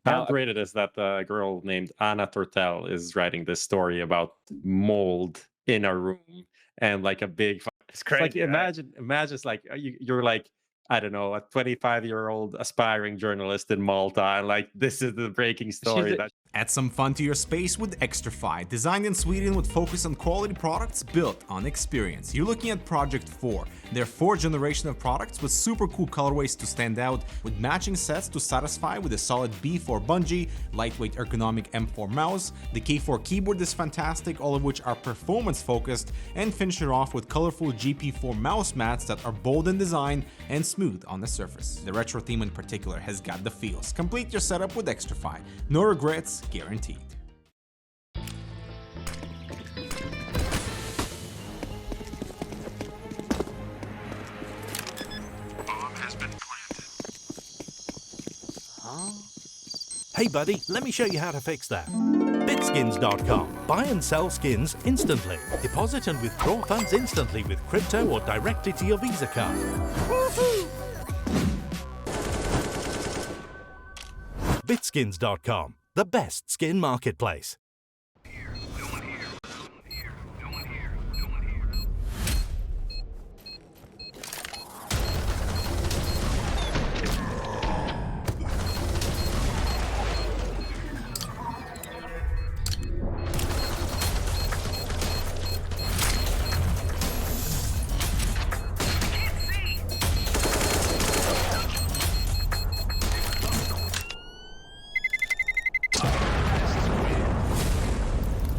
How Now, great it is that a girl named Anna Tortel is writing this story about mold in a room and like a big. it's It's like crazy, right? imagine it's like you're like I don't know a 25-year-old aspiring journalist in Malta, and like this is the breaking She's story that. Add some fun to your space with Xtrfy, designed in Sweden with focus on quality products built on experience. You're looking at Project 4, their fourth generation of products with super cool colorways to stand out, with matching sets to satisfy with a solid B4 bungee, lightweight ergonomic M4 mouse, the K4 keyboard is fantastic, all of which are performance focused, and finish it off with colorful GP4 mouse mats that are bold in design and smooth on the surface. The retro theme in particular has got the feels. Complete your setup with Xtrfy. No regrets, guaranteed. Hey buddy, let me show you how to fix that. Bitskins.com. Buy and sell skins instantly. Deposit and withdraw funds instantly with crypto or directly to your Visa card. Woohoo! Bitskins.com, the best skin marketplace.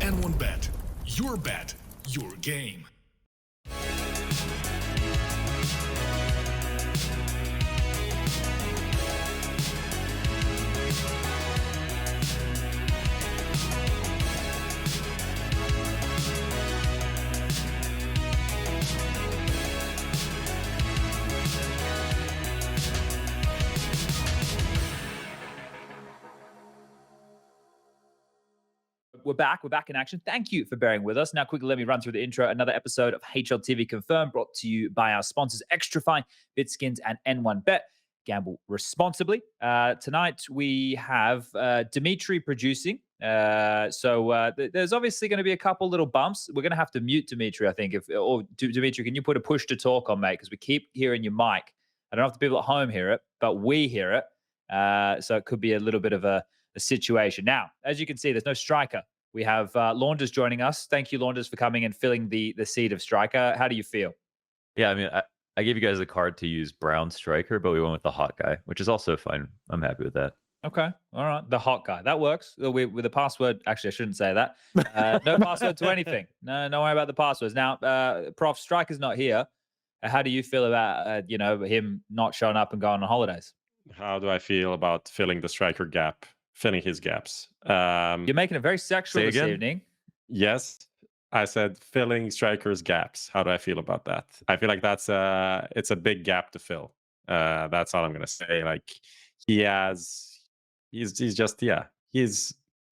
N1bet. Your bet, your game. We're back. We're back in action. Thank you for bearing with us. Now, quickly, let me run through the intro. Another episode of HLTV Confirmed, brought to you by our sponsors, Xtrfy, Bitskins, and N1bet. Gamble responsibly. Tonight, we have Dimitri producing. There's obviously going to be a couple little bumps. We're going to have to mute Dimitri, I think. Dimitri, can you put a push to talk on, mate? Because we keep hearing your mic. I don't know if the people at home hear it, but we hear it. So it could be a little bit of a situation. Now, as you can see, there's no striker. We have Launders joining us. Thank you, Launders, for coming and filling the seat of striker. How do you feel? Yeah, I mean, I gave you guys a card to use brown striker, but we went with the hot guy, which is also fine. I'm happy with that. Okay. All right. The hot guy. That works. With the password. Actually, I shouldn't say that. No password to anything. No, don't worry about the passwords. Now, Prof, striker's not here. How do you feel about, him not showing up and going on holidays? How do I feel about filling the striker gap? Filling his gaps. You're making it very sexual this evening. Yes, I said filling strikers gaps. How do I feel about that? I feel like it's a big gap to fill. That's all I'm gonna say. Like he's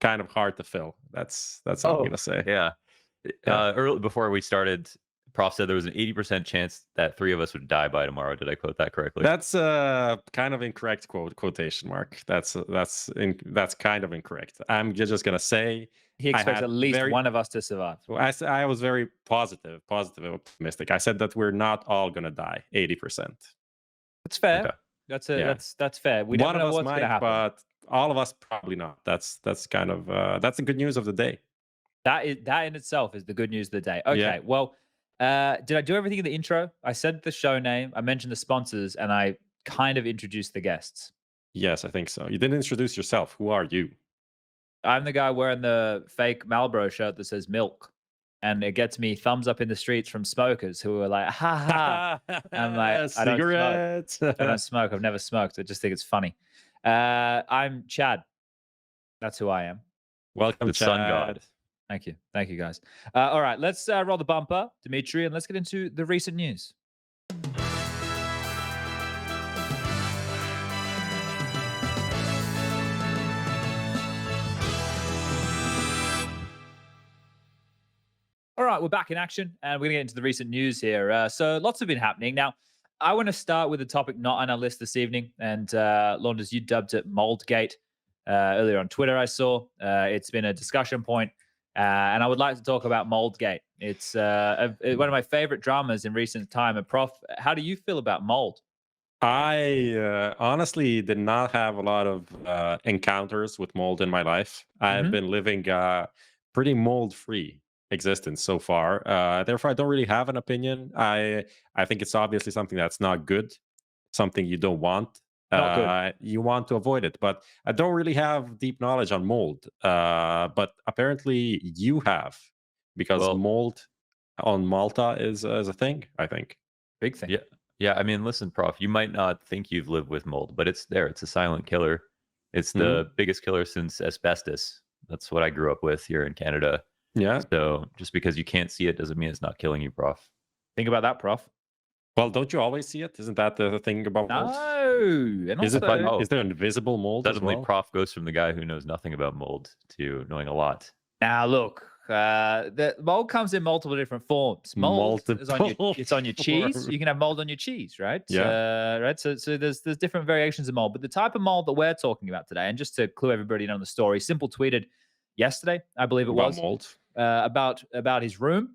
kind of hard to fill. That's all I'm gonna say. Yeah. Early before we started, Prof said there was an 80% chance that 3 of us would die by tomorrow. Did I quote that correctly? That's kind of incorrect quotation mark. That's kind of incorrect. I'm just gonna say he expects at least one of us to survive. I was very positive and optimistic. I said that we're not all gonna die. 80%. That's fair. Okay. That's fair. We don't know what's gonna happen, but all of us probably not. That's kind of that's the good news of the day. That in itself is the good news of the day. Okay, yeah. Well. Did I do everything in the intro? I said the show name, I mentioned the sponsors, and I kind of introduced the guests. Yes, I think so. You didn't introduce yourself. Who are you? I'm the guy wearing the fake Marlboro shirt that says milk. And it gets me thumbs up in the streets from smokers who are like, ha ha. I'm like, cigarettes. I don't smoke. I've never smoked. I just think it's funny. I'm Chad. That's who I am. Welcome, the Chad. Sun God. Thank you. Thank you, guys. All right, let's roll the bumper, Dimitri, and let's get into the recent news. All right, we're back in action, and we're going to get into the recent news here. So lots have been happening. Now, I want to start with a topic not on our list this evening, and Launders, you dubbed it moldgate. earlier on Twitter. I saw it's been a discussion point, and I would like to talk about moldgate. It's one of my favorite dramas in recent time. And Prof, how do you feel about mold? I honestly did not have a lot of encounters with mold in my life. I've been living pretty mold-free existence so far. Therefore, I don't really have an opinion. I think it's obviously something that's not good, something you don't want. Not good. You want to avoid it, but I don't really have deep knowledge on mold. But apparently, you have, because Well- mold on Malta is a thing, I think. Big thing. Yeah. Yeah, I mean, listen, Prof, you might not think you've lived with mold, but it's there. It's a silent killer. It's the biggest killer since asbestos. That's what I grew up with here in Canada. Yeah. So just because you can't see it doesn't mean it's not killing you, Prof. Think about that, Prof. Well, don't you always see it? Isn't that the thing about mold? No. And Is also, is there invisible mold as Suddenly, well? Prof goes from the guy who knows nothing about mold to knowing a lot. now look, the mold comes in multiple different forms. Mold is on your, it's on your cheese. Multiple You can have mold on your cheese, right? Yeah. Right. So there's different variations of mold, but the type of mold that we're talking about today, and just to clue everybody in on the story, s1mple tweeted yesterday, I believe it About was, mold. about his room.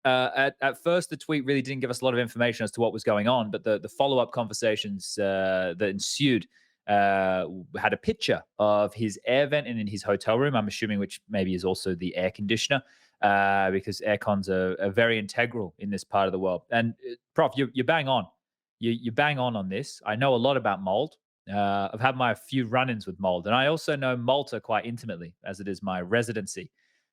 At first, the tweet really didn't give us a lot of information as to what was going on, but the follow-up conversations that ensued had a picture of his air vent in his hotel room, I'm assuming, which maybe is also the air conditioner, because air cons are very integral in this part of the world. And Prof, you bang on. You bang on this. I know a lot about mold. I've had my few run-ins with mold, and I also know Malta quite intimately, as it is my residency.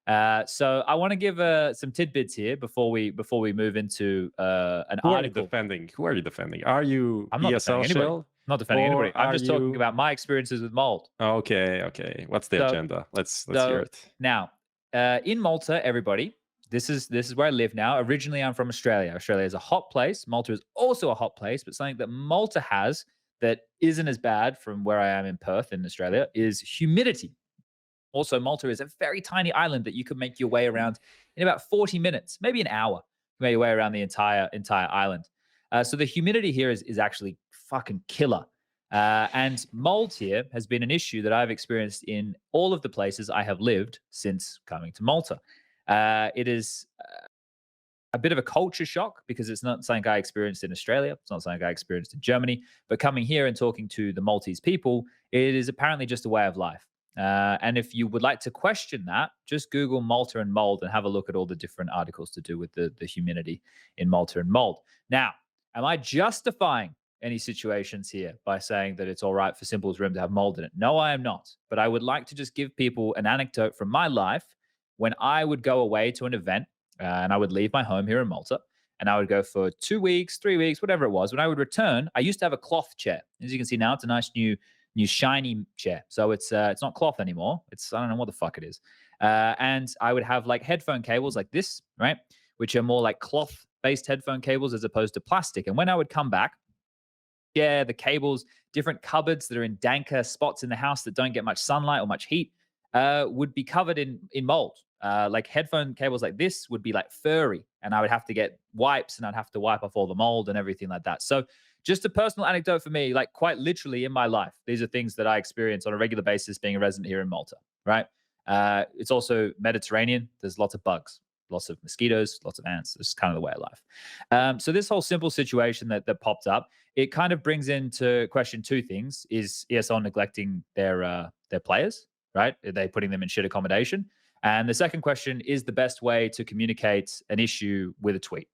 So I want to give some tidbits here before we move into an Who are you article. defending? Who are you defending? Are you I'm not ESL defending anybody. Shell? I'm not defending Or anybody. I'm are just talking you- about my experiences with mold. Okay. What's the So- agenda? Let's so- hear it. Now, in Malta, everybody, this is where I live now. Originally, I'm from Australia. Australia is a hot place. Malta is also a hot place, but something that Malta has that isn't as bad from where I am in Perth in Australia is humidity. Also, Malta is a very tiny island that you could make your way around in about 40 minutes, maybe an hour. You make your way around the entire island. So the humidity here is actually fucking killer. And mold here has been an issue that I've experienced in all of the places I have lived since coming to Malta. It is a bit of a culture shock because it's not something I experienced in Australia. It's not something I experienced in Germany. But coming here and talking to the Maltese people, it is apparently just a way of life. And if you would like to question that, just Google Malta and mold and have a look at all the different articles to do with the humidity in Malta and mold. Now, am I justifying any situations here by saying that it's all right for s1mple's room to have mold in it? No, I am not. But I would like to just give people an anecdote from my life when I would go away to an event and I would leave my home here in Malta and I would go for 2 weeks, 3 weeks, whatever it was. When I would return, I used to have a cloth chair. As you can see now, it's a nice new shiny chair. So it's not cloth anymore. It's, I don't know what the fuck it is. And I would have like headphone cables like this, right? Which are more like cloth based headphone cables as opposed to plastic. And when I would come back, yeah, the cables, different cupboards that are in danker spots in the house that don't get much sunlight or much heat would be covered in mold. Like headphone cables like this would be like furry, and I would have to get wipes and I'd have to wipe off all the mold and everything like that. So just a personal anecdote for me, like quite literally in my life, these are things that I experience on a regular basis being a resident here in Malta, right? It's also Mediterranean. There's lots of bugs, lots of mosquitoes, lots of ants. It's kind of the way of life. So this whole s1mple situation that popped up, it kind of brings into question two things. Is ESL neglecting their players, right? Are they putting them in shit accommodation? And the second question is the best way to communicate an issue with a tweet.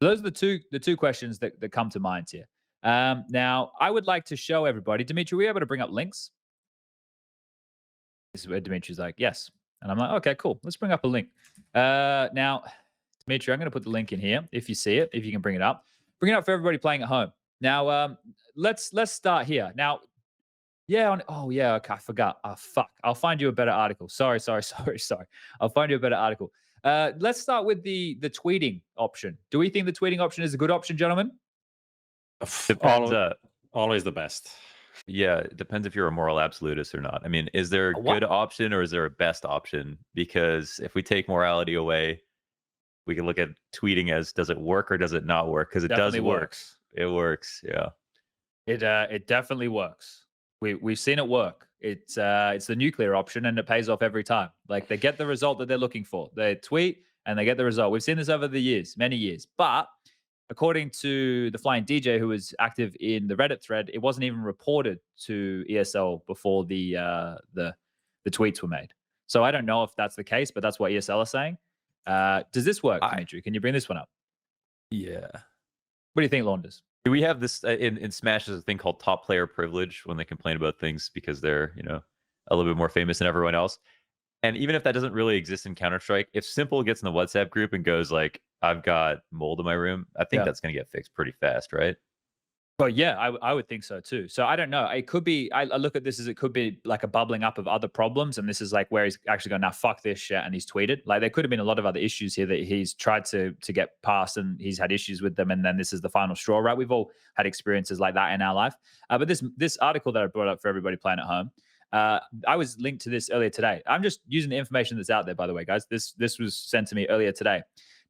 So those are the two questions that come to mind here. Now, I would like to show everybody. Dimitri, were you able to bring up links? This is where Dimitri's like, yes. And I'm like, okay, cool. Let's bring up a link. Now, Dimitri, I'm going to put the link in here. If you see it, if you can bring it up. Bring it up for everybody playing at home. Now, let's start here. Now, yeah. Okay, I forgot. Oh, fuck. I'll find you a better article. Sorry. I'll find you a better article. Let's start with the tweeting option. Do we think the tweeting option is a good option, gentlemen? Depends. Always the best. Yeah, it depends if you're a moral absolutist or not. I mean, is there a What? good option or is there a best option? Because if we take morality away, we can look at tweeting as, does it work or does it not work? Because it Definitely does work. works. It works. Yeah. It definitely works. We've seen it work. It's the nuclear option, and it pays off every time. Like, they get the result that they're looking for. They tweet and they get the result. We've seen this over the years, many years. But according to the Flying DJ, who was active in the Reddit thread, it wasn't even reported to ESL before the tweets were made. So I don't know if that's the case, but that's what ESL are saying. Does this work, Dimitri? Can you bring this one up? Yeah. What do you think, Launders? Do we have this in Smash? There's a thing called top player privilege when they complain about things because they're, you know, a little bit more famous than everyone else. And even if that doesn't really exist in Counter-Strike, if s1mple gets in the WhatsApp group and goes like, I've got mold in my room, I think that's going to get fixed pretty fast, right? Well, yeah, I would think so too. So I don't know. It could be, I look at this as it could be like a bubbling up of other problems. And this is like where he's actually going, now fuck this shit. And he's tweeted. Like, there could have been a lot of other issues here that he's tried to get past, and he's had issues with them. And then this is the final straw, right? We've all had experiences like that in our life. But this article that I brought up for everybody playing at home, I was linked to this earlier today. I'm just using the information that's out there, by the way, guys. This was sent to me earlier today.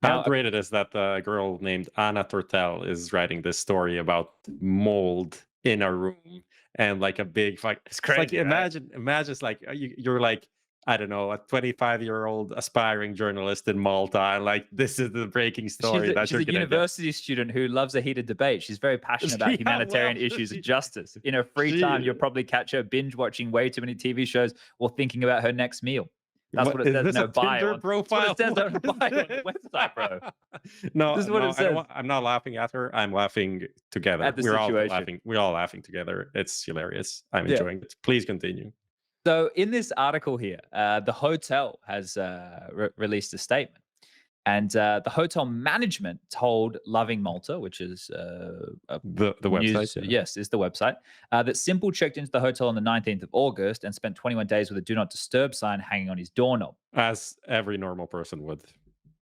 How great it is that a girl named Anna Tortel is writing this story about mold in a room and like a big fight. It's crazy. Like, imagine it's like you're like, I don't know, a 25-year-old aspiring journalist in Malta, and like this is the breaking story. She's a university student who loves a heated debate. She's very passionate about humanitarian issues and justice. In her free time, you'll probably catch her binge watching way too many TV shows or thinking about her next meal. That's what it says in her bio. Profile? That's what it says on her bio on the website, bro. No, this is what it says. I'm not laughing at her. I'm laughing together. At the We're all situation. laughing. We're all laughing together. It's hilarious. I'm enjoying it. Please continue. So in this article here, the hotel has released a statement. And the hotel management told Loving Malta, which is the website. Yes, is the website, that s1mple checked into the hotel on the 19th of August and spent 21 days with a do not disturb sign hanging on his doorknob. As every normal person would.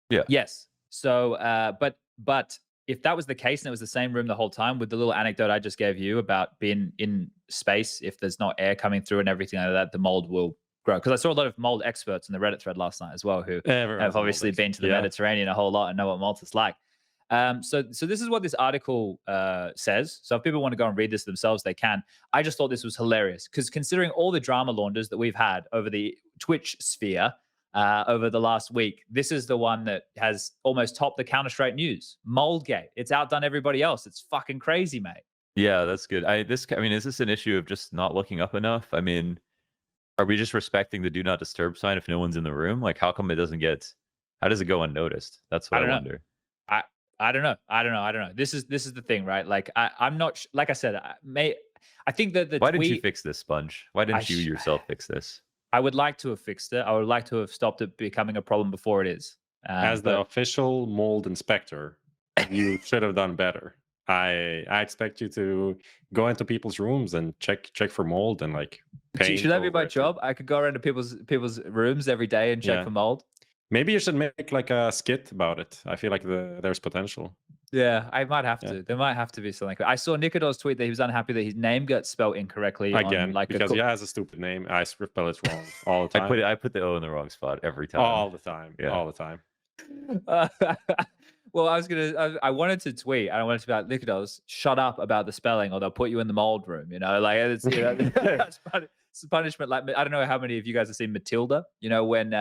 Yeah. Yes. So, but if that was the case and it was the same room the whole time, with the little anecdote I just gave you about being in space, if there's not air coming through and everything like that, the mold will grow. Because I saw a lot of mold experts in the Reddit thread last night as well, who have obviously been to the Mediterranean a whole lot and know what Malta's like. So this is what this article says. So if people want to go and read this themselves, they can. I just thought this was hilarious because considering all the drama launders that we've had over the Twitch sphere over the last week, this is the one that has almost topped the Counter-Strike news. Moldgate. It's outdone everybody else. It's fucking crazy, mate. Yeah, that's good. I mean, is this an issue of just not looking up enough? I mean, are we just respecting the do not disturb sign if no one's in the room? Like, how come it doesn't get? How does it go unnoticed? That's what I wonder. I don't know. This is the thing, right? Like, I'm not like I said. I think that why didn't you fix this, SPUNJ? Why didn't you yourself fix this? I would like to have fixed it. I would like to have stopped it becoming a problem before it is. As the official mold inspector, you should have done better. I expect you to go into people's rooms and check for mold and like paint. Should that be my job? I could go around to people's rooms every day and check for mold. Maybe you should make like a skit about it. I feel like there's potential. Yeah, I might have to. There might have to be something. I saw Nikador's tweet that he was unhappy that his name got spelled incorrectly. Again, because he has a stupid name. I spell it wrong all the time. I put the O in the wrong spot every time. All the time. Yeah. All the time. Well, I wanted to tweet and I wanted to be like, Nikadors, shut up about the spelling or they'll put you in the mold room. You know, like it's, it's punishment. Like, I don't know how many of you guys have seen Matilda. You know, when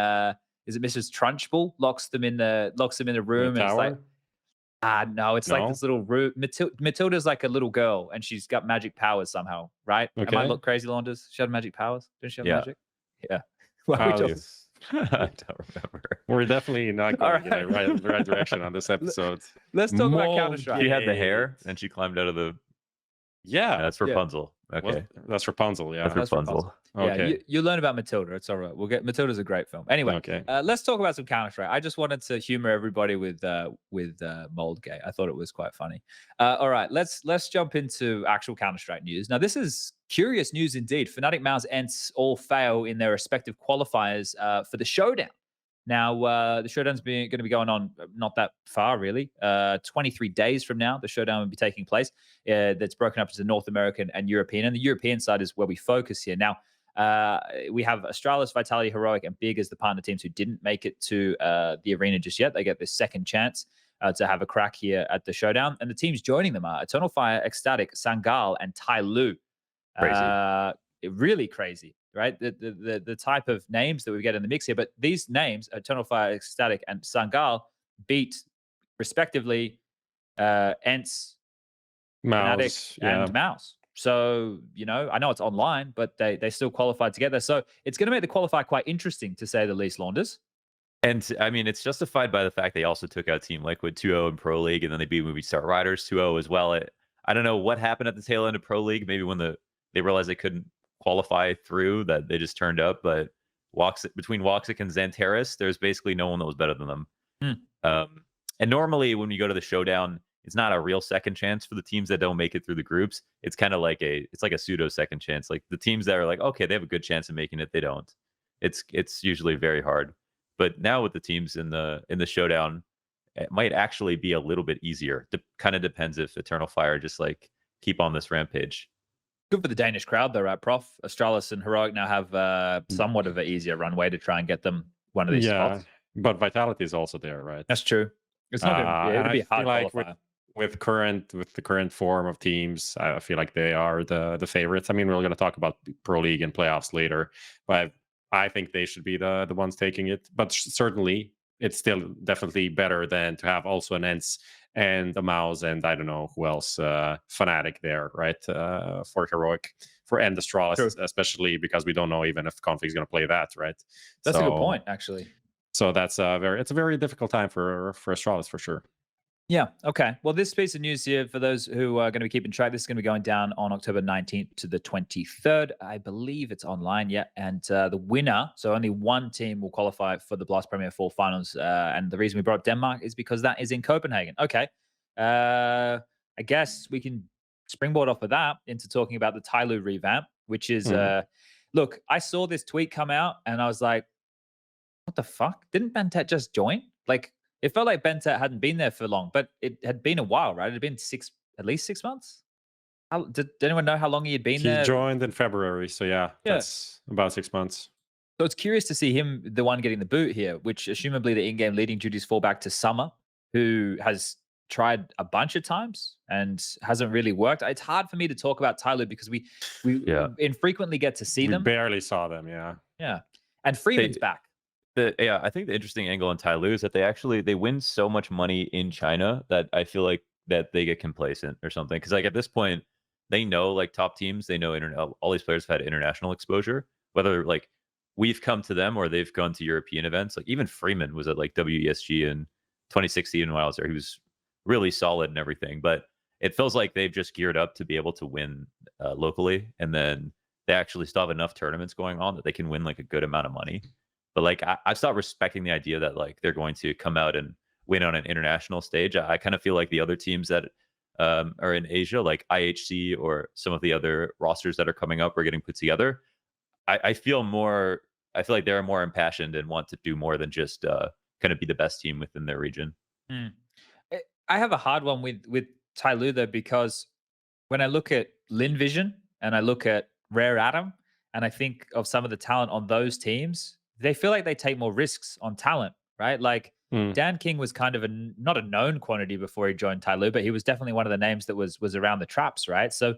is it Mrs. Trunchbull locks them in the room and it's like, no, it's like this little room. Matilda's like a little girl and she's got magic powers somehow, right? Okay. Am I look crazy, Launders? She had magic powers? Didn't she have magic? Yeah. I don't remember. We're definitely not going in the right direction on this episode. Let's talk about Counter-Strike. She had the hair and she climbed out of the... Yeah. That's Rapunzel. Okay. That's Rapunzel, yeah. That's Rapunzel. Okay. Yeah, you learn about Matilda. It's all right. Matilda's a great film. Anyway, let's talk about some Counter-Strike. I just wanted to humor everybody with Moldgate. I thought it was quite funny. All right, let's jump into actual Counter-Strike news. Now, this is curious news indeed. fnatic, MOUZ, ENCE all fail in their respective qualifiers for the Showdown. Now, the Showdown's going to be going on not that far, really. 23 days from now, the Showdown will be taking place. That's broken up into North American and European. And the European side is where we focus here. Now, we have Astralis, Vitality, Heroic, and Big as the partner teams who didn't make it to the arena just yet. They get this second chance to have a crack here at the Showdown. And the teams joining them are Eternal Fire, Ecstatic, Sangal, and TYLOO. really crazy, right? The type of names that we get in the mix here. But these names, Eternal Fire, Ecstatic, and Sangal, beat respectively ENCE, fnatic, MOUZ, yeah. and MOUZ. So, you know, I know it's online, but they still qualified together. So it's going to make the qualifier quite interesting, to say the least, Launders. And I mean, it's justified by the fact they also took out Team Liquid 2-0 in Pro League, and then they beat Movistar Riders 2-0 as well. I don't know what happened at the tail end of Pro League. Maybe when they realized they couldn't qualify through, that they just turned up. But between Woxic and Xantares, there's basically no one that was better than them. And normally when you go to the Showdown, it's not a real second chance for the teams that don't make it through the groups. It's kind of like a pseudo second chance. Like the teams that are like, okay, they have a good chance of making it, they don't. It's usually very hard. But now with the teams in the Showdown, it might actually be a little bit easier. Kind of depends if Eternal Fire just like keep on this rampage. Good for the Danish crowd, though, right, Prof? Astralis and Heroic now have somewhat of an easier runway to try and get them one of these spots. But Vitality is also there, right? That's true. It's not it'll be a hard qualifier. With the current form of teams, I feel like they are the favorites. I mean, we're going to talk about Pro League and playoffs later, but I think they should be the ones taking it. But certainly, it's still definitely better than to have also an ENCE and a MOUZ and I don't know who else, fnatic there, right? For Heroic, and Astralis, especially because we don't know even if Config is going to play that, right? That's a good point, actually. So it's a very difficult time for Astralis for sure. Yeah. Okay. Well, this piece of news here, for those who are going to be keeping track, this is going to be going down on October 19th to the 23rd. I believe it's online yet. And the winner, so only one team will qualify for the Blast Premier 4 finals. And the reason we brought up Denmark is because that is in Copenhagen. Okay. I guess we can springboard off of that into talking about the TYLOO revamp, which is, look, I saw this tweet come out and I was like, what the fuck? Didn't BnTeT just join? Like, it felt like BnTeT hadn't been there for long, but it had been a while, right? It had been at least 6 months. Did anyone know how long he had been there? He joined in February, so yeah, that's about 6 months. So it's curious to see him, the one getting the boot here, which assumably the in-game leading duties fall back to Summer, who has tried a bunch of times and hasn't really worked. It's hard for me to talk about TYLOO because we infrequently get to see them. We barely saw them, yeah. And Freeman's back. I think the interesting angle on TYLOO is that they win so much money in China that I feel like that they get complacent or something. Because like at this point, they know like top teams, they know all these players have had international exposure, whether like we've come to them or they've gone to European events. Like even Freeman was at like WESG in 2016 while I was there. He was really solid and everything, but it feels like they've just geared up to be able to win locally, and then they actually still have enough tournaments going on that they can win like a good amount of money. But like I stopped respecting the idea that like they're going to come out and win on an international stage. I kind of feel like the other teams that are in Asia, like IHC or some of the other rosters that are coming up or getting put together, I feel like they're more impassioned and want to do more than just kind of be the best team within their region. I have a hard one with TYLOO though, because when I look at LinVision and I look at Rare Atom and I think of some of the talent on those teams, they feel like they take more risks on talent, right? Like Dan King was kind of not a known quantity before he joined TYLOO, but he was definitely one of the names that was around the traps, right? So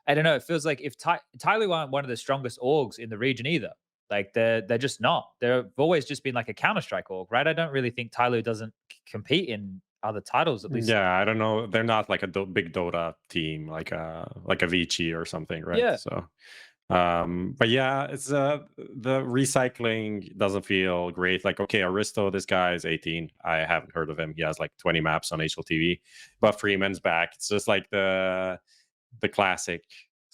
I don't know. It feels like if TYLOO aren't one of the strongest orgs in the region either. Like they're just not. They've always just been like a Counter-Strike org, right? I don't really think TYLOO doesn't compete in other titles, at least. Yeah, I don't know. They're not like a big Dota team, like a Vici or something, right? Yeah. So, but yeah, it's the recycling doesn't feel great. Like, okay, Aristo, this guy is 18. I haven't heard of him. He has like 20 maps on HLTV, but Freeman's back. It's just like the classic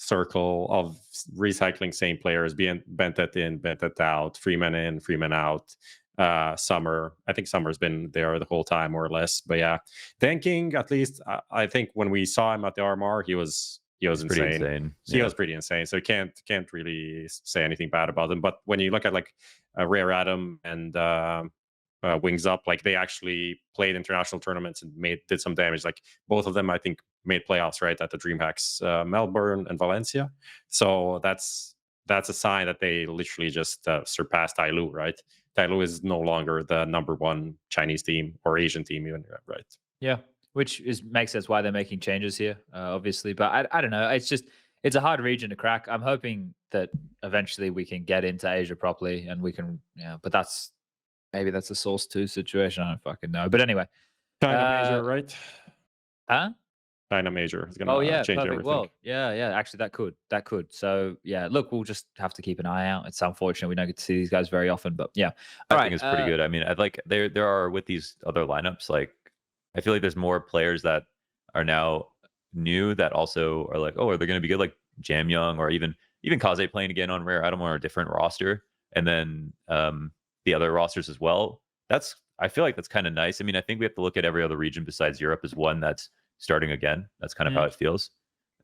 circle of recycling same players, being BnTeT in, BnTeT out, Freeman in, Freeman out. Summer, I think Summer's been there the whole time more or less. But yeah, Dan King, at least I think when we saw him at the RMR, he was insane. He was pretty insane. So you can't really say anything bad about him. But when you look at like Rare Atom and Wings Up, like they actually played international tournaments and did some damage. Like both of them, I think, made playoffs right at the DreamHacks Melbourne and Valencia. So that's a sign that they literally just surpassed TYLOO, right? TYLOO is no longer the #1 Chinese team or Asian team even, right? Yeah, which makes sense why they're making changes here, obviously. But I don't know. It's just it's a hard region to crack. I'm hoping that eventually we can get into Asia properly and we can, but maybe that's a Source 2 situation. I don't fucking know. But anyway. China major, right? Huh? China major is going to change everything. Well, yeah. Actually, that could. So, yeah, look, we'll just have to keep an eye out. It's unfortunate we don't get to see these guys very often, but yeah. I think it's pretty good. I mean, I like there are with these other lineups, like I feel like there's more players that are now new that also are like, oh, are they going to be good? Like Jam Young or even Kaze playing again on Rare Item on a different roster, and then the other rosters as well. I feel like that's kind of nice. I mean, I think we have to look at every other region besides Europe as one that's starting again. That's kind of how it feels.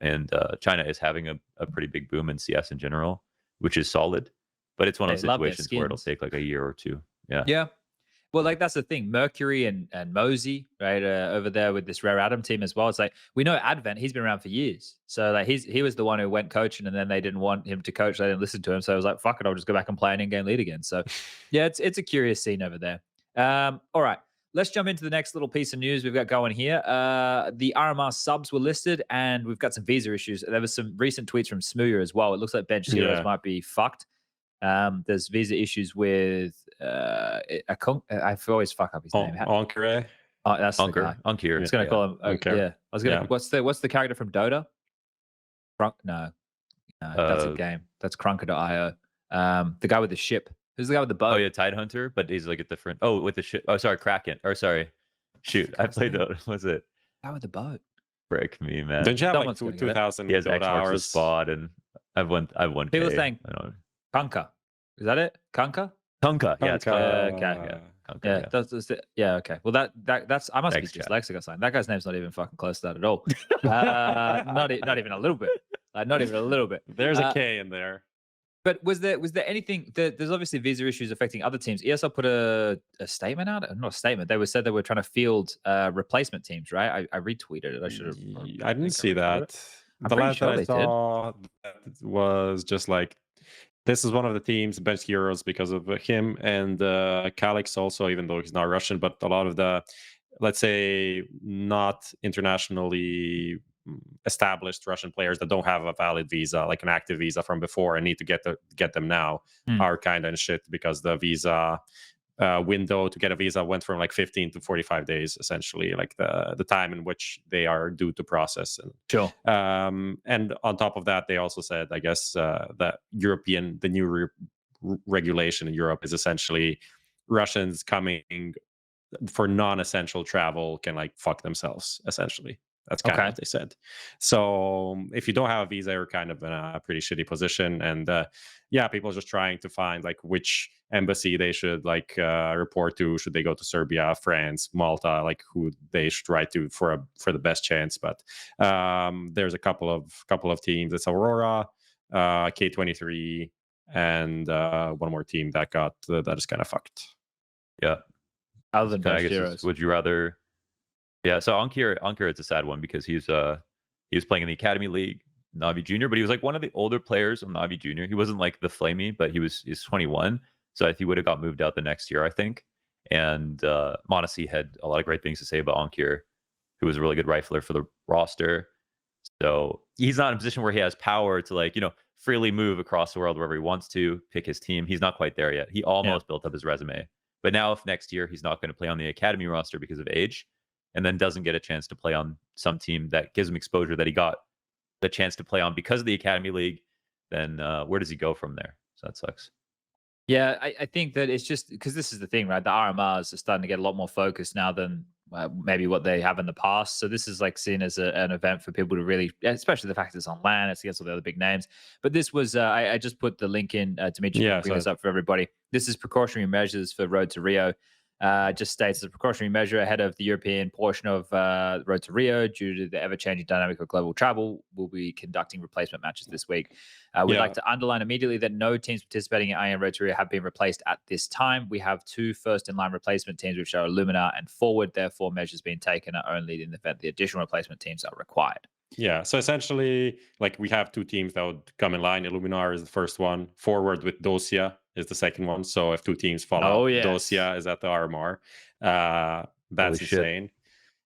And China is having a pretty big boom in CS in general, which is solid. But it's one of those situations where it'll take like a year or two. Yeah. Yeah. Well, like that's the thing. Mercury and MOUZ, right, over there with this Rare Atom team as well. It's like we know Advent. He's been around for years. So like he was the one who went coaching, and then they didn't want him to coach. They didn't listen to him. So I was like, fuck it, I'll just go back and play an in-game lead again. So yeah, it's a curious scene over there. All right, let's jump into the next little piece of news we've got going here. The RMR subs were listed, and we've got some visa issues. There was some recent tweets from SPUNJ as well. It looks like Bench Heroes might be fucked. There's visa issues with I always fuck up his name. Onkere. Oh, that's Onkere. I was gonna call him. Yeah, I was gonna. What's the character from Dota? No, that's a game. That's Krunker.io. The guy with the ship. Who's the guy with the boat? Oh yeah, Tidehunter, but he's like a different. Oh, with the ship. Oh, sorry, Kraken. Or sorry, shoot, I played Dota. What's it? Guy with the boat. Break me, man. Don't you have like 2,000 He has Dota X marks the spot, and I've won. People saying Kanka. Is that it? Kanka? Kanka. Yeah, it's Kanka. Okay. Yeah, that's it. Yeah, okay. Well, that's I must be dyslexic or something. That guy's name's not even fucking close to that at all. Not even a little bit. Not even a little bit. There's a K in there. But was there anything? There's obviously visa issues affecting other teams. ESL put a statement out. Not a statement. They said they were trying to field replacement teams, right? I retweeted it. I should have. I didn't see that. The last that I saw was just like, this is one of the teams, Bench Heroes, because of him and Calix also, even though he's not Russian, but a lot of the, let's say, not internationally established Russian players that don't have a valid visa, like an active visa from before, and need to get them now, are kind of in shit because the visa window to get a visa went from like 15 to 45 days, essentially, like the time in which they are due to process. And, sure. And on top of that, they also said, I guess, that the new regulation in Europe is essentially Russians coming for non-essential travel can like fuck themselves, essentially. That's kind of what they said. So if you don't have a visa, you're kind of in a pretty shitty position. And people are just trying to find like which embassy they should like report to. Should they go to Serbia, France, Malta, like who they should write to for the best chance. But there's a couple of teams. It's Aurora, K23, and one more team that is kind of fucked. Yeah. Other than Bench Heroes. Would you rather? Yeah, so Onkere, it's a sad one because he was playing in the Academy League, Navi Junior, but he was like one of the older players on Navi Junior. He wasn't like the flamey, but he's 21, so he would have got moved out the next year, I think. And m0NESY had a lot of great things to say about Onkere, who was a really good rifler for the roster. So he's not in a position where he has power to like freely move across the world wherever he wants to, pick his team. He's not quite there yet. He almost built up his resume, but now if next year he's not going to play on the Academy roster because of age, and then doesn't get a chance to play on some team that gives him exposure that he got the chance to play on because of the Academy League, then where does he go from there? So that sucks. Yeah, I think that it's just because this is the thing, right? The RMRs are starting to get a lot more focused now than maybe what they have in the past. So this is like seen as an event for people to really, especially the fact that it's on LAN, it's against all the other big names. But this was, I just put the link in, Dimitri, bring this up for everybody. This is precautionary measures for Road to Rio. Just states as a precautionary measure ahead of the European portion of Road to Rio, due to the ever-changing dynamic of global travel, we'll be conducting replacement matches this week. We'd like to underline immediately that no teams participating in IEM Road to Rio have been replaced at this time. We have 2 first-in-line replacement teams, which are Luminar and Forward. Therefore, measures being taken are only in the event the additional replacement teams are required. Yeah, so essentially, like we have 2 teams that would come in line. Luminar is the first one. Forward with Dosia is the second one. So if 2 teams follow, Dosia is at the RMR. That's insane.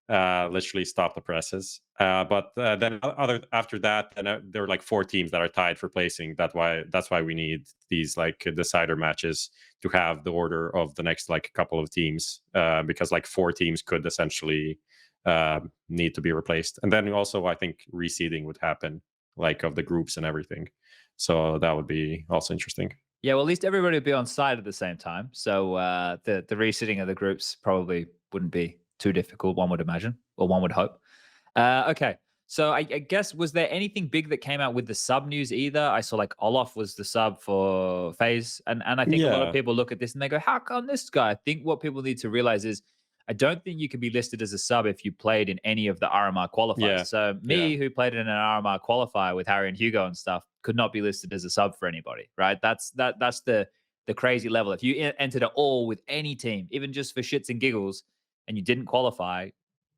literally stop the presses. But then after that, there are like 4 teams that are tied for placing. That's why we need these like decider matches to have the order of the next like couple of teams, because like 4 teams could essentially need to be replaced. And then also I think reseeding would happen, like of the groups and everything. So that would be also interesting. Yeah, well, at least everybody would be on side at the same time. So the reseeding of the groups probably wouldn't be too difficult, one would imagine, or one would hope. Okay, so I guess, was there anything big that came out with the sub news either? I saw like Olaf was the sub for FaZe, and I think a lot of people look at this and they go, how come this guy? I think what people need to realize is, I don't think you can be listed as a sub if you played in any of the RMR qualifiers. Yeah. So me, who played in an RMR qualifier with Harry and Hugo and stuff, could not be listed as a sub for anybody, right? That's the crazy level. If you entered at all with any team, even just for shits and giggles, and you didn't qualify,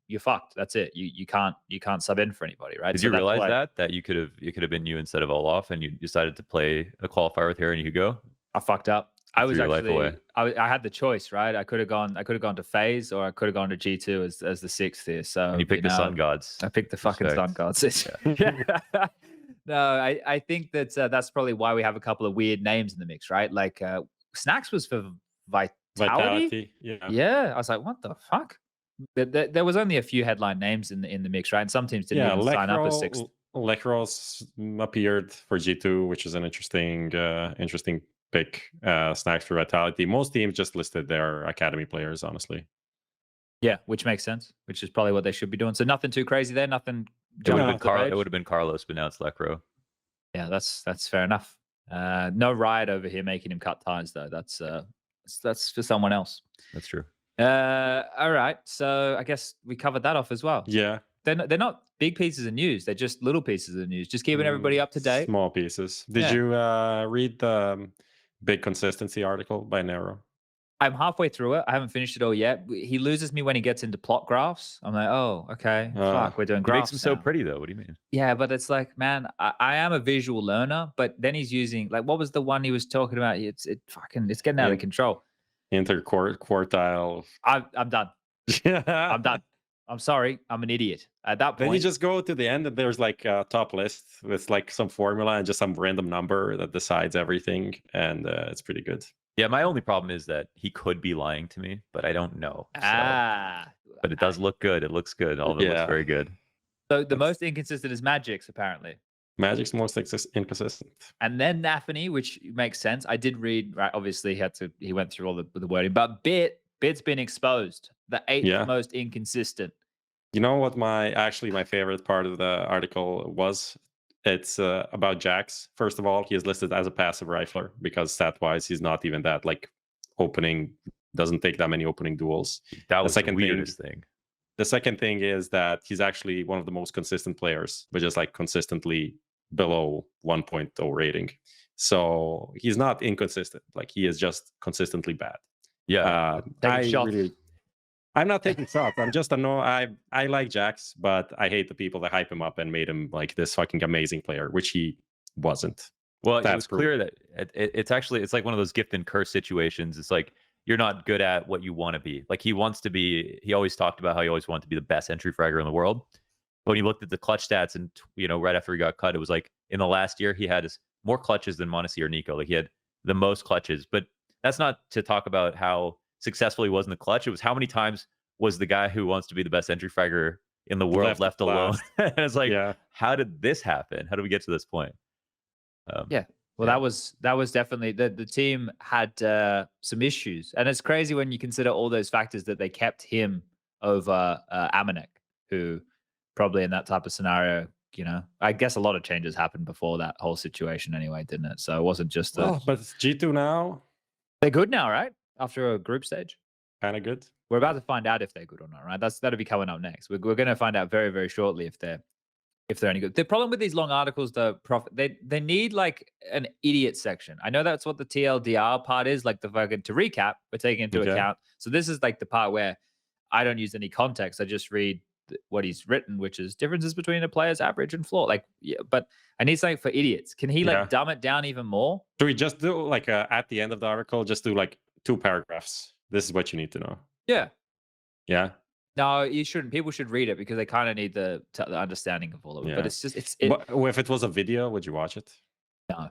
you're fucked. That's it. You can't sub in for anybody, right? Did you realize that you could have been you instead of Olaf, and you decided to play a qualifier with Harry and Hugo? I fucked up. I was actually I had the choice, right? I could have gone to FaZe, or I could have gone to G2 as the 6th here. So and you picked the Sun Gods. I picked the fucking Sun Gods. Yeah. No, I think that's probably why we have a couple of weird names in the mix, right? Like Snacks was for Vitality. Yeah. I was like, what the fuck? There was only a few headline names in the mix, right? And some teams didn't even sign up as 6th. Lekros appeared for G2, which is an interesting pick. Snacks for Vitality. Most teams just listed their academy players, honestly. Yeah, which makes sense. Which is probably what they should be doing. So nothing too crazy there. Nothing. It would have been Carlos, but now it's Lekro. Yeah, that's fair enough. No Riot over here making him cut ties though. That's for someone else. That's true. All right. So I guess we covered that off as well. Yeah. They're not big pieces of news. They're just little pieces of news. Just keeping everybody up to date. Small pieces. Did you read the big consistency article by Nero? I'm halfway through it. I haven't finished it all yet. He loses me when he gets into plot graphs. I'm like, oh, okay. Fuck, we're doing graphs. It makes him so pretty, though. What do you mean? Yeah, but it's like, man, I am a visual learner, but then he's using, like, what was the one he was talking about? It's getting out of control. Interquartile. I'm done. I'm done. I'm sorry. I'm an idiot. At that point, then you just go to the end and there's like a top list with like some formula and just some random number that decides everything. And it's pretty good. Yeah, my only problem is that he could be lying to me, but I don't know. But it does look good. It looks good. All of it looks very good. So the most inconsistent is Magic's, apparently. Magic's most inconsistent. And then Nafany, which makes sense. I did read, right? Obviously, he went through all the wording. But Bit's been exposed. The 8th most inconsistent. You know what my favorite part of the article was? It's about Jax. First of all, he is listed as a passive rifler because stat-wise, he's not even that like doesn't take that many opening duels. That was the weirdest thing. The second thing is that he's actually one of the most consistent players, but just like consistently below 1.0 rating. So he's not inconsistent. Like he is just consistently bad. Yeah. I'm not taking shots. I'm just I like Jax, but I hate the people that hype him up and made him like this fucking amazing player, which he wasn't. Well, it was clear that it's like one of those gift and curse situations. It's like you're not good at what you want to be. Like he always talked about how he always wanted to be the best entry fragger in the world. But when you looked at the clutch stats and, right after he got cut, it was like in the last year, he had more clutches than monacy or Nico. Like he had the most clutches, but that's not to talk about how successful he was in the clutch. It was how many times was the guy who wants to be the best entry fragger in the world left alone? And it's like, how did this happen? How did we get to this point? Well, that was definitely the team had some issues, and it's crazy when you consider all those factors that they kept him over Amanek, who probably in that type of scenario, I guess a lot of changes happened before that whole situation anyway, didn't it? So it wasn't just but it's G2 now. They're good now, right? After a group stage, kind of good. We're about to find out if they're good or not, right? That'll be coming up next. We're going to find out very, very shortly if they're any good. The problem with these long articles, though, they need like an idiot section. I know that's what the TLDR part is, like the fucking to recap, we're taking into account. So this is like the part where I don't use any context. I just read what he's written, which is differences between a player's average and floor. Like, but I need something for idiots. Can he like dumb it down even more? Do we just do like at the end of the article, just do like 2 paragraphs? This is what you need to know. Yeah. No, you shouldn't. People should read it because they kind of need the understanding of all of it. But Yeah. it's just But if it was a video, would you watch it? no.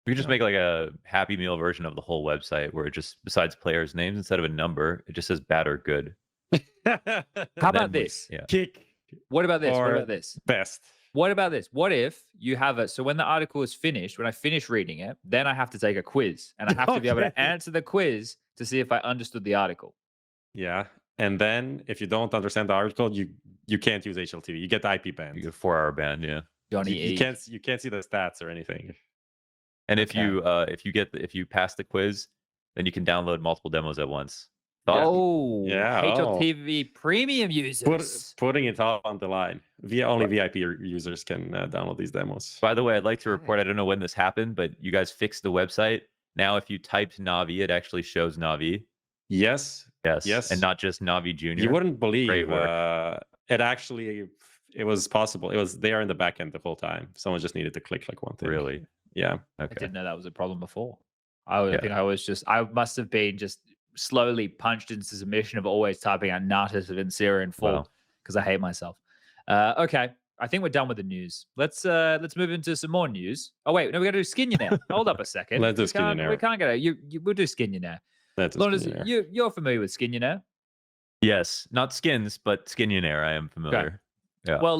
We could just make like a Happy Meal version of the whole website where it just, besides players' names, instead of a number, it just says bad or good. How about this? Yeah. Kick What about this? What or about this? best. What about this? What if you have it? So when the article is finished, when I finish reading it, then I have to take a quiz, and I have to be able to Okay. answer the quiz to see if I understood the article. Yeah. And then if you don't understand the article, you can't use HLTV. You get the IP You banned. get a 4-hour ban, yeah. Johnny You E. can't see the stats or anything. And if Okay. if you pass the quiz, then you can download multiple demos at once. Thoughts? Oh, Yeah, HLTV premium users. Putting it all on the line. Only VIP users can download these demos. By the way, I'd like to report, I don't know when this happened, but you guys fixed the website. Now, if you typed Navi, it actually shows Navi. Yes. Yes. Yes. And not just Navi Junior. You wouldn't believe Great it was possible. It was there in the back end the whole time. Someone just needed to click like one thing. Really? Yeah. I Okay. didn't know that was a problem before. I Yeah. think I must have been just slowly punched into submission of always typing out Natus of Insera in full Wow. because I hate myself. Okay, I think we're done with the news. Let's move into some more news. Oh wait, no, we got to do Skinionaire. Hold up a second. Let's do We can't- Skinionaire. We can't get it. We'll do Skinionaire. That's Launders, you're familiar with Skinionaire? Yes. Not skins, but Skinionaire. I am familiar. Yeah. Well,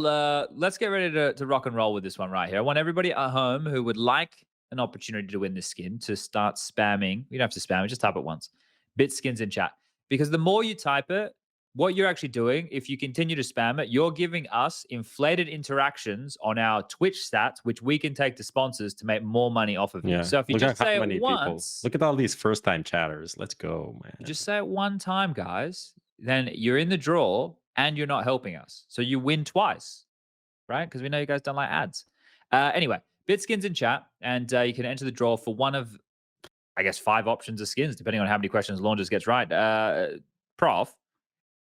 let's get ready to rock and roll with this one right here. I want everybody at home who would like an opportunity to win this skin to start spamming. You don't have to spam it, just type it once. Bitskins in chat. Because the more you type it, what you're actually doing, if you continue to spam it, you're giving us inflated interactions on our Twitch stats, which we can take to sponsors to make more money off of you. Yeah. So if you Look just at how say many it once, people. Look at all these first-time chatters. Let's go, man. you just say it one time, guys, then you're in the draw and you're not helping us. So you win twice, right? Because we know you guys don't like ads. Anyway, Bitskins in chat, and you can enter the draw for one of, I guess, 5 options of skins, depending on how many questions Launders gets right. Prof,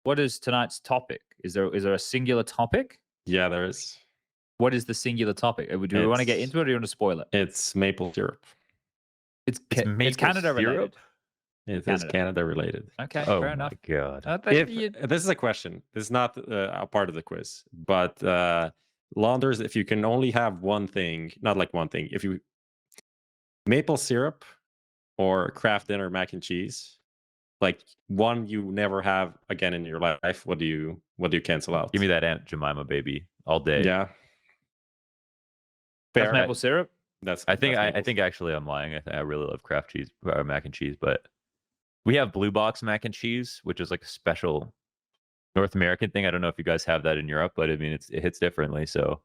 what is tonight's topic? Is there a singular topic? Yeah, there is. What is the singular topic? Do we want to get into it or do you want to spoil it? It's maple syrup. It's maple Canada related. syrup? It Canada. is Canada related. Okay, Oh fair my enough. god. This is a question. This is not a part of the quiz, but Launders, if you can only have one thing, not like one thing, if you maple syrup or Kraft Dinner mac and cheese, like one you never have again in your life, what do you cancel out? Give me that Aunt Jemima baby all day. Yeah. That's Fair. maple syrup? I think that's maple actually I'm lying. I really love Kraft cheese mac and cheese, but we have Blue Box mac and cheese, which is like a special North American thing. I don't know if you guys have that in Europe, but I mean it hits differently. So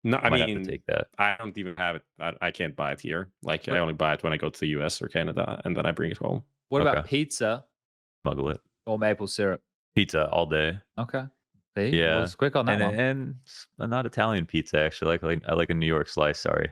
No, I might mean, have to take that. I don't even have it. I can't buy it here. Like I only buy it when I go to the US or Canada, and then I bring it home. What about Okay. pizza Smuggle it. or maple syrup? Pizza all day. Okay. See? Yeah. Well, it's quick on that one. And not Italian pizza actually. I like a New York slice. Sorry.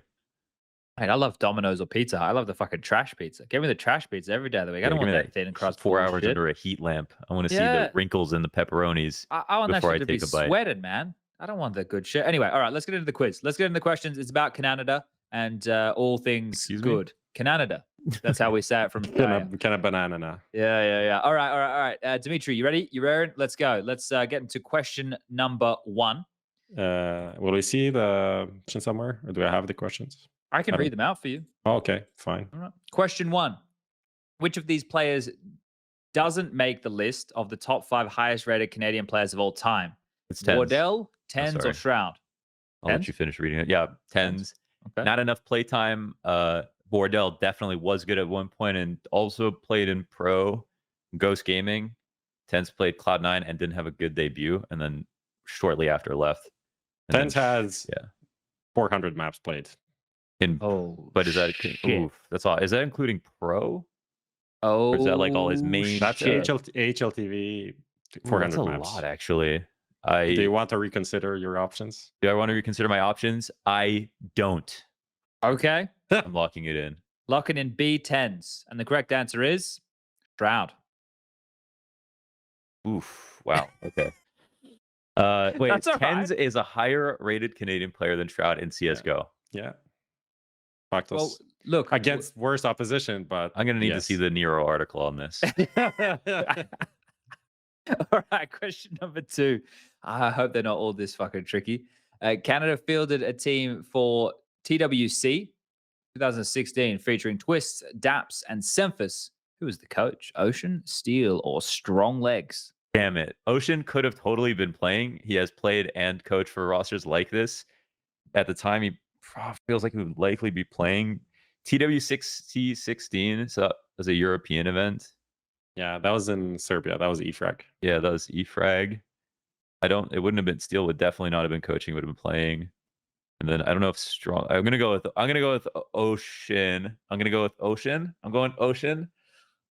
Mate, I love Domino's or pizza. I love the fucking trash pizza. Give me the trash pizza every day of the week. I Yeah, don't give want me that thin crust. 4 hours bullshit. under a heat lamp. I want to see Yeah. the wrinkles and the pepperonis. I want that before shit I to be take a bite. sweated, man. I don't want the good shit. Anyway, all right, let's get into the quiz. Let's get into the questions. It's about Canada and all things Excuse me? good. Canada. That's how we say it from Australia. Kind of banana now. Yeah. All right. Dimitri, you ready? You ready? Let's go. Let's get into question number 1. Will we see the question somewhere, or do I have the questions? I can I don't- read them out for you. Oh, okay, fine. All right. Question 1. Which of these players doesn't make the list of the top 5 highest rated Canadian players of all time? It's tens. Wardell, Tens, or sorry. Shroud? I'll let Tens? you finish reading it. Yeah, tens. Okay. Not enough playtime. Wardell definitely was good at one point and also played in pro Ghost Gaming. Tens played Cloud9 and didn't have a good debut, and then shortly after left. And then Tens has 400 maps played. Oh, but is that shit. oof, that's all? Is that including pro? Oh, Or is that like all his main? That's shit. HLTV Ooh, 400 that's a maps. lot actually. Do you want to reconsider your options? Do I want to reconsider my options? I don't. Okay. I'm locking it in. Locking in B10s. And the correct answer is Shroud. Oof. Wow. Okay. Wait, That's all Tens right. is a higher rated Canadian player than Shroud in CSGO. Yeah. Fucked Well, us. look. Against worse opposition, but I'm gonna need to yes. see the Nero article on this. All right, question number 2. I hope they're not all this fucking tricky. Canada fielded a team for TWC 2016 featuring Twists, Daps, and Semphis. Who was the coach? Ocean, Steel, or Strong Legs? Damn it. Ocean could have totally been playing. He has played and coached for rosters like this. At the time, he feels like he would likely be playing. TW6T16, so that was a European event. Yeah, that was in Serbia. That was EFrag. Yeah, that was EFrag. It wouldn't have been Steel, would definitely not have been coaching, would have been playing. And then I don't know if Strong. I'm gonna go with Ocean. I'm gonna go with Ocean. I'm going Ocean.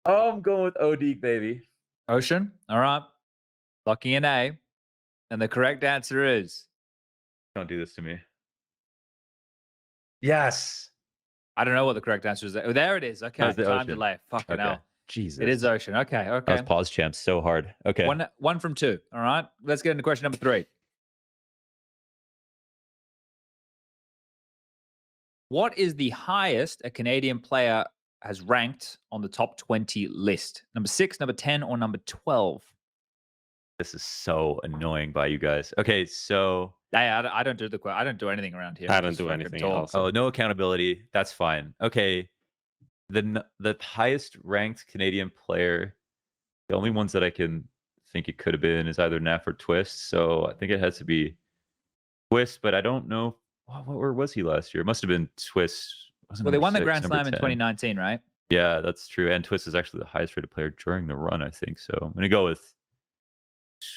Oh, I'm going with OD, baby. Ocean. All right. Locking in A. And the correct answer is. Don't do this to me. Yes. I don't know what the correct answer is. Oh, there it is. Okay. That was the Time Ocean. delay. Fucking hell. Jesus. It is Ocean. Okay. I Okay. was pause champs so hard. Okay. One from 2. All right. Let's get into question number 3. What is the highest a Canadian player has ranked on the top 20 list? Number 6, number 10, or number 12? This is so annoying by you guys. Okay, so Hey, I don't do I don't do anything around here. I don't Just do fucking anything talk. else. oh, no accountability. That's fine. Okay. The highest ranked Canadian player, the only ones that I can think it could have been is either NAF or Twist. So I think it has to be Twist, but I don't know where was he last year? It must have been Twist. Well, they won the Grand Slam in 2019, right? Yeah, that's true. And Twist is actually the highest rated player during the run, I think. So I'm gonna go with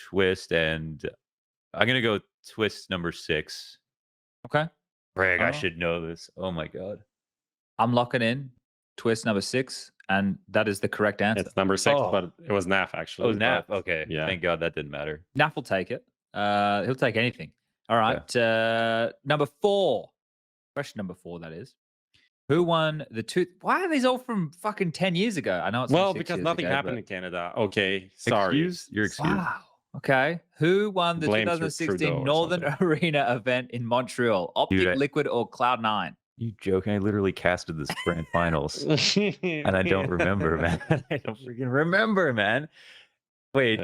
Twist, and I'm gonna go Twist number 6. Okay. Greg, I Oh. should know this. Oh my god. I'm locking in Twist number 6, and that is the correct answer. It's number 6, Oh. but it was NAF actually. Oh, NAF. but- Okay. Yeah. Thank God that didn't matter. Naf will take it. He'll take anything. All right. Number 4. Question number 4, that is. Who won the two? Why are these all from fucking 10 years ago? I know it's Well, 6 because years nothing ago, happened but- in Canada. Okay, sorry. You're excused. Wow. Okay. Who won the Blame 2016 Trudeau or Northern something. Arena event in Montreal? Optic, Dude, Liquid, or Cloud9? You joking? I literally casted this grand finals, and I don't remember, man. I don't freaking remember, man. Wait,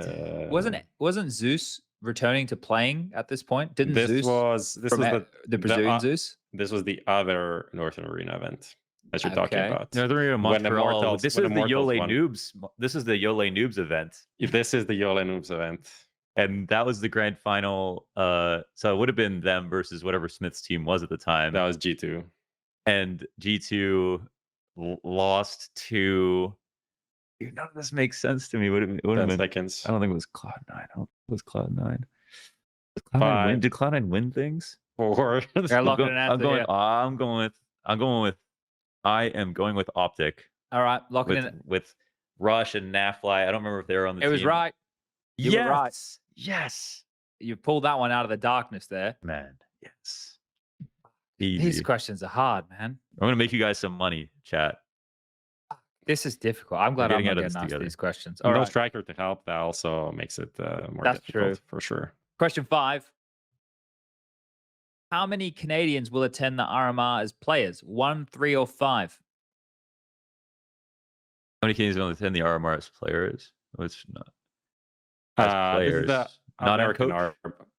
Wasn't Zeus returning to playing at this point? Didn't this Zeus was from the Brazilian the, Zeus? This was the other Northern Arena event that you're talking Okay. about. Northern Arena When the Montreal. Mortals- This when is the the Mortals Yole won. Noobs. This is the Yole Noobs event, If this is the Yola Noobs event. and that was the grand final. So it would have been them versus whatever Smith's team was at the time. That was G2. And G2 lost to. Dude, none of this makes sense to me. Would have 10 been? seconds. I don't think it was Cloud9. I don't think it was Cloud9. Five. Did Cloud9 win things? 4. They're locking an answer here. I am going with Optic All right, locking in. with Rush and Nafly. I don't remember if they were on the It team. was right. You were right. Yes. You pulled that one out of the darkness there. Man, yes. Easy. These questions are hard, man. I'm gonna make you guys some money, chat. This is difficult. I'm glad I'm getting not out of getting this asked together. these questions. No All right. striker to help. That also makes it more That's difficult true. for sure. Question 5. How many Canadians will attend the RMR as players? 1, 3, or 5? How many Canadians only attend the RMR as players? Which not as This is players. the Not as American coach?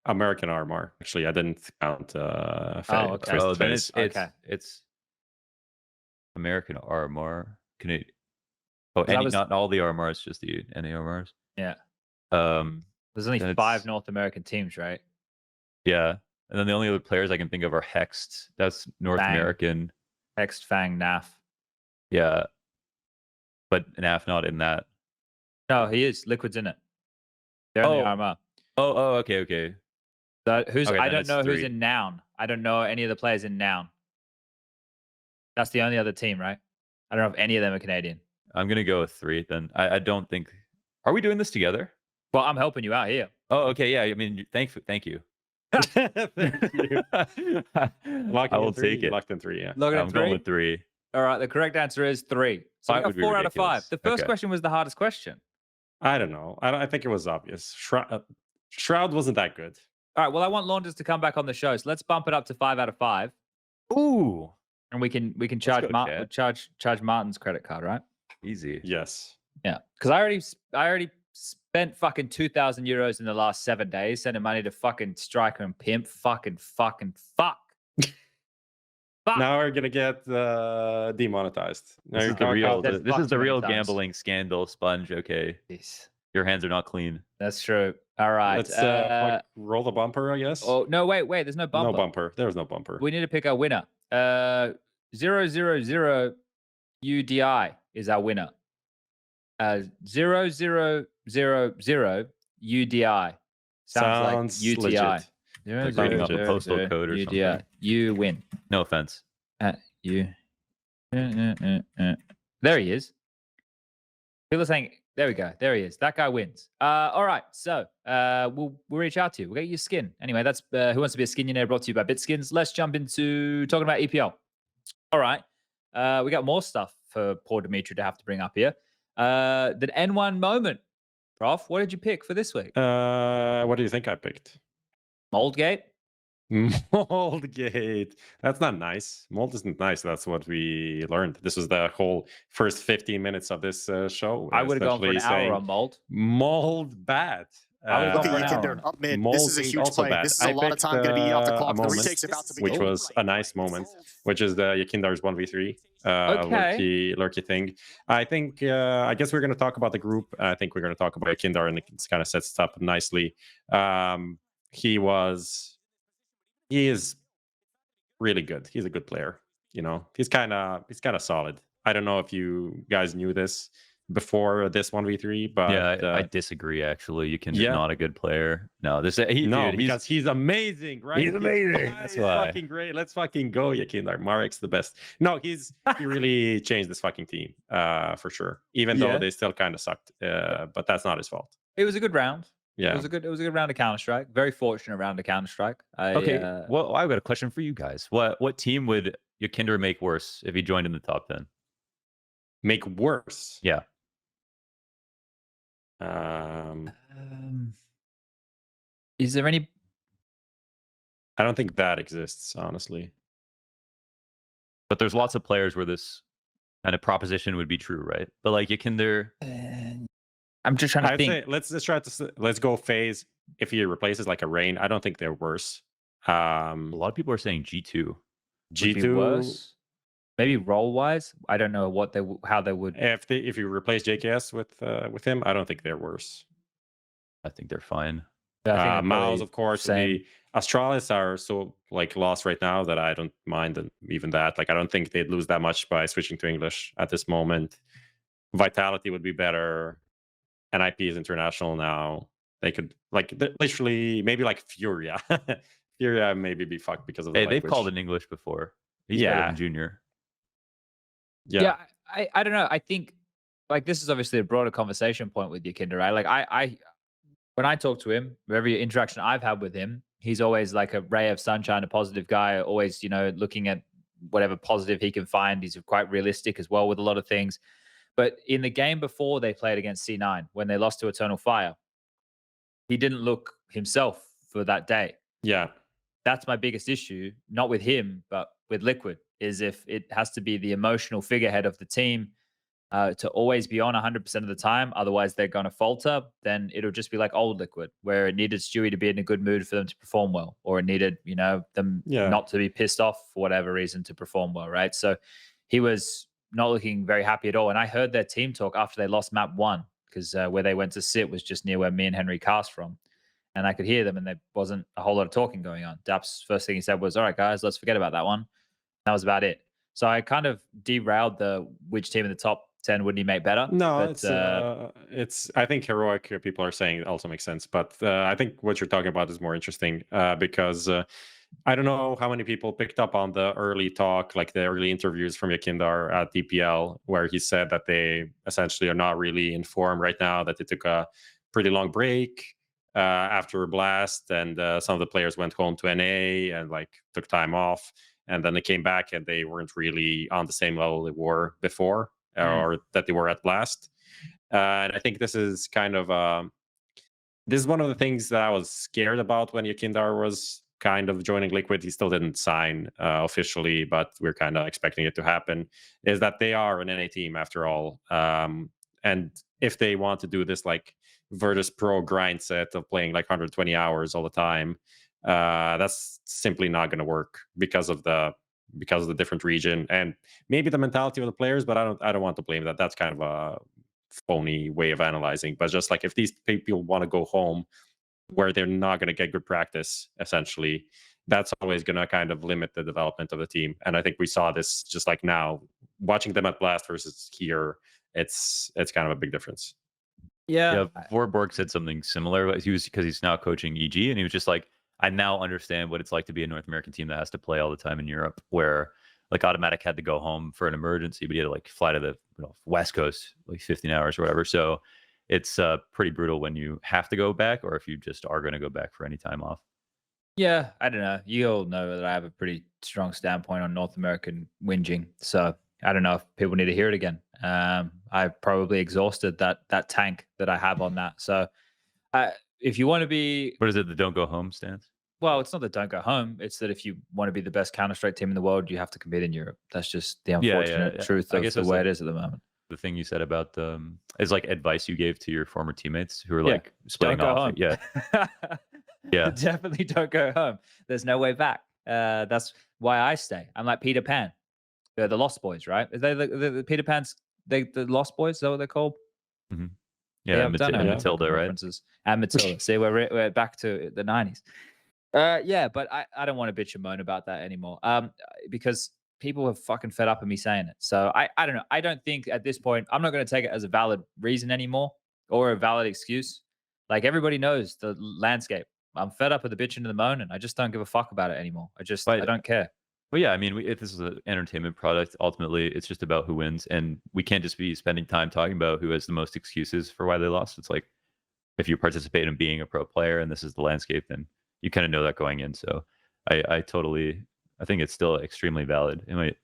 American RMR. Actually, I didn't count. okay. Oh, then Okay. it's American RMR. Canadian. Oh, that any, was- not all the RMRs, just the NA RMRs. Yeah. There's only Then 5 it's- North American teams, right? Yeah. And then the only other players I can think of are Hexed. That's North Bang. American. Hext, Fang, Naf. Yeah. But NAF not in that. No, he is. Liquid's in it. They're in the Oh. RMR. Oh, okay. So who's? Okay, I then don't it's know who's 3. in Noun. I don't know any of the players in Noun. That's the only other team, right? I don't know if any of them are Canadian. I'm gonna go with 3 then. I don't think. Are we doing this together? Well, I'm helping you out here. Oh, okay. Yeah. I mean, thank you. Thank you. I will take it. Locked in 3, yeah. Look I'm at going 3. with 3. All right, the correct answer is 3. So we 5 got would be 4 out of 5. ridiculous. The first Okay. question was the hardest question. I don't know. I think it was obvious. Shroud wasn't that good. All right, well, I want Launders to come back on the show, so let's bump it up to 5 out of 5, Ooh, and we can charge go, Chad. charge Martin's credit card, right? easy. Yes. Yeah, because I already spent fucking 2,000 euros in the last 7 days sending money to fucking Striker and Pimp. Fuck. Now we're gonna get demonetized. This is the real gambling scandal, Sponge. Okay, Yes. your hands are not clean. That's true. All right. Let's roll the bumper, I guess. Oh no! Wait. There's no bumper. No bumper. There's no bumper. We need to pick our winner. 000 UDI is our winner. 0000 UDI sounds like UTI. Legit. Like reading off a postal code or UDI. something. You win. No offense. You. There he is. People are saying, there we go. There he is. That guy wins. All right. So we'll reach out to you. We'll get you skin. Anyway, that's Who Wants to Be a Skinionaire, brought to you by Bitskins. Let's jump into talking about EPL. All right. We got more stuff for poor Dimitri to have to bring up here. The N1 moment. Prof, what did you pick for this week? What do you think I picked? Moldgate? Moldgate. That's not nice. Mold isn't nice. That's what we learned. This was the whole first 15 minutes of this show. I would have gone for an hour on Mold. Mold bad. Okay, YEKINDAR up mid. This is a huge play. Bad. This is a lot of time going to be off the clock. The retake's about to be which was a nice moment, which is the YEKINDAR's 1v3 lurky thing. I think, I guess we're going to talk about the group. I think we're going to talk about YEKINDAR, and it kind of sets it up nicely. He is really good. He's a good player. You know, he's kind of solid. I don't know if you guys knew this before this 1v3, but yeah, I disagree. Actually, YEKINDAR's not a good player. No, because he's amazing, right? He's amazing. That's why. Fucking great. Let's fucking go, YEKINDAR. Marek's the best. No, he really changed this fucking team, for sure. Even though they still kind of sucked, but that's not his fault. It was a good round. Yeah, it was a good round of Counter-Strike. Very fortunate round of Counter-Strike. Okay, well, I've got a question for you guys. What team would YEKINDAR make worse if he joined in the top 10? Make worse? Yeah. Is there any? I don't think that exists, honestly. But there's lots of players where this kind of proposition would be true, right? But like YEKINDAR. I'm just trying to think. Say, let's go phase. If he replaces like a Rain, I don't think they're worse. A lot of people are saying G2. G2 worse. Maybe role wise, I don't know how they would. If you replace JKS with him, I don't think they're worse. I think they're fine. MOUZ, of course. The Astralis are so like lost right now that I don't mind even that. Like I don't think they'd lose that much by switching to English at this moment. Vitality would be better. NIP is international now. They could like literally maybe like FURIA. FURIA maybe be fucked because of the they've called in English before. He's better than Junior. Yeah, I don't know. I think like this is obviously a broader conversation point with YEKINDAR, right? Like I when I talk to him, every interaction I've had with him, he's always like a ray of sunshine, a positive guy, always, you know, looking at whatever positive he can find. He's quite realistic as well with a lot of things. But in the game before they played against C9, when they lost to Eternal Fire, he didn't look himself for that day. Yeah. That's my biggest issue, not with him, but with Liquid, is if it has to be the emotional figurehead of the team to always be on 100% of the time. Otherwise, they're going to falter. Then it'll just be like old Liquid, where it needed Stewie to be in a good mood for them to perform well, or it needed, you know, them not to be pissed off for whatever reason to perform well, right? So he was not looking very happy at all. And I heard their team talk after they lost map 1, because where they went to sit was just near where me and Henry cast from. And I could hear them, and there wasn't a whole lot of talking going on. Dapp's first thing he said was, all right, guys, let's forget about that one. That was about it. So I kind of derailed the which team in the top 10 would he make better? No, but, it's I think heroic people are saying it also makes sense. But I think what you're talking about is more interesting because I don't know how many people picked up on the early talk, like the early interviews from YEKINDAR at EPL, where he said that they essentially are not really in form right now, that they took a pretty long break after a blast, and some of the players went home to NA and like took time off, and then they came back and they weren't really on the same level they were before, or that they were at blast. And I think this is kind of this is one of the things that I was scared about when YEKINDAR was kind of joining Liquid. He still didn't sign officially, but we're kind of expecting it to happen, is that they are an NA team after all. And if they want to do this like Virtus Pro grind set of playing like 120 hours all the time, that's simply not going to work because of the different region and maybe the mentality of the players. But I don't want to blame that. That's kind of a phony way of analyzing. But just like if these people want to go home where they're not going to get good practice, essentially, that's always going to kind of limit the development of the team. And I think we saw this just like now, watching them at Blast versus here, it's kind of a big difference. Yeah, Vorborg said something similar. Because he's now coaching EG, and he was just like, I now understand what it's like to be a North American team that has to play all the time in Europe, where like Automatic had to go home for an emergency, but he had to like fly to the West Coast like 15 hours or whatever. So it's pretty brutal when you have to go back, or if you just are going to go back for any time off. Yeah, I don't know. You all know that I have a pretty strong standpoint on North American whinging. So I don't know if people need to hear it again. I've probably exhausted that tank that I have on that. So if you want to be... What is it, the don't go home stance? Well, it's not that don't go home. It's that if you want to be the best Counter-Strike team in the world, you have to compete in Europe. That's just the unfortunate truth of the way it is at the moment. The thing you said about is like advice you gave to your former teammates who were like splitting don't go off. Home. Yeah. Yeah. Definitely don't go home. There's no way back. That's why I stay. I'm like Peter Pan. They're the Lost Boys, right? Is they the Peter Pan's the Lost Boys? Is that what they're called? Mm-hmm. Yeah, Matilda, right? And Matilda. See, we're back to the 90s. Yeah, but I don't want to bitch and moan about that anymore. Because people have fucking fed up of me saying it. So I don't know. I don't think at this point, I'm not going to take it as a valid reason anymore or a valid excuse. Like, everybody knows the landscape. I'm fed up with the bitching and the moaning. I just don't give a fuck about it anymore. I don't care. Well, yeah, I mean, if this is an entertainment product, ultimately it's just about who wins, and we can't just be spending time talking about who has the most excuses for why they lost. It's like, if you participate in being a pro player and this is the landscape, then you kind of know that going in. So I think it's still extremely valid. It might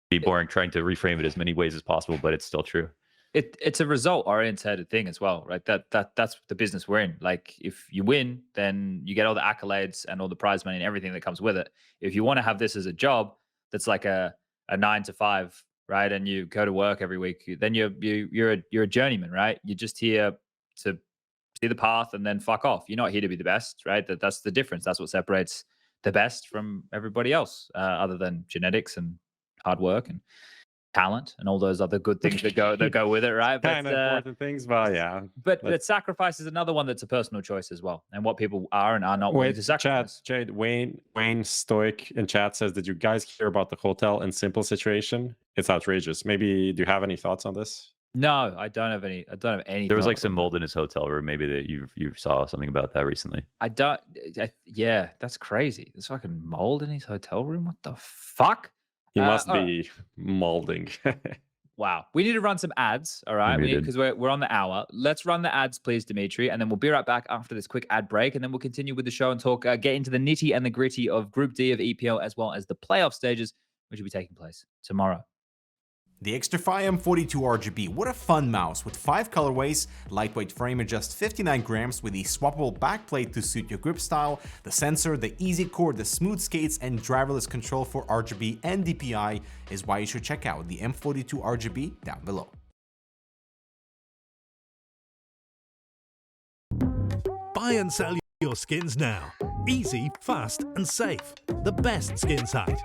be boring trying to reframe it as many ways as possible, but it's still true. It's a result oriented thing as well, right? That's the business we're in. Like, if you win, then you get all the accolades and all the prize money and everything that comes with it. If you want to have this as a job that's like a 9 to 5, right, and you go to work every week, then you're a journeyman, right? You're just here to see the path and then fuck off. You're not here to be the best, right? That's the difference. That's what separates the best from everybody else, other than genetics and hard work and talent and all those other good things that go with it, right? But, kind of important things, but yeah. But sacrifice is another one that's a personal choice as well, and what people are and are not willing to sacrifice. Chat, Wayne Stoic in chat says, did you guys hear about the hotel and s1mple situation? It's outrageous. Maybe do you have any thoughts on this? No, I don't have any. There was like some mold in his hotel room. Maybe that you saw something about that recently. Yeah, that's crazy. There's fucking mold in his hotel room. What the fuck? He must be molding. Wow. We need to run some ads, all right? Because we're on the hour. Let's run the ads, please, Dimitri, and then we'll be right back after this quick ad break, and then we'll continue with the show and talk, get into the nitty and the gritty of Group D of EPL, as well as the playoff stages, which will be taking place tomorrow. The Xtrfy M42 RGB, what a fun mouse with 5 colorways, lightweight frame at just 59 grams with a swappable backplate to suit your grip style, the sensor, the easy core, the smooth skates, and driverless control for RGB and DPI is why you should check out the M42 RGB down below. Buy and sell your skins now. Easy, fast, and safe. The best skin site.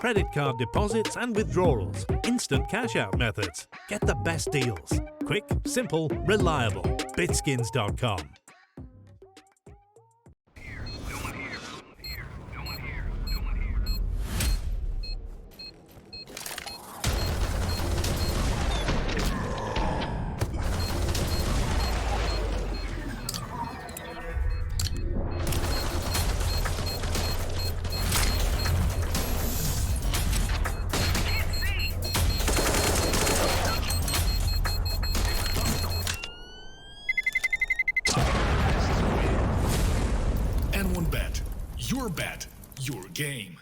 Credit card deposits and withdrawals, instant cash out methods. Get the best deals. Quick, simple, reliable. Bitskins.com. Game.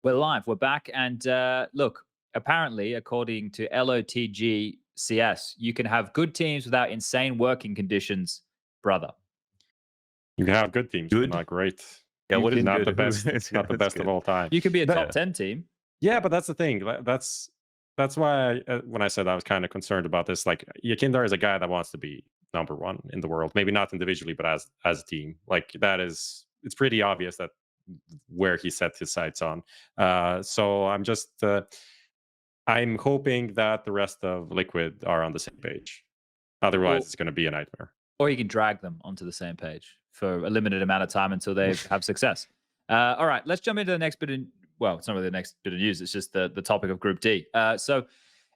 We're live. We're back. And look, apparently, according to LOTG CS, you can have good teams without insane working conditions, brother. You can have good teams, but not great. Yeah, what is not good? the best? It's not the best of all time. You can be a top 10 team. Yeah, but that's the thing. That's that's why when I said I was kind of concerned about this, like YEKINDAR is a guy that wants to be #1 in the world. Maybe not individually, but as a team. Like it's pretty obvious that where he set his sights on. So I'm hoping that the rest of Liquid are on the same page. Otherwise, it's going to be a nightmare. Or you can drag them onto the same page for a limited amount of time until they have success. All right, let's jump into the next bit of, well, it's not really the next bit of news. It's just the topic of Group D. So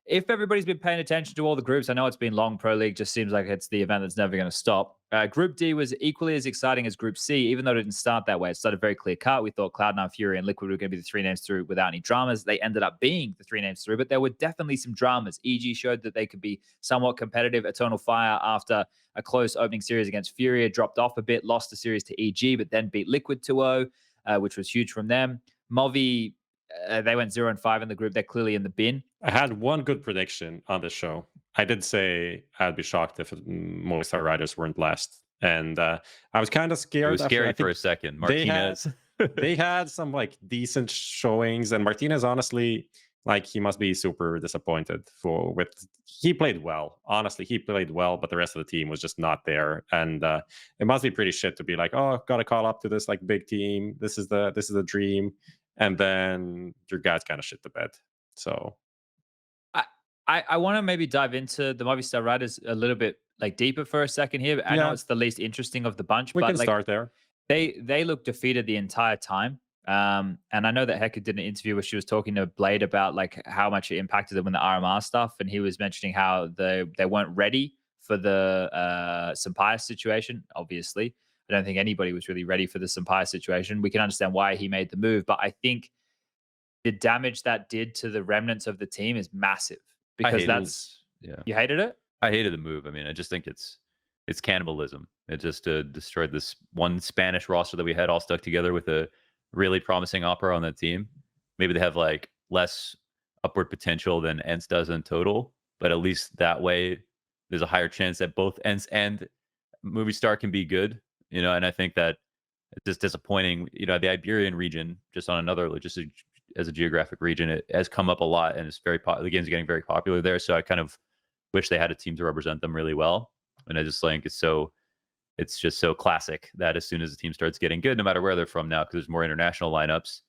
if everybody's been paying attention to all the groups, I know it's been long. Pro League just seems like it's the event that's never going to stop. Group D was equally as exciting as Group C, even though it didn't start that way. It started very clear cut. We thought Cloud9, FURIA, and Liquid were going to be the 3 names through without any dramas. They ended up being the 3 names through, but there were definitely some dramas. EG showed that they could be somewhat competitive. Eternal Fire, after a close opening series against FURIA, dropped off a bit, lost the series to EG, but then beat Liquid 2-0, which was huge from them. Movi, they went 0-5 in the group. They're clearly in the bin. I had one good prediction on this show. I did say I'd be shocked if Movistar Riders weren't last. And I was kind of scared. It was scary for a second. Martinez. They had some like decent showings, and Martinez, honestly, like he must be super disappointed he played well. Honestly, he played well, but the rest of the team was just not there. And it must be pretty shit to be like, oh, got to call up to this like big team. This is the dream. And then your guys kind of shit the bed. So I want to maybe dive into the Movistar Riders a little bit like deeper for a second here. I know it's the least interesting of the bunch, we but can like, start there. They look defeated the entire time. And I know that Heka did an interview where she was talking to Blade about like how much it impacted them in the RMR stuff, and he was mentioning how they weren't ready for the s1mple situation. Obviously, I don't think anybody was really ready for the s1mple situation. We can understand why he made the move, but I think the damage that did to the remnants of the team is massive. Because you hated it? I hated the move. I mean, I just think it's cannibalism. It just destroyed this one Spanish roster that we had all stuck together with a really promising opera on that team. Maybe they have like less upward potential than ENCE does in total, but at least that way there's a higher chance that both ENCE and Movistar can be good, you know. And I think that it's just disappointing, you know, the Iberian region, just on another, just as a geographic region, it has come up a lot, and it's the game's getting very popular there. So I kind of wish they had a team to represent them really well. And I just think it's just so classic that as soon as the team starts getting good, no matter where they're from now, because there's more international lineups,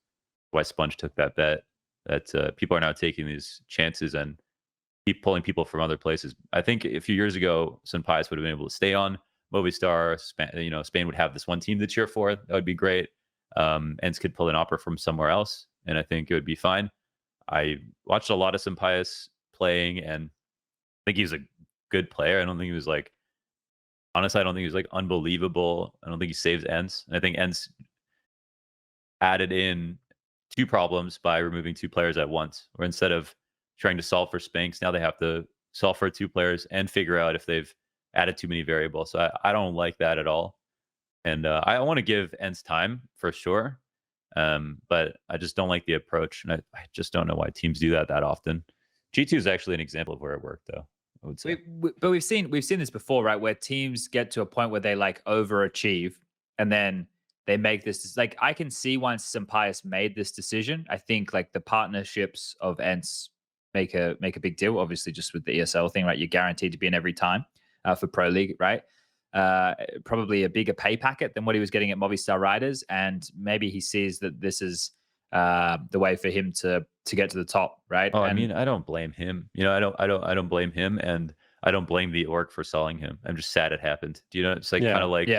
why SPUNJ took that bet that people are now taking these chances and keep pulling people from other places. I think a few years ago, s1mple would have been able to stay on Movistar. Spain would have this one team to cheer for. That would be great. ENCE could pull an opera from somewhere else, and I think it would be fine. I watched a lot of s1mple playing, and I think he's a good player. I don't think he was like, honestly, I don't think he was like unbelievable. I don't think he saves ENCE. And I think ENCE added in 2 problems by removing 2 players at once, or instead of trying to solve for Spanx, now they have to solve for 2 players and figure out if they've added too many variables. So I don't like that at all. And I want to give ENCE time for sure. But I just don't like the approach. And I just don't know why teams do that often. G2 is actually an example of where it worked, though, I would say. But we've seen this before, right? Where teams get to a point where they like overachieve, and then they make this. Like, I can see once s1mple made this decision. I think like the partnerships of ENCE make a big deal. Obviously, just with the ESL thing, right? You're guaranteed to be in every time for Pro League, right? Probably a bigger pay packet than what he was getting at Movistar Riders, and maybe he sees that this is the way for him to get to the top, right? Oh, I mean, I don't blame him. You know, I don't blame him, and I don't blame the org for selling him. I'm just sad it happened. Do you know? It's like kind of like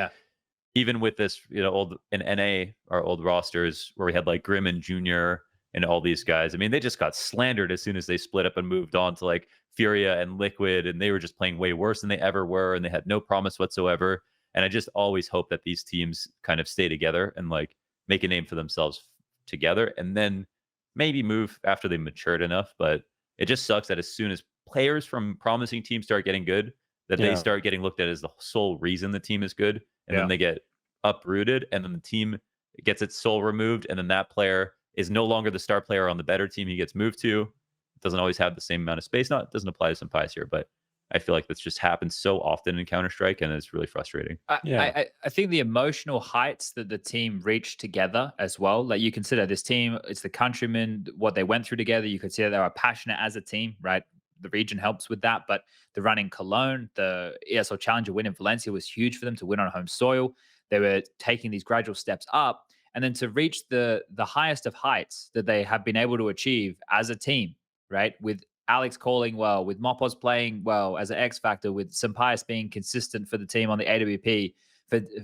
even with this, you know, in NA, our old rosters where we had like Grim and Junior and all these guys. I mean, they just got slandered as soon as they split up and moved on to like FURIA and Liquid, and they were just playing way worse than they ever were, and they had no promise whatsoever. And I just always hope that these teams kind of stay together and like make a name for themselves together, and then maybe move after they matured enough. But it just sucks that as soon as players from promising teams start getting good, that they start getting looked at as the sole reason the team is good, and then they get uprooted, and then the team gets its soul removed, and then that player is no longer the star player on the better team he gets moved to. It doesn't always have the same amount of space. It doesn't apply to s1mple here, but I feel like that's just happens so often in Counter-Strike, and it's really frustrating. I think the emotional heights that the team reached together as well. Like you consider this team, it's the countrymen, what they went through together. You could see that they were passionate as a team, right? The region helps with that, but the run in Cologne, the ESL Challenger win in Valencia was huge for them to win on home soil. They were taking these gradual steps up, and then to reach the highest of heights that they have been able to achieve as a team, right? With Alex calling well, with Mopos playing well as an X factor, with s1mple being consistent for the team on the AWP,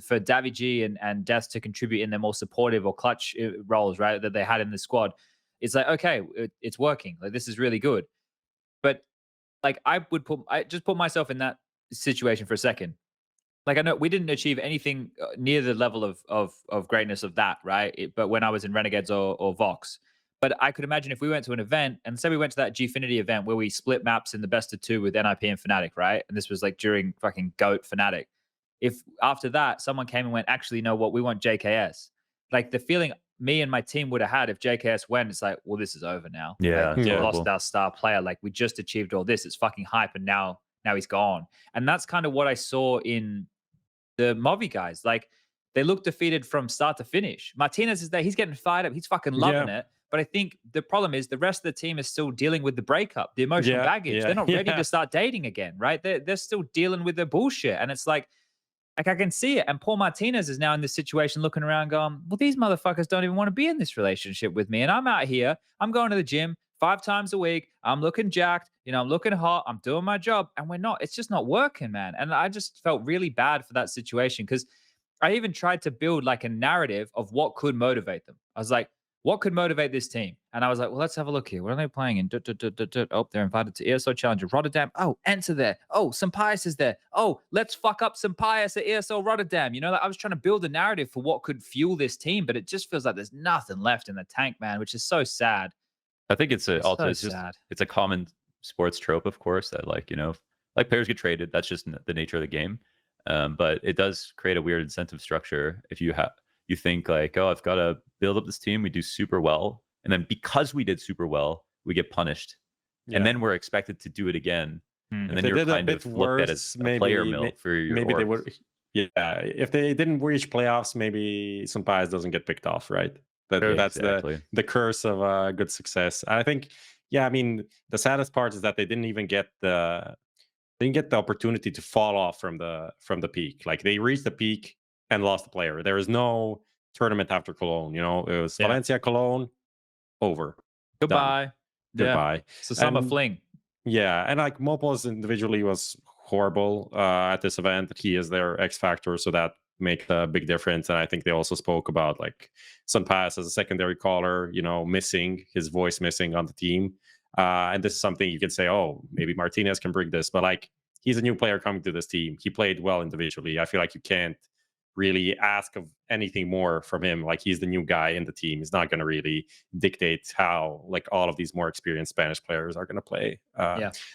for daviG and Death to contribute in their more supportive or clutch roles, right, that they had in the squad. It's like, okay, it's working. Like this is really good. But like I just put myself in that situation for a second. Like I know we didn't achieve anything near the level of greatness of that, right? But when I was in Renegades or Vox. But I could imagine if we went to an event and say we went to that Gfinity event where we split maps in the best of 2 with NIP and fnatic, right? And this was like during fucking GOAT fnatic. If after that someone came and went, actually, no, what we want JKS. Like the feeling me and my team would have had if JKS went, it's like, well, this is over now. Yeah, like, we lost our star player. Like we just achieved all this. It's fucking hype, and now he's gone. And that's kind of what I saw in the Movi guys. Like they look defeated from start to finish. Martinez is there. He's getting fired up. He's fucking loving it. But I think the problem is the rest of the team is still dealing with the breakup, the emotional baggage. They're not ready to start dating again, right? They're still dealing with the bullshit. And it's like I can see it. And Paul Martinez is now in this situation looking around going, well, these motherfuckers don't even want to be in this relationship with me. And I'm out here. I'm going to the gym 5 times a week. I'm looking jacked. You know, I'm looking hot. I'm doing my job. And we're not. It's just not working, man. And I just felt really bad for that situation because I even tried to build like a narrative of what could motivate them. I was like, what could motivate this team? And I was like, well, let's have a look here. What are they playing in? Oh, they're invited to ESL Challenger Rotterdam. Oh, ENCE there. Oh, s1mple is there. Oh, let's fuck up s1mple at ESL Rotterdam. You know, like I was trying to build a narrative for what could fuel this team, but it just feels like there's nothing left in the tank, man, which is so sad. I think it's a common sports trope, of course, that like, you know, like players get traded. That's just the nature of the game. But it does create a weird incentive structure if you think like, oh, I've got to build up this team. We do super well. And then because we did super well, we get punished. Yeah. And then we're expected to do it again. And then you're kind of looked at as a player mill for your maybe they would. Yeah. If they didn't reach playoffs, maybe s1mple doesn't get picked off, right? That's exactly the curse of good success. I think, I mean, the saddest part is that they didn't even get the opportunity to fall off from the peak. Like they reached the peak and lost the player. There is no tournament after Cologne. You know, it was Valencia, Cologne, over. Goodbye. Goodbye. So summer fling. Yeah, and like Mopos individually was horrible at this event. He is their X factor, so that makes a big difference. And I think they also spoke about like s1mple as a secondary caller, you know, missing his voice, missing on the team. And this is something you could say, oh, maybe Martinez can bring this, but like he's a new player coming to this team. He played well individually. I feel like you can't really ask of anything more from him. Like he's the new guy in the team. He's not going to really dictate how like all of these more experienced Spanish players are going to play.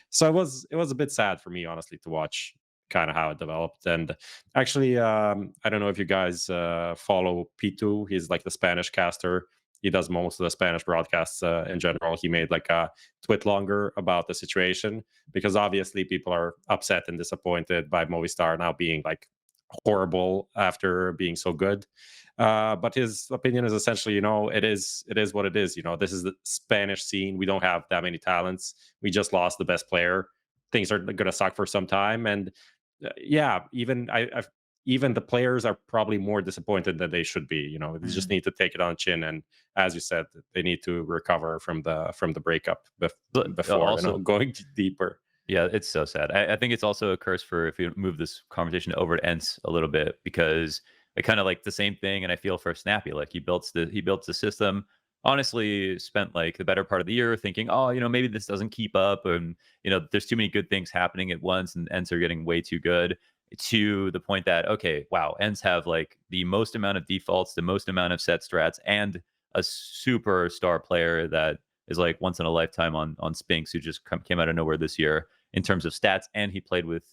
So it was a bit sad for me, honestly, to watch kind of how it developed. And actually, I don't know if you guys follow P2. He's like the Spanish caster. He does most of the Spanish broadcasts in general. He made like a tweet longer about the situation because obviously people are upset and disappointed by Movistar now being like horrible after being so good. But his opinion is essentially, you know, it is what it is. You know, this is the Spanish scene. We don't have that many talents. We just lost the best player. Things are going to suck for some time. And even the players are probably more disappointed than they should be. You know, they just need to take it on chin. And as you said, they need to recover from the breakup before also, going deeper. Yeah, it's so sad. I think it's also a curse for if you move this conversation over to ENCE a little bit, because I kind of like the same thing. And I feel for Snappy, like he built the system. Honestly, spent like the better part of the year thinking, oh, you know, maybe this doesn't keep up, and you know, there's too many good things happening at once, and ENCE are getting way too good. To the point that, okay, wow, ENCE have like the most amount of defaults, the most amount of set strats, and a superstar player that is like once in a lifetime on Spinks, who just came out of nowhere this year in terms of stats, and he played with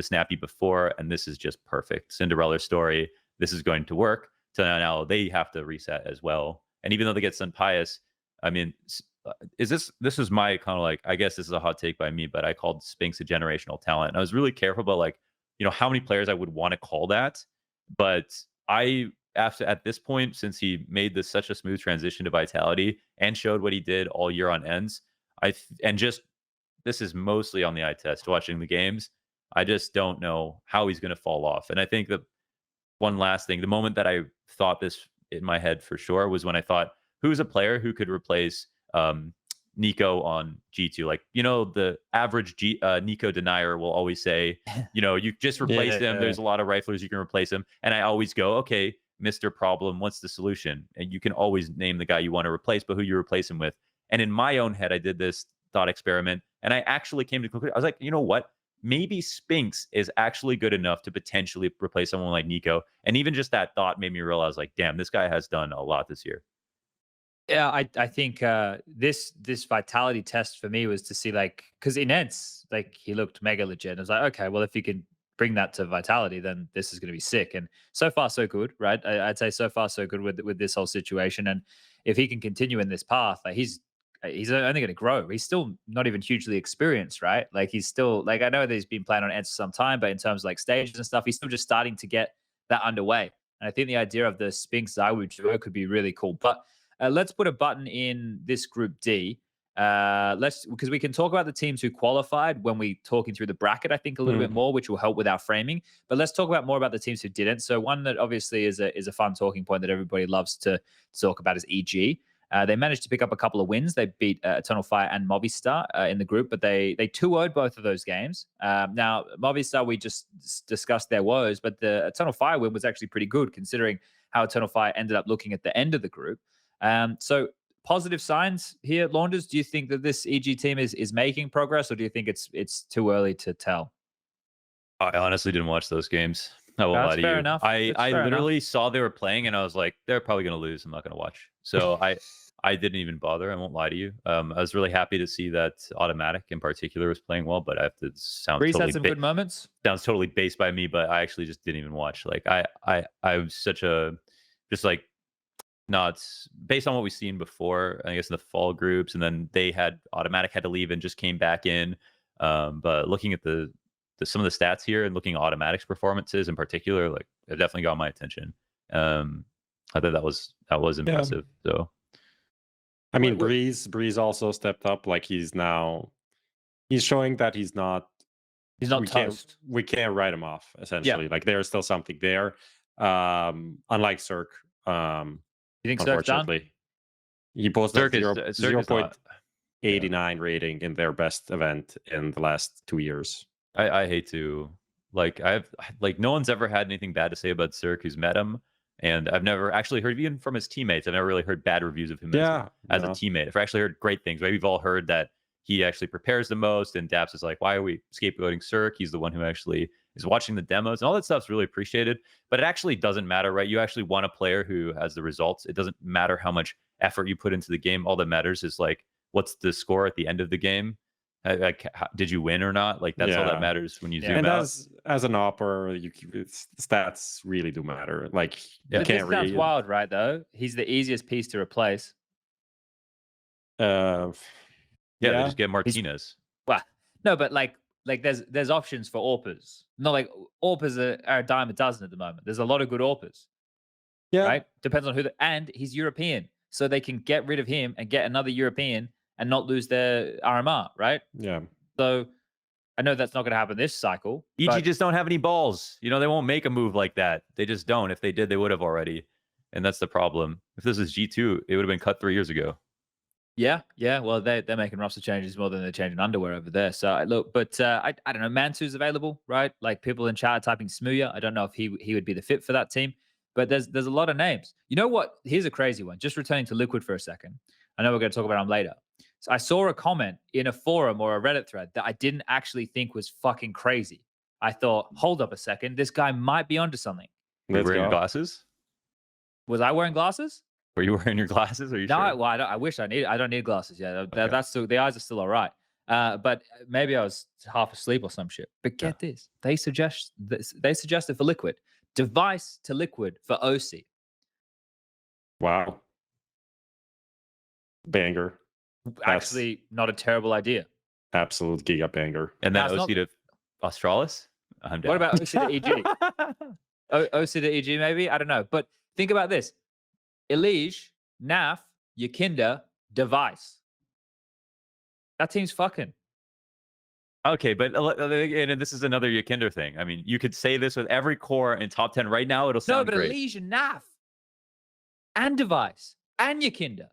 Snappy before, and this is just perfect Cinderella story. This is going to work. So now they have to reset as well. And even though they get s1mple, I mean, this is my kind of like, I guess this is a hot take by me, but I called Spinks a generational talent. And I was really careful about like, you know, how many players I would want to call that. But at this point, since he made this such a smooth transition to Vitality and showed what he did all year on ENCE, this is mostly on the eye test, watching the games. I just don't know how he's going to fall off. And I think that one last thing, the moment that I thought this in my head for sure was when I thought, who's a player who could replace Nico on G2? Like, you know, the average Nico denier will always say, you know, you just replace him. There's a lot of riflers, you can replace him. And I always go, okay, Mr. Problem, what's the solution? And you can always name the guy you want to replace, but who you replace him with. And in my own head, I did this thought experiment, and I actually came to the conclusion. I was like, you know what? Maybe Spinks is actually good enough to potentially replace someone like Nico. And even just that thought made me realize, like, damn, this guy has done a lot this year. Yeah, I think this Vitality test for me was to see, like, because in ENCE, like, he looked mega legit. I was like, okay, well, if he can bring that to Vitality, then this is going to be sick. And so far, so good, right? I'd say so far, so good with this whole situation. And if he can continue in this path, like, he's only going to grow. He's still not even hugely experienced, right? Like, he's still, like, I know that he's been playing on ENCE for some time, but in terms of like stages and stuff, he's still just starting to get that underway. And I think the idea of the Spinks ZywOo duo could be really cool. But let's put a button in this Group D. Because we can talk about the teams who qualified when we talking through the bracket, I think, a little bit more, which will help with our framing. But let's talk about more about the teams who didn't. So one that obviously is a fun talking point that everybody loves to talk about is EG. They managed to pick up a couple of wins. They beat Eternal Fire and Movistar in the group, but they 2-0'd both of those games. Now, Movistar, we just discussed their woes, but the Eternal Fire win was actually pretty good considering how Eternal Fire ended up looking at the end of the group. So positive signs here, Launders. Do you think that this EG team is making progress, or do you think it's too early to tell? I honestly didn't watch those games. I won't lie to you. Fair enough. I literally saw they were playing, and I was like, they're probably going to lose. I'm not going to watch. So I didn't even bother. I won't lie to you. I was really happy to see that Automatic in particular was playing well, but I have to sound Breeze totally had some good moments. Sounds totally based by me, but I actually just didn't even watch. Like I was such a just like not based on what we've seen before, I guess in the fall groups, and then they had Automatic had to leave and just came back in. But looking at some of the stats here and looking at Automatic's performances in particular, like it definitely got my attention. I thought that was impressive. Yeah. So I mean, Breeze also stepped up. Like he's showing that he's not toast. We can't write him off, essentially. Like there's still something there. Unlike Cirque. You think Cirque's done? He posted 0.89 rating in their best event in the last 2 years. I hate to no one's ever had anything bad to say about Cirque who's met him, and I've never actually heard, even from his teammates, I've never really heard bad reviews of him as a teammate. I've actually heard great things. We've all heard that he actually prepares the most, and Daps is like, why are we scapegoating Cirque? He's the one who actually is watching the demos, and all that stuff's really appreciated. But it actually doesn't matter, right? You actually want a player who has the results. It doesn't matter how much effort you put into the game. All that matters is like, what's the score at the end of the game? Like, did you win or not? Like that's all that matters when you zoom out. As an opper, stats really do matter. Like you can't sounds wild, right? Though he's the easiest piece to replace. They just get Martinez. Well, no, but like there's options for AWPers. Not like AWPers are a dime a dozen at the moment. There's a lot of good AWPers. Yeah, right. Depends on who. And he's European, so they can get rid of him and get another European and not lose their RMR, right? Yeah. So I know that's not going to happen this cycle. EG just don't have any balls. You know, they won't make a move like that. They just don't. If they did, they would have already. And that's the problem. If this is G2, it would have been cut 3 years ago. Yeah. Well, they're making roster changes more than they're changing underwear over there. So look, but I don't know. MOUZ available, right? Like people in chat are typing SPUNJ. I don't know if he would be the fit for that team. But there's a lot of names. You know what? Here's a crazy one. Just returning to Liquid for a second. I know we're going to talk about them later. So I saw a comment in a forum or a Reddit thread that I didn't actually think was fucking crazy. I thought, hold up a second, this guy might be onto something. Were you wearing glasses? Was I wearing glasses? Were you wearing your glasses? Are you sure? I wish I don't need glasses. Yeah, that's still, the eyes are still all right. But maybe I was half asleep or some shit. But get this, they suggested for Liquid, device to Liquid for oSee. Wow. Banger. actually not a terrible idea. Absolute giga banger. And then That's OC to Australis. I'm down. What about OC to EG? OC to EG maybe? I don't know. But think about this. Elige, NAF, YEKINDAR, Device. That team's fucking. Okay, but and this is another YEKINDAR thing. I mean, you could say this with every core in top 10 right now. It'll sound No, but great. Elige and NAF and Device and YEKINDAR.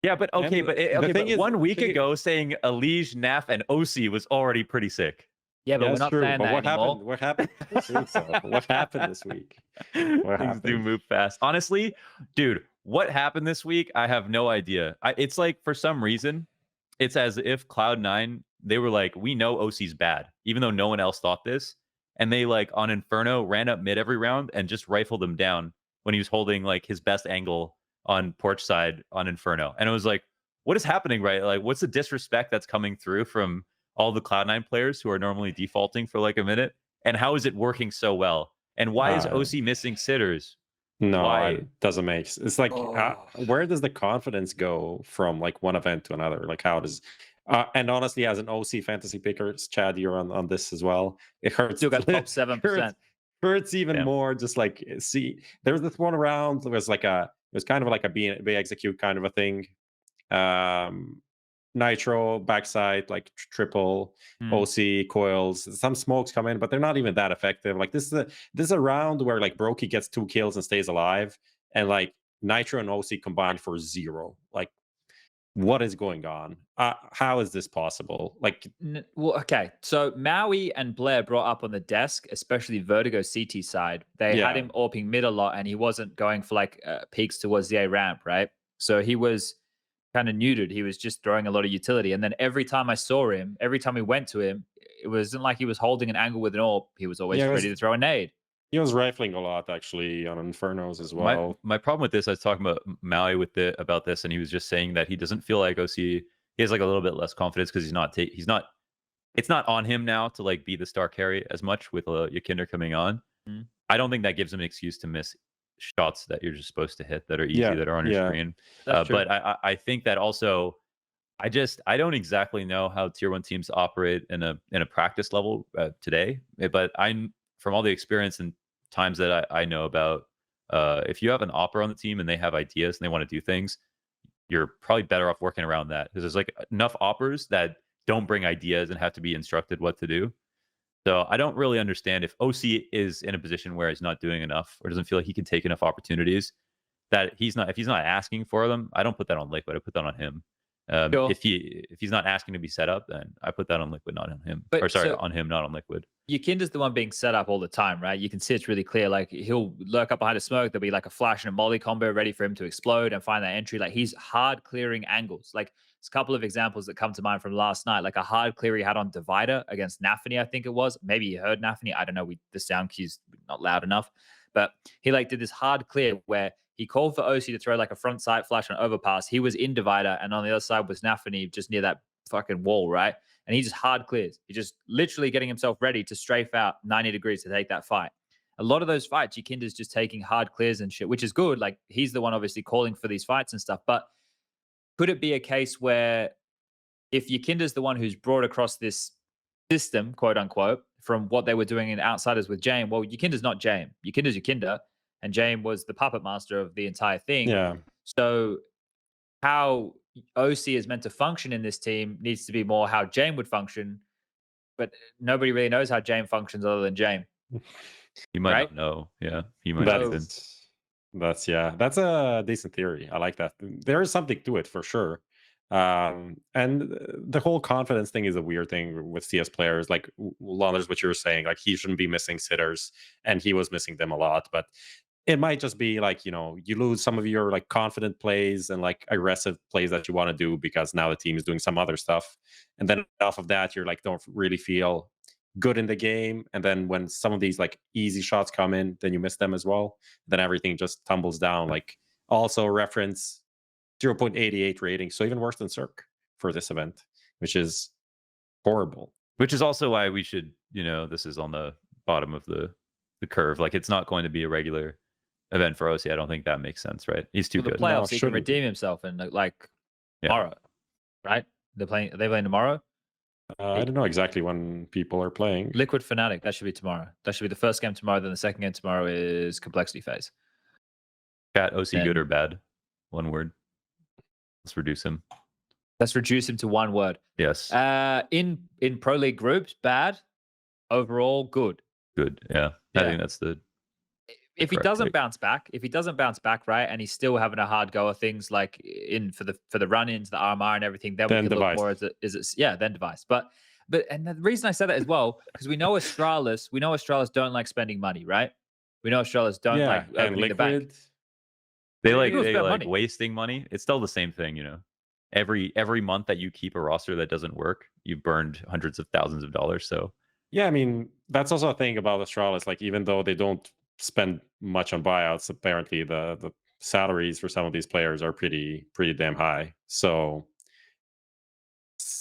Yeah, but okay, And but, the okay, thing but is- 1 week ago saying Elige, NAF, and OC was already pretty sick. Yeah, but Yeah, we're it's not true. saying But that what anymore. happened? What happened this week? So? What happened this week? What Things do happened? move fast. Honestly, dude, what happened this week? I have no idea. It's like for some reason, it's as if Cloud9, they were like, we know OC's bad, even though no one else thought this. And they like on Inferno ran up mid every round and just rifled him down when he was holding like his best angle on porch side on Inferno. And it was like, what is happening, right? Like, what's the disrespect that's coming through from all the Cloud9 players who are normally defaulting for like a minute? And how is it working so well? And why is OC missing sitters? No, Why? it doesn't make. It's like, where does the confidence go from like one event to another? Like, how does? And honestly, as an OC fantasy picker, Chad, you're on this as well. It hurts. Still got top 7%. Hurts even Yeah. more. Just like see, there was this one round. It was like it was kind of like a B execute kind of a thing. Nitro backside like triple OC coils. Some smokes come in, but they're not even that effective. Like this is a round where like Brokey gets 2 kills and stays alive, and like Nitro and OC combined for 0. Like, what is going on? How is this possible? Like, Well, okay. So Maui and Blair brought up on the desk, especially Vertigo CT side. They had him AWPing mid a lot, and he wasn't going for like peaks towards the A ramp, right? So he was kind of neutered. He was just throwing a lot of utility. And then every time I saw him, every time we went to him, it wasn't like he was holding an angle with an AWP. He was always ready to throw a nade. he was rifling a lot actually on Infernos as well. My problem with this, I was talking about Maui about this, and he was just saying that he doesn't feel like OC. He has like a little bit less confidence because he's not. It's not on him now to like be the star carry as much with YEKINDAR coming on. I don't think that gives him an excuse to miss shots that you're just supposed to hit that are easy, that are on your screen. But I think that also, I don't exactly know how tier 1 teams operate in a practice level today. But I'm from all the experience and times that I know about, if you have an opera on the team and they have ideas and they want to do things, you're probably better off working around that, because there's like enough operas that don't bring ideas and have to be instructed what to do. So I don't really understand if OC is in a position where he's not doing enough or doesn't feel like he can take enough opportunities, that if he's not asking for them, I don't put that on Liquid. I put that on him. If he's not asking to be set up, then I put that on Liquid, not on him. On him, not on Liquid. YEKINDAR's the one being set up all the time, right? You can see it's really clear. Like, he'll lurk up behind a smoke. There'll be like a flash and a molly combo ready for him to explode and find that entry. Like, he's hard clearing angles. Like, there's a couple of examples that come to mind from last night, like a hard clear he had on Divider against Nafany, I think it was. Maybe you heard Nafany. I don't know. The sound cue's not loud enough. But he like did this hard clear where he called for OC to throw like a front sight flash on overpass. He was in Divider, and on the other side was Nafany, just near that fucking wall, right? And he just hard clears. He just literally getting himself ready to strafe out 90 degrees to take that fight. A lot of those fights, YEKINDAR's just taking hard clears and shit, which is good. Like, he's the one obviously calling for these fights and stuff. But could it be a case where if YEKINDAR's the one who's brought across this system, quote unquote, from what they were doing in Outsiders with Jame, well, YEKINDAR's not Jame. YEKINDAR's YEKINDAR, and Jame was the puppet master of the entire thing. Yeah. So how OC is meant to function in this team needs to be more how Jame would function, but nobody really knows how Jame functions other than Jame. You might not know. Yeah, he might not even. That's a decent theory. I like that. There is something to it for sure. And the whole confidence thing is a weird thing with CS players. Like Launders, what you were saying, like he shouldn't be missing sitters, and he was missing them a lot. But it might just be like, you know, you lose some of your like confident plays and like aggressive plays that you want to do because now the team is doing some other stuff. And then off of that, you're like, don't really feel good in the game. And then when some of these like easy shots come in, then you miss them as well. Then everything just tumbles down. Like also reference 0.88 rating. So even worse than Cirque for this event, which is horrible. Which is also why we should, you know, this is on the bottom of the curve. Like it's not going to be a regular event for OC. I don't think that makes sense, right? He's too good. The playoffs, he can redeem himself and like tomorrow. right? Are they playing tomorrow? I don't know exactly when people are playing. Liquid Fnatic, that should be tomorrow. That should be the first game tomorrow. Then the second game tomorrow is Complexity Phase. Chat, oSee good or bad? One word. Let's reduce him. Let's reduce him to one word. Yes. In Pro League groups, bad. Overall, good. Good. Yeah. I think that's the. If he doesn't bounce back, right, and he's still having a hard go of things like for the run-ins, the RMR and everything, then we can look more as then device. But and the reason I said that as well, because we know Astralis don't like spending money, right? We know Astralis don't like opening the bank. They like wasting money. It's still the same thing, you know. Every month that you keep a roster that doesn't work, you've burned hundreds of thousands of dollars. So yeah, I mean, that's also a thing about Astralis. Like, even though they don't spend much on buyouts, apparently the salaries for some of these players are pretty damn high. So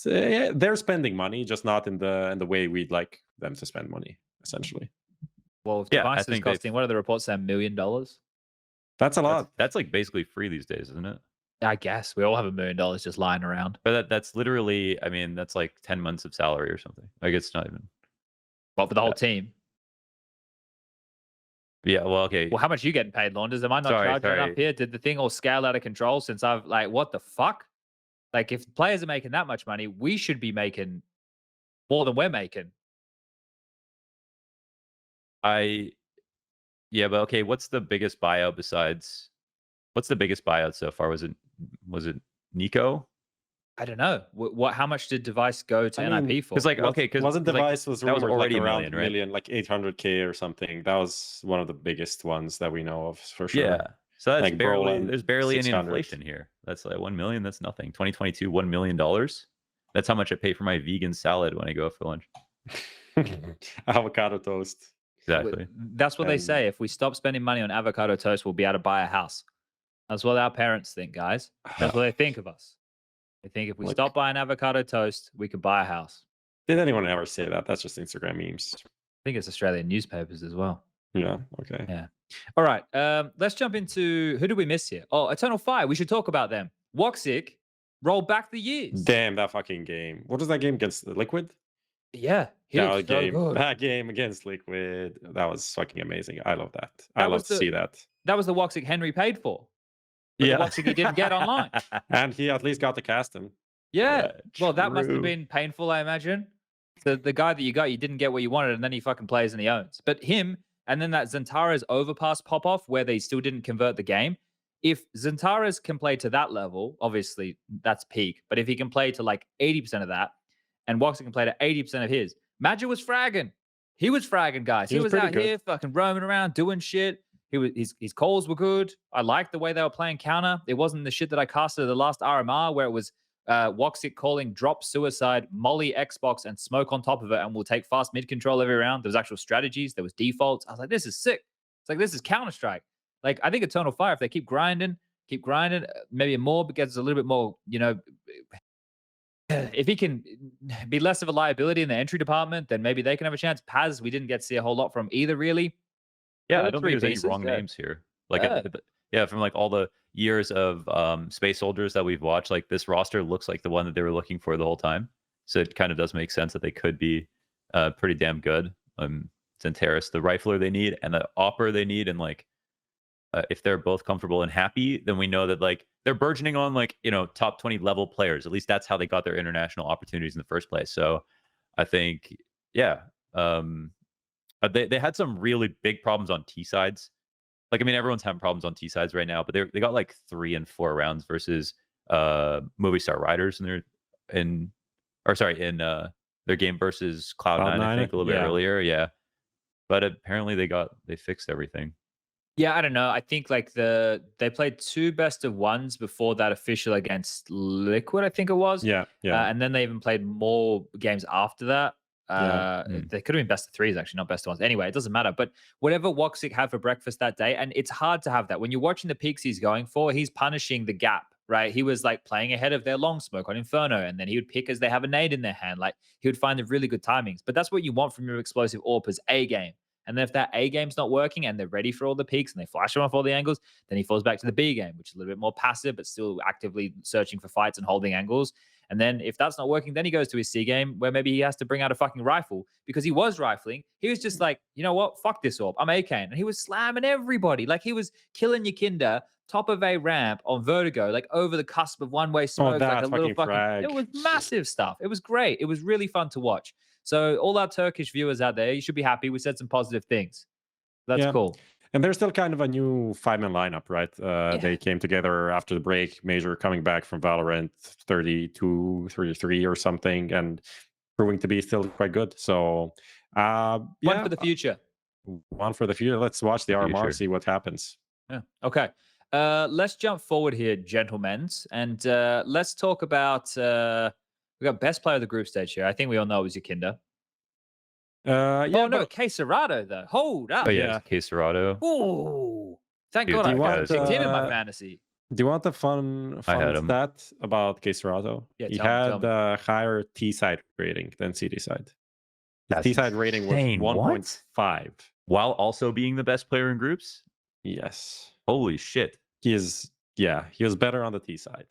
they're spending money, just not in the way we'd like them to spend money, essentially. Well, if device is costing, what are the reports saying, $1 million? That's a lot. That's like basically free these days, isn't it? I guess we all have $1 million just lying around. But that's literally, I mean, that's like 10 months of salary or something. Like, it's not even. Well, for the whole team. Yeah, well, okay. Well, how much are you getting paid, Launders? Am I not charging enough here? Did the thing all scale out of control since I've, like, what the fuck? Like, if players are making that much money, we should be making more than we're making. Yeah, but okay, what's the biggest buyout so far? Was it Nico? I don't know. How much did Device go to NIP for? Because wasn't Device was already like around $1 million, right? like 800K or something. That was one of the biggest ones that we know of for sure. Yeah. So that's like there's barely any inflation here. That's like 1 million. That's nothing. 2022, $1 million. That's how much I pay for my vegan salad when I go out for lunch. Avocado toast. Exactly. That's what they say. If we stop spending money on avocado toast, we'll be able to buy a house. That's what our parents think, guys. That's what they think of us. They think if we stop buying avocado toast, we could buy a house. Did anyone ever say that? That's just Instagram memes. I think it's Australian newspapers as well. Yeah. Okay. Yeah. All right. Let's jump into who did we miss here? Oh, Eternal Fire. We should talk about them. YEKINDAR roll back the years. Damn, that fucking game. What was that game against Liquid? Yeah. That game against Liquid. That was fucking amazing. I love that. I love to see that. That was the YEKINDAR Henry paid for. The YEKINDAR he didn't get online. And he at least got to cast him. Yeah. Well, that must have been painful, I imagine. The guy that you got, you didn't get what you wanted, and then he fucking plays and he owns. But him, and then that Zentara's overpass pop-off where they still didn't convert the game. If Zentara's can play to that level, obviously that's peak. But if he can play to like 80% of that, and YEKINDAR can play to 80% of his, Magic was fragging. He was fragging, guys. He was out here fucking roaming around, doing shit. His calls were good. I liked the way they were playing counter. It wasn't the shit that I casted the last RMR where it was YEKINDAR calling drop suicide, molly Xbox, and smoke on top of it, and we'll take fast mid control every round. There was actual strategies. There was defaults. I was like, this is sick. It's like, this is Counter-Strike. Like, I think Eternal Fire, if they keep grinding, maybe more, because it's a little bit more, you know, if he can be less of a liability in the entry department, then maybe they can have a chance. Paz, we didn't get to see a whole lot from either, really. Yeah, I don't think there's any wrong names here. Like, from like all the years of Space Soldiers that we've watched, like this roster looks like the one that they were looking for the whole time. So it kind of does make sense that they could be pretty damn good. Zentaris, the rifler they need, and the opper they need, and like if they're both comfortable and happy, then we know that like they're burgeoning on like, you know, top 20 level players. At least that's how they got their international opportunities in the first place. So I think, yeah. They had some really big problems on T sides. Like, I mean, everyone's having problems on T sides right now, but they got like 3 and 4 rounds versus Movistar Riders in their game versus Cloud9, I think, a little bit earlier. Yeah. But apparently they fixed everything. Yeah, I don't know. I think like they played 2 best of ones before that official against Liquid, I think it was. Yeah. And then they even played more games after that. They could have been best of 3s, actually, not best of 1s. Anyway, it doesn't matter. But whatever YEKINDAR had for breakfast that day, and it's hard to have that. When you're watching the peaks he's going for, he's punishing the gap, right? He was like playing ahead of their long smoke on Inferno, and then he would pick as they have a nade in their hand. Like, he would find the really good timings. But that's what you want from your explosive AWPers A game. And then if that A game's not working and they're ready for all the peaks and they flash him off all the angles, then he falls back to the B game, which is a little bit more passive, but still actively searching for fights and holding angles. And then if that's not working, then he goes to his C game where maybe he has to bring out a fucking rifle because he was rifling. He was just like, you know what? Fuck this orb. I'm AKing. And he was slamming everybody. Like he was killing YEKINDAR top of a ramp on Vertigo, like over the cusp of one-way smoke, like a little fucking. It was massive stuff. It was great. It was really fun to watch. So all our Turkish viewers out there, you should be happy. We said some positive things. That's cool. And they're still kind of a new 5-man lineup, right? They came together after the break, Major coming back from Valorant 32, 33 or something, and proving to be still quite good. So, one for the future. One for the future. Let's watch the RMR, see what happens. Yeah. Okay. Let's jump forward here, gentlemen, and let's talk about we got best player of the group stage here. I think we all know it was YEKINDAR. Yeah, oh no, Queserado though. Hold up. Oh yeah, Queserado. Oh, thank God I picked him in my fantasy. Do you want the fun stat about Queserado? Yeah, he had a higher T side rating than CD side. His T side rating was 1.5, while also being the best player in groups. Yes. Holy shit. He was better on the T side.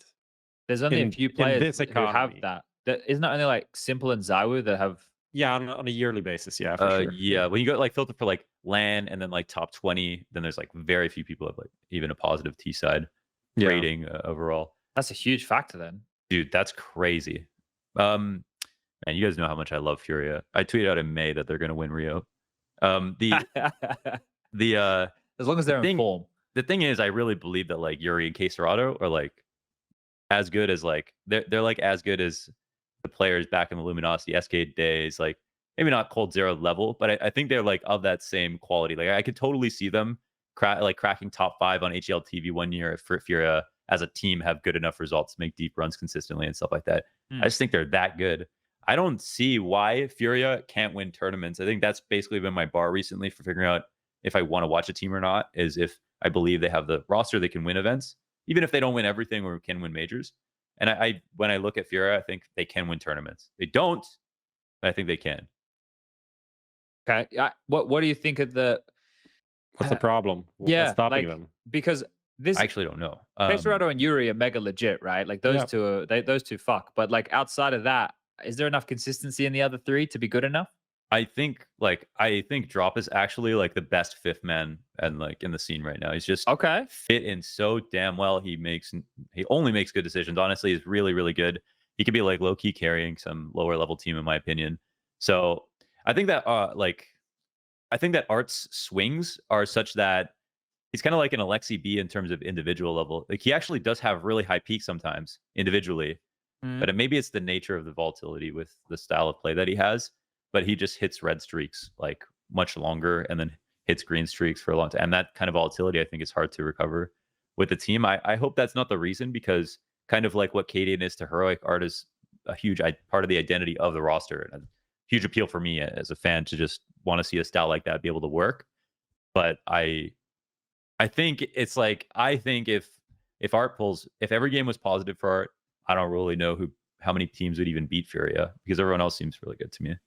There's only a few players who have that. Isn't that only like s1mple and ZywOo that have? Yeah, on a yearly basis, yeah, for sure. Yeah, when you go like filter for like LAN and then like top 20, then there's like very few people have like even a positive T side rating overall. That's a huge factor then. Dude, that's crazy. And you guys know how much I love FURIA. I tweeted out in May that they're going to win Rio. As long as they're in form. The thing is, I really believe that like Yuri and Queserado are like as good as like they're like as good as the players back in the Luminosity SK days, like maybe not Cold Zero level, but I think they're like of that same quality. Like I could totally see them cracking top 5 on HLTV one year if FURIA as a team have good enough results to make deep runs consistently and stuff like that. I just think they're that good. I don't see why FURIA can't win tournaments. I think that's basically been my bar recently for figuring out if I want to watch a team or not, is if I believe they have the roster they can win events, even if they don't win everything or can win majors. And I when I look at FURIA, I think they can win tournaments. They don't, but I think they can. Okay. What do you think of the? What's the problem? What's stopping them? Because this I actually don't know. Queserado and Yuri are mega legit, right? Like those two are those two fuck. But like outside of that, is there enough consistency in the other three to be good enough? I think Drop is actually like the best 5th man and like in the scene right now. He's just fit in so damn well. He only makes good decisions. Honestly, he's really, really good. He could be like low key carrying some lower level team in my opinion. So I think that Art's swings are such that he's kind of like an Alexi B in terms of individual level. Like he actually does have really high peaks sometimes individually, but maybe it's the nature of the volatility with the style of play that he has. But he just hits red streaks like much longer and then hits green streaks for a long time. And that kind of volatility, I think, is hard to recover with the team. I hope that's not the reason, because kind of like what Cadian is to Heroic, Art is a huge part of the identity of the roster. And a huge appeal for me as a fan to just want to see a style like that be able to work. But I think it's like, I think if Art pulls, if every game was positive for Art, I don't really know how many teams would even beat FURIA, because everyone else seems really good to me.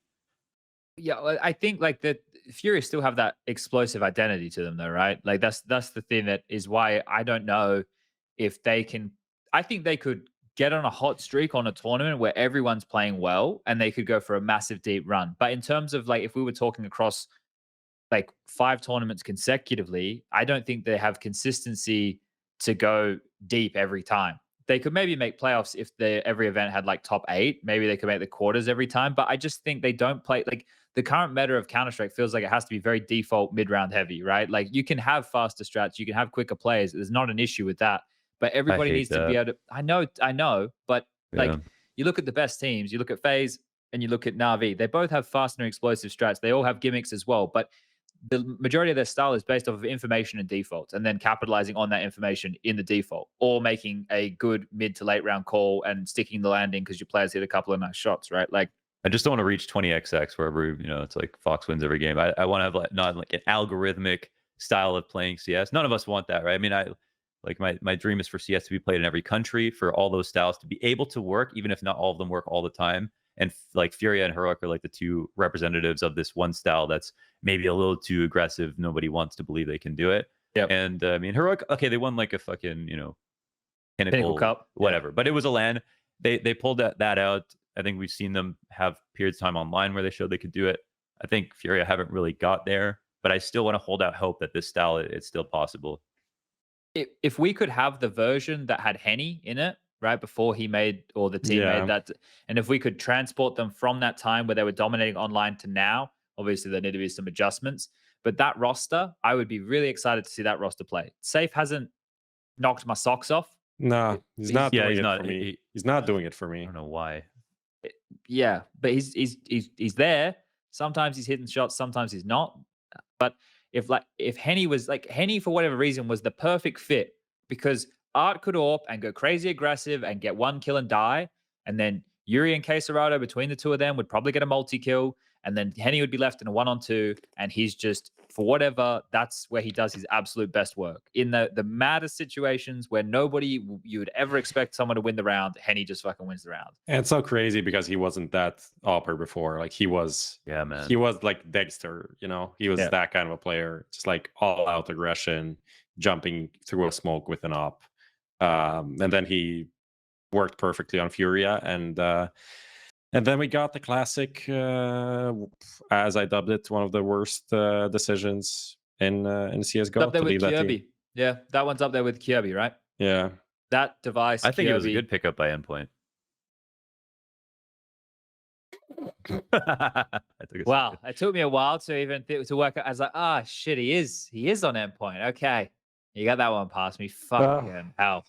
Yeah, I think like that FURIA still have that explosive identity to them though, right? Like that's the thing that is why I don't know if they can. I think they could get on a hot streak on a tournament where everyone's playing well and they could go for a massive deep run. But in terms of like if we were talking across like 5 tournaments consecutively, I don't think they have consistency to go deep every time. They could maybe make playoffs if every event had like top 8. Maybe they could make the quarters every time. But I just think they don't play like the current meta of Counter-Strike feels like it has to be very default mid-round heavy, right? Like you can have faster strats, you can have quicker players. There's not an issue with that. But everybody needs to be able to. I know. But like you look at the best teams, you look at FaZe and you look at NAVI. They both have fast and explosive strats. They all have gimmicks as well. But the majority of their style is based off of information and defaults, and then capitalizing on that information in the default, or making a good mid to late round call and sticking the landing because your players hit a couple of nice shots, right? Like, I just don't want to reach 20xx wherever, it's like Fox wins every game. I want to have like not like an algorithmic style of playing CS. None of us want that, right? I mean, my dream is for CS to be played in every country, for all those styles to be able to work, even if not all of them work all the time. And like FURIA and Heroic are like the 2 representatives of this one style that's maybe a little too aggressive. Nobody wants to believe they can do it. Yeah. And I mean, Heroic, okay, they won like a fucking, Pinnacle Cup, whatever. But it was a LAN. they pulled that out. I think we've seen them have periods of time online where they showed they could do it. I think FURIA haven't really got there, but I still want to hold out hope that this style it's still possible. If we could have the version that had Henny in it, right, before he made, or the team made that, and if we could transport them from that time where they were dominating online to now, obviously there need to be some adjustments, but that roster, I would be really excited to see that roster play. Safe hasn't knocked my socks off. No, he's not doing it for me. He's not doing it for me. I don't know why. Yeah, but he's there. Sometimes he's hitting shots, sometimes he's not. But if Henny was like, Henny for whatever reason was the perfect fit, because Art could AWP and go crazy aggressive and get one kill and die, and then Yuri and Quesarado between the two of them would probably get a multi-kill, and then Henny would be left in a 1-on-2, and he's just, for whatever, that's where he does his absolute best work. In the maddest situations where nobody you would ever expect someone to win the round, Henny just fucking wins the round. And it's so crazy because he wasn't that AWPer before. Like he was, yeah, man. He was like Dexter, you know. He was that kind of a player, just like all out aggression, jumping through a smoke with an AWP. And then he worked perfectly on FURIA, and then we got the classic, as I dubbed it, one of the worst decisions in CSGO. Up there with Kirby. Yeah, that one's up there with Kirby, right? Yeah. That device. I think it was a good pickup by Endpoint. Wow, it took me a while to even to work out. I was like, shit, he is on Endpoint. Okay, you got that one past me. Fucking hell.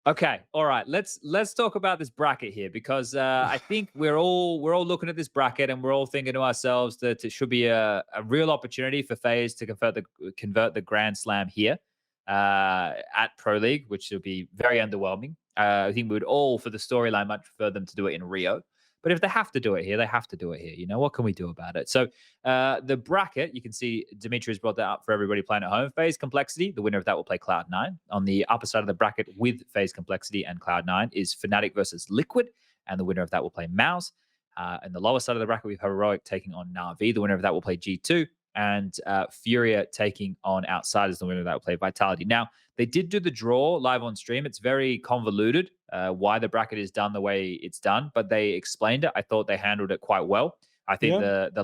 Okay, all right. Let's talk about this bracket here, because I think we're all looking at this bracket and we're all thinking to ourselves that it should be a real opportunity for FaZe to convert the Grand Slam here at Pro League, which would be very underwhelming. I think we would all, for the storyline, much prefer them to do it in Rio. But if they have to do it here, they have to do it here. You know, what can we do about it? So the bracket, you can see Dimitri's brought that up for everybody playing at home. FaZe Complexity, the winner of that will play Cloud9. On the upper side of the bracket with FaZe Complexity and Cloud9 is fnatic versus Liquid, and the winner of that will play MOUZ. And the lower side of the bracket, we have Heroic taking on NAVI. The winner of that will play G2. And FURIA taking on Outsiders. The winner of that will play Vitality. Now, they did do the draw live on stream. It's very convoluted why the bracket is done the way it's done, but they explained it. I thought they handled it quite well. I think the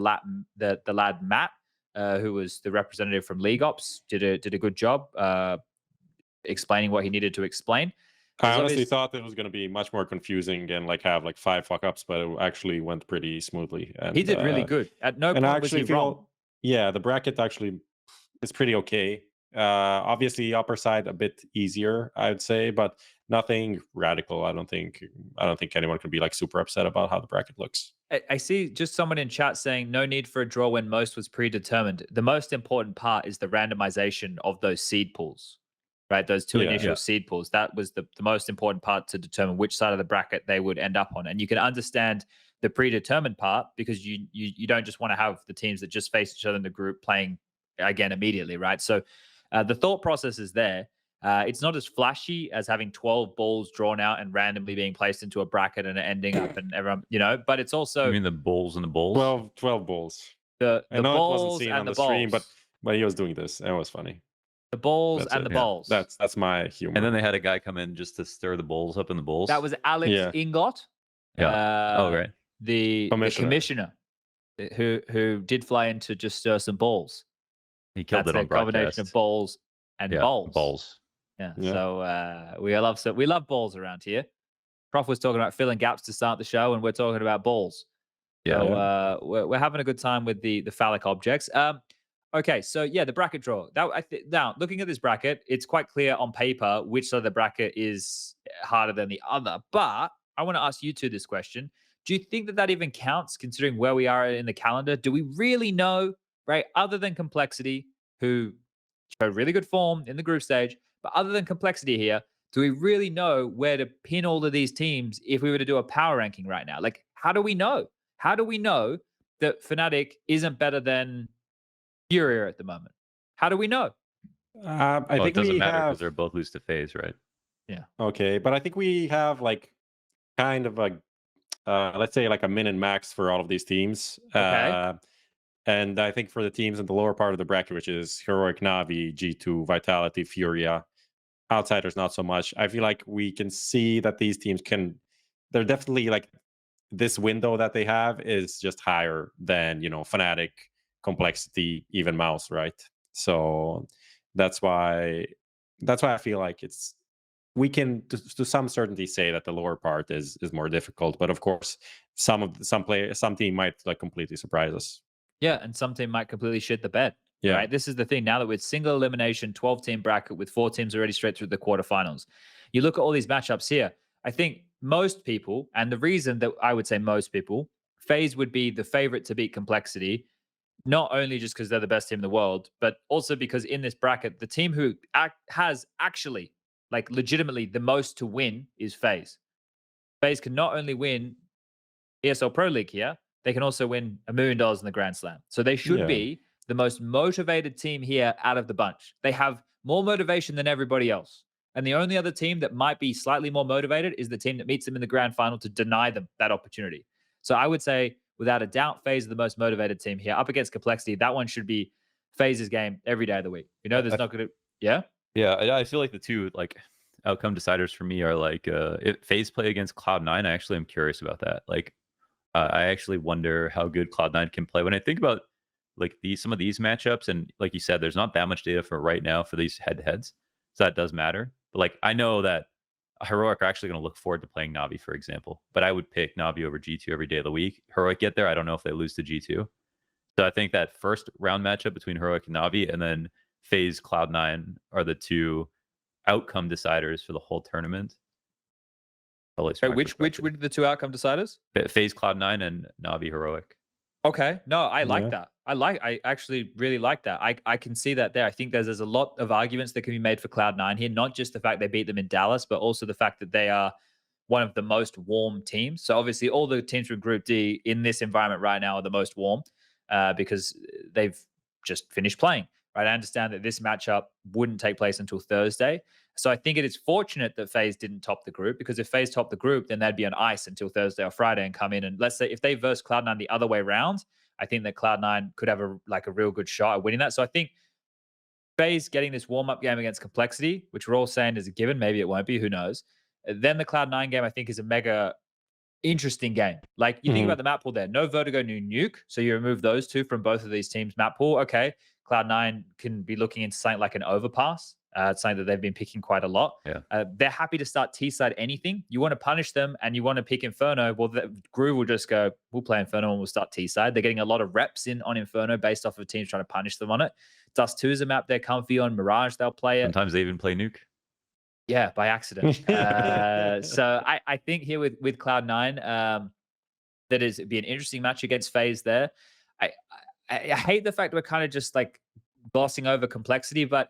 lad Matt, who was the representative from League Ops, did a good job explaining what he needed to explain. I honestly thought it was going to be much more confusing and like have like 5 fuck-ups, but it actually went pretty smoothly. And, he did really good. At no point was he wrong. Yeah, the bracket actually is pretty okay. Obviously, upper side a bit easier, I would say, but nothing radical. I don't think anyone can be like super upset about how the bracket looks. I see just someone in chat saying no need for a draw when most was predetermined. The most important part is the randomization of those seed pools, right? Those two initial seed pools. That was the most important part to determine which side of the bracket they would end up on. And you can understand the predetermined part because you don't just want to have the teams that just face each other in the group playing again immediately, right? So the thought process is there. It's not as flashy as having 12 balls drawn out and randomly being placed into a bracket and ending up and everyone, you know, but it's also... You mean the balls and the balls? 12 balls. The I know balls it wasn't seen and on the stream, balls. but he was doing this. It was funny. The balls and the balls. That's my humor. And then they had a guy come in just to stir the balls up in the balls. That was Alex Ingot. Yeah. Right. The commissioner who did fly in to just stir some balls. He killed it on broadcast. Combination of balls and balls. Yeah. So we love balls around here. Prof was talking about filling gaps to start the show, and we're talking about balls. Yeah. So we're having a good time with the phallic objects. Okay, so yeah, the bracket draw. Now, looking at this bracket, it's quite clear on paper which side of the bracket is harder than the other. But I want to ask you two this question. Do you think that even counts, considering where we are in the calendar? Do we really know, right, other than Complexity, who showed really good form in the group stage, but other than Complexity here, do we really know where to pin all of these teams if we were to do a power ranking right now? Like, how do we know? How do we know that Fnatic isn't better than FURIA at the moment? How do we know? I think it doesn't matter because they're both lose to FaZe, right? Yeah. Okay, but I think we have like kind of a let's say like a min and max for all of these teams. Okay. And I think for the teams in the lower part of the bracket, which is Heroic, NAVI, G2, Vitality, FURIA, Outsiders, not so much. I feel like we can see that these teams can they're definitely like this window that they have is just higher than fnatic, complexity, even MOUZ, right? So that's why I feel like we can to some certainty say that the lower part is more difficult, but of course some team might like completely surprise us. Yeah, and some team might completely shit the bed. Yeah. Right. This is the thing. Now that with single elimination, 12-team bracket with 4 teams already straight through the quarterfinals, you look at all these matchups here. I think most people, and the reason that I would say most people, FaZe would be the favorite to beat Complexity, not only just because they're the best team in the world, but also because in this bracket, the team who has actually, like legitimately, the most to win is FaZe. FaZe can not only win ESL Pro League here, they can also win $1 million in the Grand Slam. So they should be the most motivated team here out of the bunch. They have more motivation than everybody else. And the only other team that might be slightly more motivated is the team that meets them in the grand final to deny them that opportunity. So I would say, without a doubt, FaZe is the most motivated team here. Up against Complexity, that one should be FaZe's game every day of the week. There's not going to... Yeah? Yeah, I feel like the two like outcome deciders for me are like if FaZe play against Cloud9, I actually am curious about that. Like I actually wonder how good Cloud9 can play. When I think about like some of these matchups, and like you said, there's not that much data for right now for these head-to-heads, so that does matter. But like I know that Heroic are actually going to look forward to playing Navi, for example. But I would pick Navi over G2 every day of the week. Heroic get there, I don't know if they lose to G2. So I think that first round matchup between Heroic and Navi, and then FaZe Cloud9 are the two outcome deciders for the whole tournament. Wait, which were the two outcome deciders? FaZe Cloud9 and Navi Heroic. Okay. No, I like that. I actually really like that. I can see that there. I think there's a lot of arguments that can be made for Cloud9 here, not just the fact they beat them in Dallas, but also the fact that they are one of the most warm teams. So obviously all the teams from Group D in this environment right now are the most warm because they've just finished playing. Right? I understand that this matchup wouldn't take place until Thursday. So I think it is fortunate that FaZe didn't top the group, because if FaZe topped the group, then they'd be on ice until Thursday or Friday and come in. And let's say if they verse Cloud9 the other way around, I think that Cloud9 could have a real good shot at winning that. So I think FaZe getting this warm-up game against Complexity, which we're all saying is a given, maybe it won't be, who knows. Then the Cloud9 game, I think, is a mega interesting game. Like you think about the map pool there, no Vertigo, no Nuke. So you remove those two from both of these teams' map pool. Okay, Cloud9 can be looking into something like an overpass. It's something that they've been picking quite a lot. Yeah. They're happy to start T-side anything. You want to punish them and you want to pick Inferno. Well, Groove will just go, we'll play Inferno and we'll start T-side. They're getting a lot of reps in on Inferno based off of teams trying to punish them on it. Dust 2 is a map they're comfy on. Mirage, they'll play it. Sometimes they even play Nuke. Yeah, by accident. So I think here with Cloud9, that is be an interesting match against FaZe there. I hate the fact that we're kind of just like glossing over Complexity, but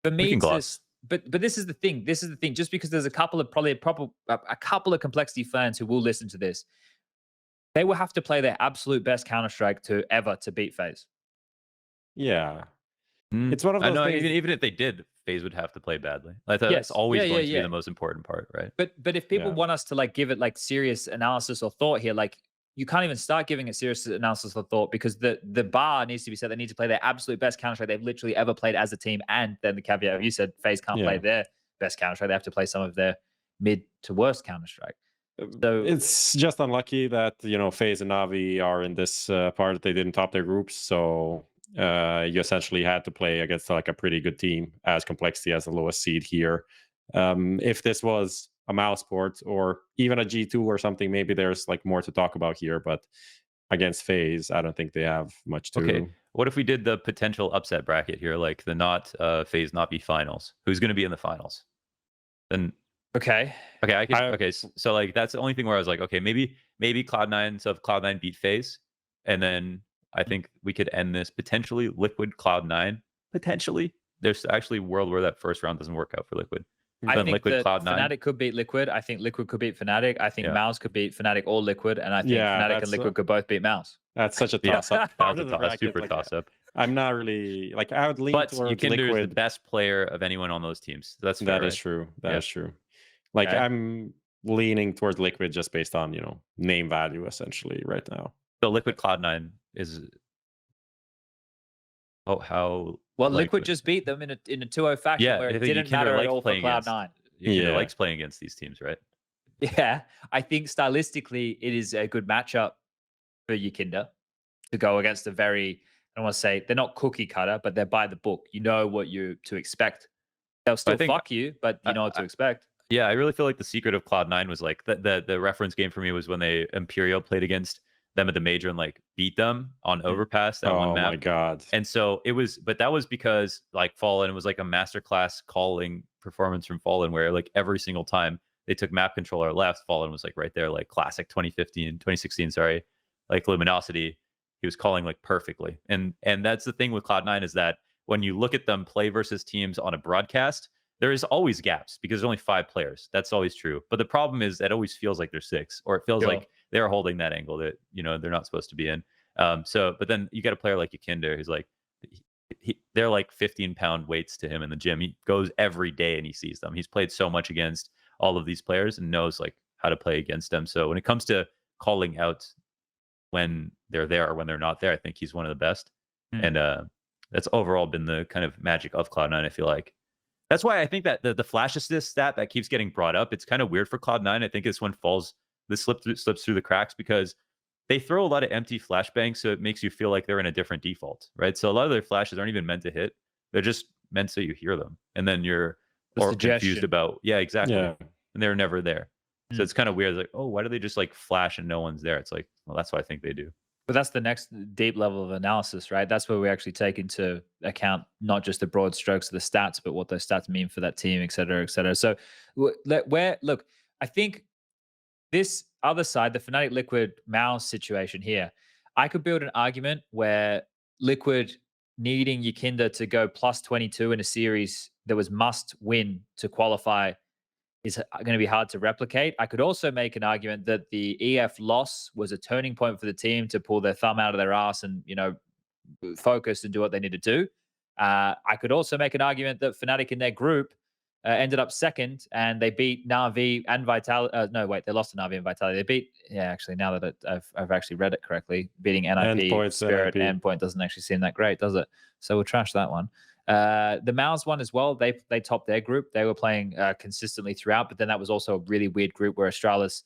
for me, but this is the thing. This is the thing. Just because there's a couple of a couple of Complexity fans who will listen to this, they will have to play their absolute best Counter-Strike to beat FaZe. Yeah, it's one of those things. Even if they did, FaZe would have to play badly. Like that's always going to be the most important part, right? But if people want us to like give it like serious analysis or thought here, like you can't even start giving it serious analysis or thought, because the bar needs to be set. They need to play their absolute best Counter-Strike they've literally ever played as a team. And then the caveat, you said FaZe can't play their best Counter-Strike. They have to play some of their mid to worst Counter-Strike. So it's just unlucky that, FaZe and Navi are in this part. They didn't top their groups. So you essentially had to play against like a pretty good team, as Complexity as the lowest seed here. If this was a MOUZ port or even a G2 or something, maybe there's like more to talk about here, but against FaZe, I don't think they have much to. Okay, what if we did the potential upset bracket here, like the FaZe Navi finals? Who's going to be in the finals? Then okay, so like that's the only thing where I was like, okay, maybe Cloud9. So if Cloud9 beat FaZe, and then I think we could end this potentially Liquid Cloud9. Potentially, there's actually a world where that first round doesn't work out for Liquid. I think Liquid that Fnatic could beat Liquid. I think Liquid could beat Fnatic. I think MOUZ could beat Fnatic or Liquid. And I think Fnatic and Liquid could both beat MOUZ. That's such a toss-up. Super toss-up. I'm not really... Like, I would lean towards YEKINDAR Liquid. is the best player of anyone on those teams. That's fair, That right? is true. That is true. Like, I'm leaning towards Liquid just based on, name value, essentially, right now. So Liquid Cloud9 is... Oh, how... Well, Liquid just beat them in a 2-0 fashion where it didn't matter at all for Cloud9. YEKINDAR likes playing against these teams, right? Yeah, I think stylistically it is a good matchup for YEKINDAR to go against a very, I don't want to say they're not cookie cutter, but they're by the book. You know what you to expect. They'll still fuck you, but you know what to expect. Yeah, I really feel like the secret of Cloud9 was like the reference game for me was when they Imperial played against them at the major and like beat them on Overpass that one map. Oh my god. And so it was, but that was because like Fallen was like a masterclass calling performance from Fallen where like every single time they took map controller left, Fallen was like right there, like classic 2016, sorry, like Luminosity. He was calling like perfectly. And that's the thing with Cloud9 is that when you look at them play versus teams on a broadcast, there is always gaps because there's only 5 players. That's always true. But the problem is that it always feels like there's 6, or it feels like they're holding that angle that, you know, they're not supposed to be in. But then you got a player like YEKINDAR who's like, they're like 15-pound weights to him in the gym. He goes every day and he sees them. He's played so much against all of these players and knows like how to play against them. So when it comes to calling out when they're there or when they're not there, I think he's one of the best. And that's overall been the kind of magic of Cloud9, I feel like. That's why I think that the flash assist stat that keeps getting brought up, it's kind of weird for Cloud9. I think this one slips through the cracks because they throw a lot of empty flashbangs, so it makes you feel like they're in a different default, right? So a lot of their flashes aren't even meant to hit. They're just meant so you hear them. And then you're confused about, yeah, exactly. Yeah. And they're never there. So it's kind of weird. Like, oh, why do they just like flash and no one's there? It's like, well, that's what I think they do. But that's the next deep level of analysis, right? That's where we actually take into account not just the broad strokes of the stats, but what those stats mean for that team, et cetera, et cetera. So look, I think this other side, the Fnatic Liquid MOUZ situation here, I could build an argument where Liquid needing YEKINDAR to go plus 22 in a series that was must win to qualify is going to be hard to replicate. I could also make an argument that the EF loss was a turning point for the team to pull their thumb out of their ass and, you know, focus and do what they need to do. I could also make an argument that Fnatic in their group ended up second and they beat NAVI and Vitality. No, wait, they lost to NAVI and Vitality. They beat, yeah, actually, now that I've actually read it correctly, beating NIP, Spirit, Endpoint doesn't actually seem that great, does it? So we'll trash that one. The MOUZ one as well, they topped their group. They were playing consistently throughout, but then that was also a really weird group where Astralis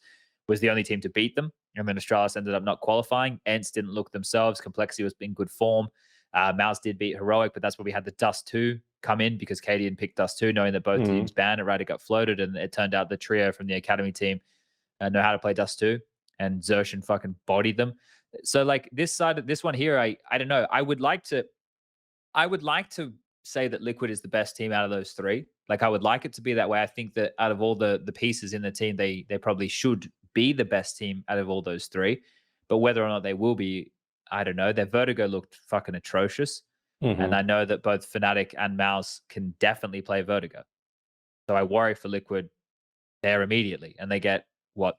was the only team to beat them. And then Astralis ended up not qualifying. ENCE didn't look themselves. Complexity was in good form. MOUZ did beat Heroic, but that's where we had the Dust 2 come in because Cadian picked Dust 2, knowing that both teams banned it, right? It got floated, and it turned out the trio from the Academy team know how to play Dust 2, and Xtrfy fucking bodied them. So like this side, this one here, I don't know. I would like to say that Liquid is the best team out of those 3. Like I would like it to be that way. I think that out of all the pieces in the team, they probably should be the best team out of all those 3. But whether or not they will be, I don't know. Their Vertigo looked fucking atrocious. And I know that both Fnatic and MOUZ can definitely play Vertigo. So I worry for Liquid there immediately. And they get,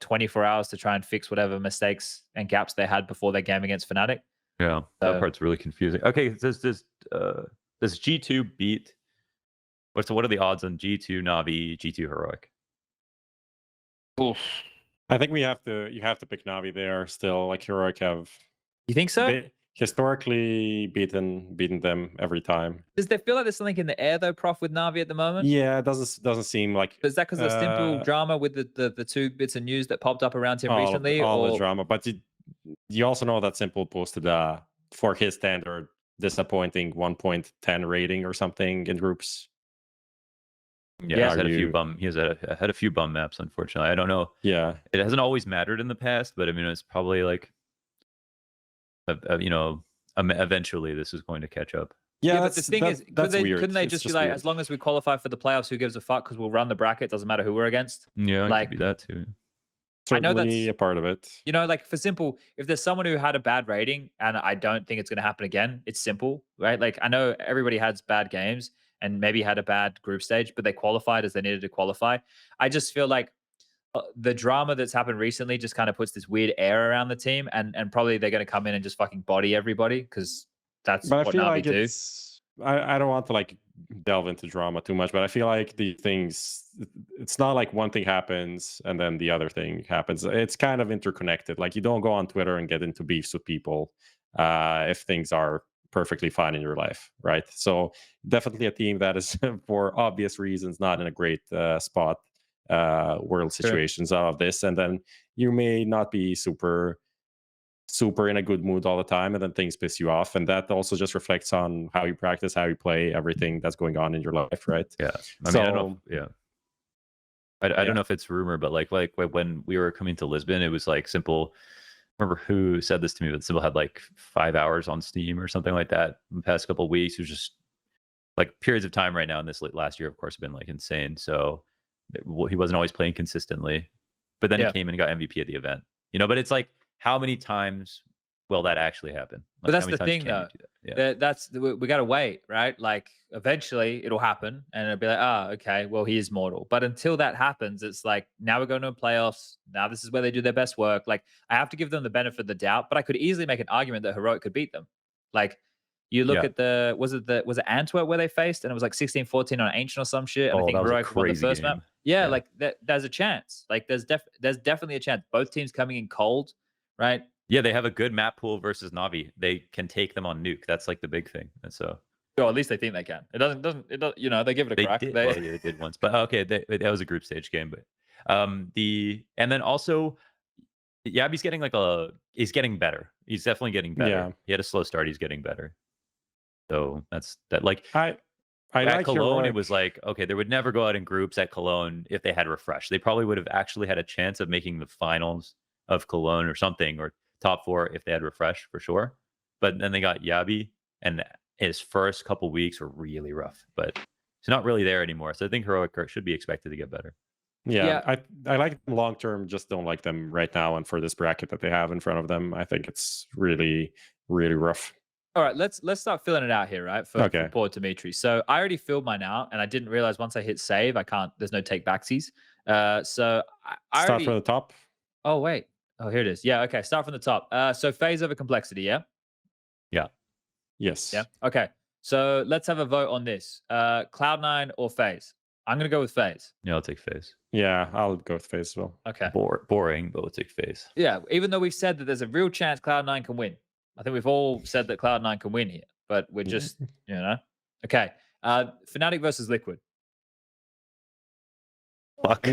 24 hours to try and fix whatever mistakes and gaps they had before their game against Fnatic. Yeah, that part's really confusing. Okay, does G2 beat? So what are the odds on G2 Navi, G2 Heroic? Oof. I think you have to pick Navi there still. Like Heroic have. You think so? Historically beaten them every time. Does there feel like there's something in the air though, Prof, with Navi at the moment? Yeah, it doesn't seem like. Is that because of the s1mple drama with the 2 bits of news that popped up around him recently? All the drama, but you also know that s1mple posted for his standard disappointing 1.10 rating or something in groups. Yeah, he's had a few bum maps, unfortunately. I don't know. Yeah, it hasn't always mattered in the past, but I mean, it's probably like, eventually this is going to catch up. Yeah, but the thing is, couldn't they just be like, as long as we qualify for the playoffs, who gives a fuck? Because we'll run the bracket. Doesn't matter who we're against. Yeah, like, it could be that too. Certainly I know that's a part of it. You know, like for s1mple, if there's someone who had a bad rating, and I don't think it's going to happen again, it's s1mple, right? Like I know everybody has bad games and maybe had a bad group stage, but they qualified as they needed to qualify. I just feel like the drama that's happened recently just kind of puts this weird air around the team, and probably they're going to come in and just fucking body everybody because that's what Navi do. I don't want to like delve into drama too much, but I feel like it's not like one thing happens and then the other thing happens. It's kind of interconnected. Like you don't go on Twitter and get into beefs with people if things are perfectly fine in your life, right? So definitely a team that is for obvious reasons not in a great spot. world situations out of this, and then you may not be super in a good mood all the time, and then things piss you off, and that also just reflects on how you practice, how you play, everything that's going on in your life, right? Yeah, I mean, I don't know. I don't know if it's rumor, but like when we were coming to Lisbon, it was like Simple. I remember who said this to me, but Simple had like 5 hours on Steam or something like that in the past couple of weeks. It was just like periods of time right now in this last year, of course, have been like insane. So he wasn't always playing consistently, but then he came and got MVP at the event, you know. But it's like, how many times will that actually happen? Like, but that's the thing, though. We got to wait, right? Like, eventually it'll happen, and it'll be like, okay, well, he is mortal. But until that happens, it's like, now we're going to playoffs. Now this is where they do their best work. Like, I have to give them the benefit of the doubt, but I could easily make an argument that Heroic could beat them. Like, you look at was it Antwerp where they faced, and it was like 16-14 on Ancient or some shit. And I think Heroic won the first map. Yeah, like there's a chance. Like, there's definitely a chance. Both teams coming in cold, right? Yeah, they have a good map pool versus Navi. They can take them on nuke. That's like the big thing. And so, at least they think they can. It doesn't. You know, they give it a crack. They did once, but okay, that was a group stage game. But and then also, Yabi's getting he's getting better. He's definitely getting better. Yeah. He had a slow start. He's getting better. So that's that. Like I at like Cologne, it was like, okay, they would never go out in groups at Cologne if they had refresh. They probably would have actually had a chance of making the finals of Cologne or something, or top 4 if they had refresh for sure. But then they got Yabi, and his first couple weeks were really rough, but he's not really there anymore. So I think Heroic should be expected to get better. Yeah. I like them long term, just don't like them right now. And for this bracket that they have in front of them, I think it's really, really rough. All right, let's start filling it out here, right? For poor Dimitri. So I already filled mine out, and I didn't realize once I hit save, there's no take backsies. So I start from the top. Oh, wait. Oh, here it is. Yeah, okay. Start from the top. So phase over complexity, yeah? Yeah. Yes. Yeah. Okay. So let's have a vote on this. Cloud9 or phase? I'm going to go with phase. Yeah, I'll take phase. Yeah, I'll go with phase as well. Okay. Boring, but we'll take phase. Yeah, even though we've said that there's a real chance Cloud9 can win. I think we've all said that Cloud9 can win here, but we're just, you know. Okay. Fnatic versus Liquid. Fuck.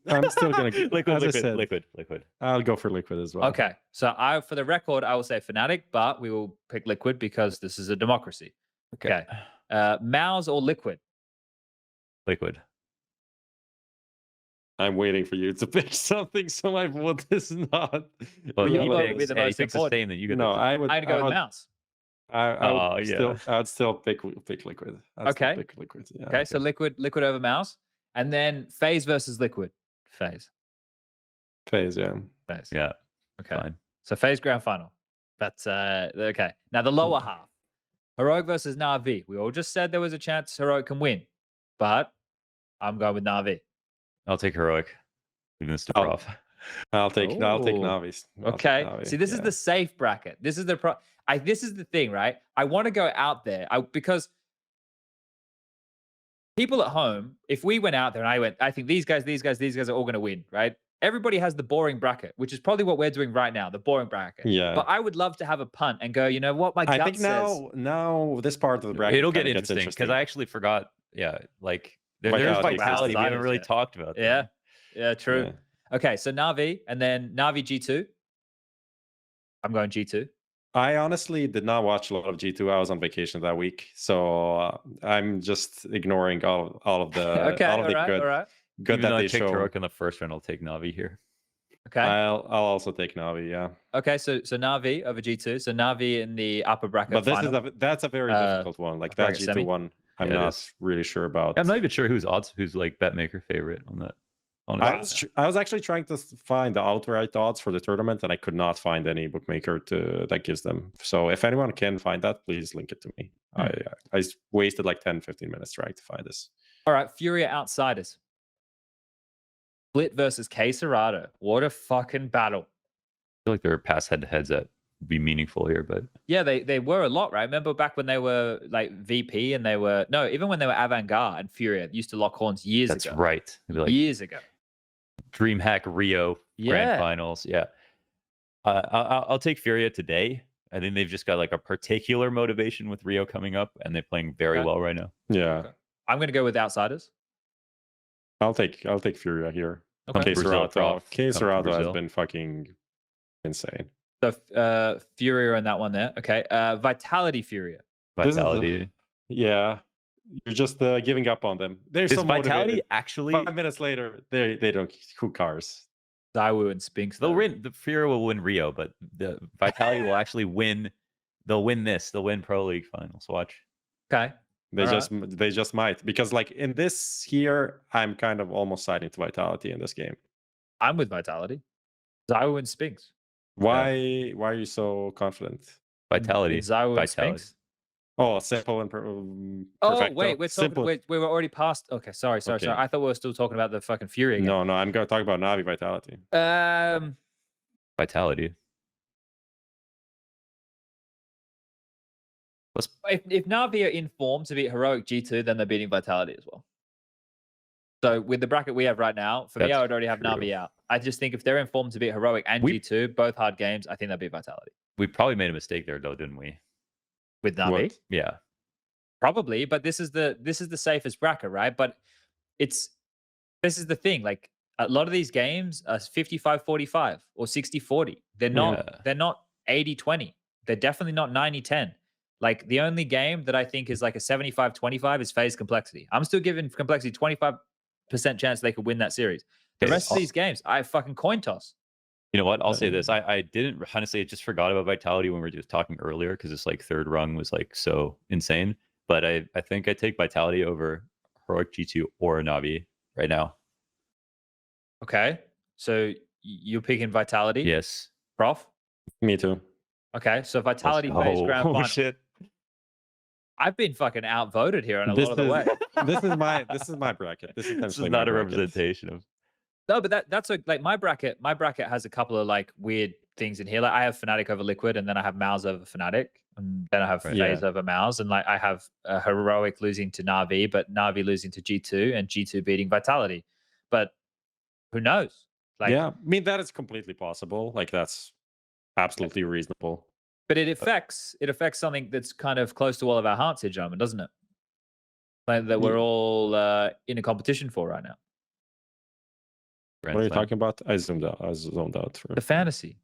I'm still gonna liquid. I'll go for Liquid as well. Okay, so for the record, I will say Fnatic, but we will pick Liquid because this is a democracy. Okay. MOUZ or Liquid? Liquid. I'm waiting for you to pick something, so my vote is not. Well, he picks the same that you get. No, I'd go with MOUZ. I would still pick Liquid. Okay. Pick Liquid. Yeah, okay, so Liquid over MOUZ. And then phase versus Liquid. Phase, yeah. Phase. Yeah. Okay. Fine. So phase grand final. That's okay. Now the lower half. Heroic versus NAVI. We all just said there was a chance Heroic can win, but I'm going with NAVI. I'll take Heroic. Leaving this to Prof. I'll take Navis. Okay. See, this is the safe bracket. This is this is the thing, right? I want to go out there because people at home, if we went out there and I think these guys are all going to win, right? Everybody has the boring bracket, which is probably what we're doing right now, the boring bracket. Yeah. But I would love to have a punt and go, you know what, my gut I think now this part of the bracket it'll get interesting because I actually forgot. Yeah, like there's vitality. We haven't really talked about that. Yeah, true. Yeah. Okay, so Navi and then Navi G2. I'm going G2. I honestly did not watch a lot of G2. I was on vacation that week, so I'm just ignoring all of the good Even that they take show. Heroic in the first round, I'll take Navi here. Okay. I'll also take Navi. Yeah. Okay, so Navi over G2. So Navi in the upper bracket. But that's a very difficult one. Like that G2 one, I'm not really sure about. I'm not even sure who's like bet maker favorite on that. I was actually trying to find the outright odds for the tournament, and I could not find any bookmaker that gives them. So if anyone can find that, please link it to me. I wasted like 10-15 minutes trying to find this. All right, FURIA outsiders. Split versus K Serato. What a fucking battle. I feel like there are past head-to-heads that would be meaningful here, but yeah, they were a lot, right? Remember back when they were like VP and even when they were Avant-Garde and FURIA used to lock horns years ago. That's right. Like, years ago. DreamHack Rio Grand Finals. Yeah. I'll take FURIA today. I think they've just got like a particular motivation with Rio coming up, and they're playing very well right now. Yeah. Okay. I'm going to go with outsiders. I'll take FURIA here. Okay. K-Serrato has been fucking insane. So FURIA on that one there. Okay. Vitality FURIA. Vitality. Yeah. You're just giving up on them. They're Is so Vitality motivated. actually? 5 minutes later, they don't. Who cares? ZywOo and Spinks. They'll win. The FURIA will win Rio, but the Vitality will actually win. They'll win this. They'll win Pro League finals. Watch. Okay. They just might, because like in this here, I'm kind of almost siding to Vitality in this game. I'm with Vitality. ZywOo and Spinks. Why are you so confident? Vitality. ZywOo and Spinks. Oh, simple and oh wait, we're talking. Wait, we were already past. Okay, sorry. Okay. I thought we were still talking about the fucking FURIA again. No, I'm going to talk about Navi Vitality. Vitality. If Navi are in form to beat Heroic G2, then they're beating Vitality as well. So with the bracket we have right now, for me, I would already have Navi out. I just think if they're in form to beat Heroic and G2, both hard games, I think they'll beat Vitality. We probably made a mistake there, though, didn't we? With Navi? What? Yeah. Probably, but this is the safest bracket, right? But this is the thing. Like a lot of these games are 55-45 or 60-40. They're not 80-20. They're definitely not 90-10. Like the only game that I think is like a 75-25 is FaZe Complexity. I'm still giving Complexity 25% chance they could win that series. The rest of these games, I fucking coin toss. You know what? I'll say this. I didn't, honestly, I just forgot about Vitality when we were just talking earlier because this like third rung was like so insane. But I think I take Vitality over Heroic G2 or Navi right now. Okay. So you're picking Vitality? Yes. Prof? Me too. Okay. So Vitality FaZe grand final. Shit. I've been fucking outvoted here on a lot of the way. This is my bracket. This is not a representation of. No, but that's like my bracket. My bracket has a couple of like weird things in here. Like I have fnatic over Liquid, and then I have MOUZ over fnatic, and then I have FaZe over MOUZ, and like I have Heroic losing to Navi, but Navi losing to G2, and G2 beating Vitality. But who knows? Like, yeah, I mean that is completely possible. Like that's absolutely reasonable. But it affects something that's kind of close to all of our hearts here, gentlemen, doesn't it? Like that we're all in a competition for right now. What are you talking about? I zoned out. The fantasy.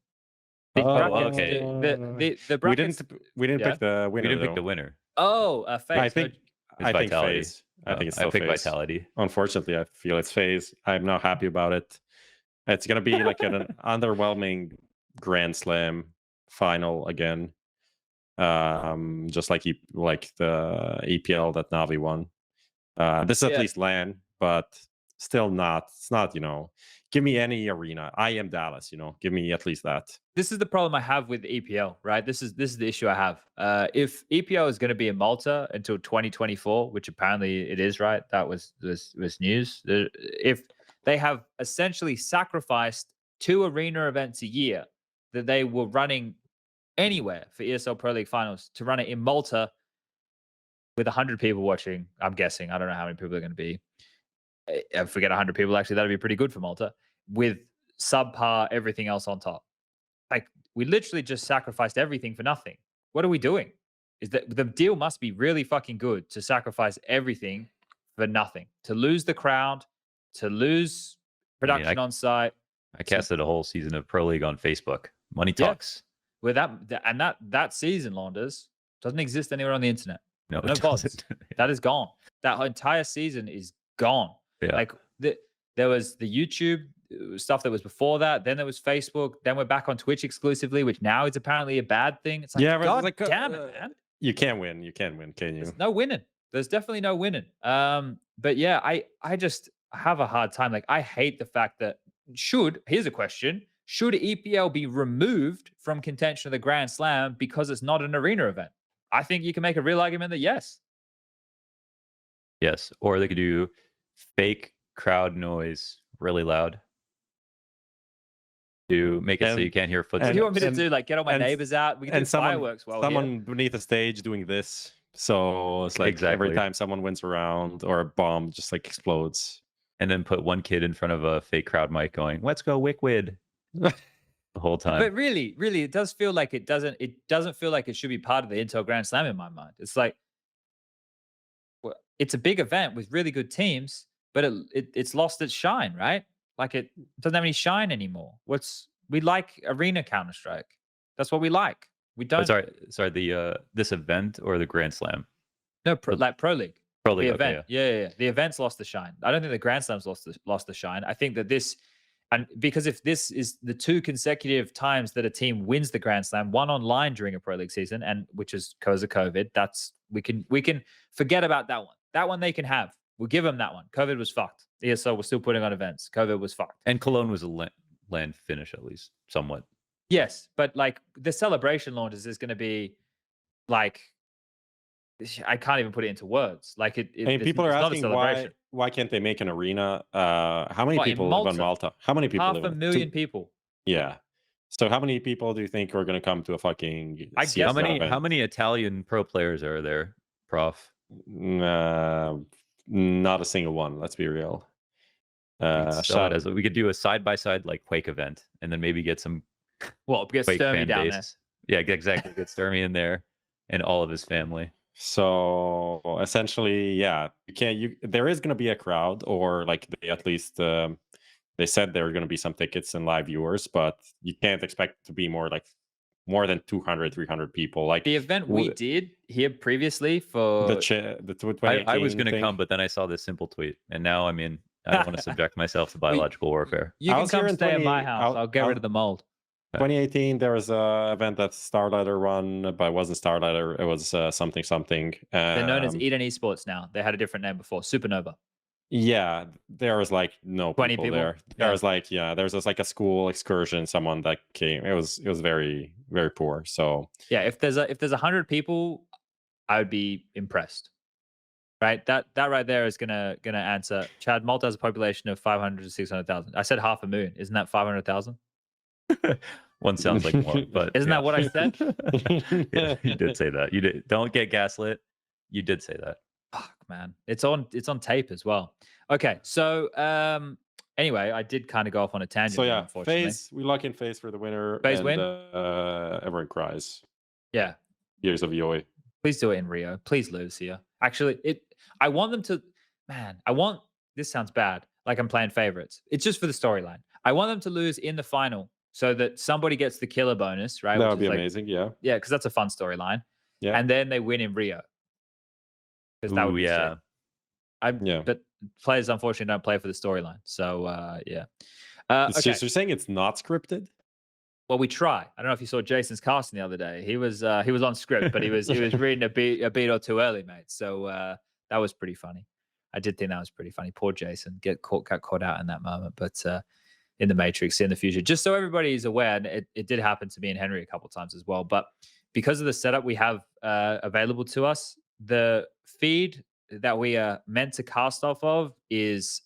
Okay. The brackets. We didn't pick the winner. We didn't pick the winner. Oh, FaZe. I think Vitality. FaZe. I think it's I still pick FaZe. Vitality. Unfortunately, I feel it's FaZe. I'm not happy about it. It's gonna be like an underwhelming Grand Slam final again. Just like the EPL that Navi won. This is at least LAN, but still not. It's not, give me any arena. I am Dallas, give me at least that. This is the problem I have with EPL, right? This is the issue I have. If EPL is going to be in Malta until 2024, which apparently it is, right? That was news. If they have essentially sacrificed 2 arena events a year that they were running anywhere for ESL Pro League finals to run it in Malta with 100 people watching, I'm guessing. I don't know how many people are going to be. I forget 100 people. Actually, that'd be pretty good for Malta with subpar everything else on top. Like we literally just sacrificed everything for nothing. What are we doing? Is that the deal must be really fucking good to sacrifice everything for nothing, to lose the crowd, to lose production on site. I casted a whole season of Pro League on Facebook. Money talks. With that season, Launders, doesn't exist anywhere on the internet. No bots. That is gone. That entire season is gone. Yeah. Like there was the YouTube stuff that was before that. Then there was Facebook. Then we're back on Twitch exclusively, which now is apparently a bad thing. It's like, God damn it, man. You can't win. You can't win, can you? There's no winning. There's definitely no winning. But yeah, I just have a hard time. Like I hate the fact that here's a question. Should EPL be removed from contention of the Grand Slam because it's not an arena event? I think you can make a real argument that yes. Yes. Or they could do fake crowd noise really loud to make it so you can't hear footsteps. What do you want me to do? Like get all my neighbors out? We can do fireworks while someone beneath the stage doing this. So it's like every time someone wins a round or a bomb just like explodes. And then put one kid in front of a fake crowd mic going, "Let's go Wickwid." The whole time. But really, it does feel like it doesn't feel like it should be part of the Intel Grand Slam in my mind. It's like, well, it's a big event with really good teams. but it's lost its shine, right? Like it doesn't have any shine anymore. We like arena Counter-Strike. That's what we like. We don't. Sorry. The this event or the Grand Slam? No, like Pro League. Pro League. The Okay, event. Yeah. The event's lost the shine. I don't think the Grand Slam's lost the shine. I think that this, and because if this is the 2 consecutive times that a team wins the Grand Slam, one online during a Pro League season, and which is because of COVID, that's we can forget about that one. That one they can have. We'll give them that one. COVID was fucked. ESL was still putting on events. COVID was fucked. And Cologne was a land finish, at least somewhat. Yes, but like the celebration launches is going to be like, I can't even put it into words. Like people are asking why can't they make an arena? How many people live on Malta? How many people? 500,000 people. Yeah. So how many people do you think are going to come to a fucking? I guess how many Italian pro players are there, Prof? Not a single one. Let's be real. We could do a side-by-side like Quake event, and then maybe get some. Well, get Sturmy down there. Yeah, exactly. Get Sturmy in there, and all of his family. So essentially, yeah, there is going to be a crowd, or like they at least they said there are going to be some tickets and live viewers, but you can't expect to be more than 200, 300 people. Like the event we did here previously for the 2018 I was going to come, but then I saw this s1mple tweet, and now I don't want to subject myself to biological warfare. You can come stay in my house. I'll get rid of the mold. 2018, there was a event that Starlighter won, but it wasn't Starlighter. It was something. They're known as Eden Esports now. They had a different name before, Supernova. Yeah, there was like no 20 people there. There was like there was like a school excursion. Someone that came. It was very, very poor. So yeah, if there's 100 people, I would be impressed. Right, that right there is gonna answer. Chad, Malta has a population of 500 to 600,000. I said 500,000. Isn't that 500,000? One sounds like more, but isn't that what I said? Yeah, you did say that. You did. Don't get gaslit. You did say that. Fuck, man. It's on tape as well. Okay, so anyway, I did kind of go off on a tangent. So yeah, unfortunately. we lock in FaZe for the winner. FaZe win. Everyone cries. Yeah. Years of Yoi. Please do it in Rio. Please lose here. Actually, I want them to. Man, this sounds bad. Like I'm playing favorites. It's just for the storyline. I want them to lose in the final, so that somebody gets the killer bonus, right? That would be amazing, yeah. Yeah, because that's a fun storyline. Yeah. And then they win in Rio. Because that would be sick. But players unfortunately don't play for the storyline. So yeah. Okay. So you're saying it's not scripted? Well, we try. I don't know if you saw Jason's casting the other day. He was on script, but he was reading a beat or two early, mate. So that was pretty funny. I did think that was pretty funny. Poor Jason got caught out in that moment, but in the Matrix in the future, just so everybody is aware, and it did happen to me and Henry a couple of times as well. But because of the setup we have available to us, the feed that we are meant to cast off of is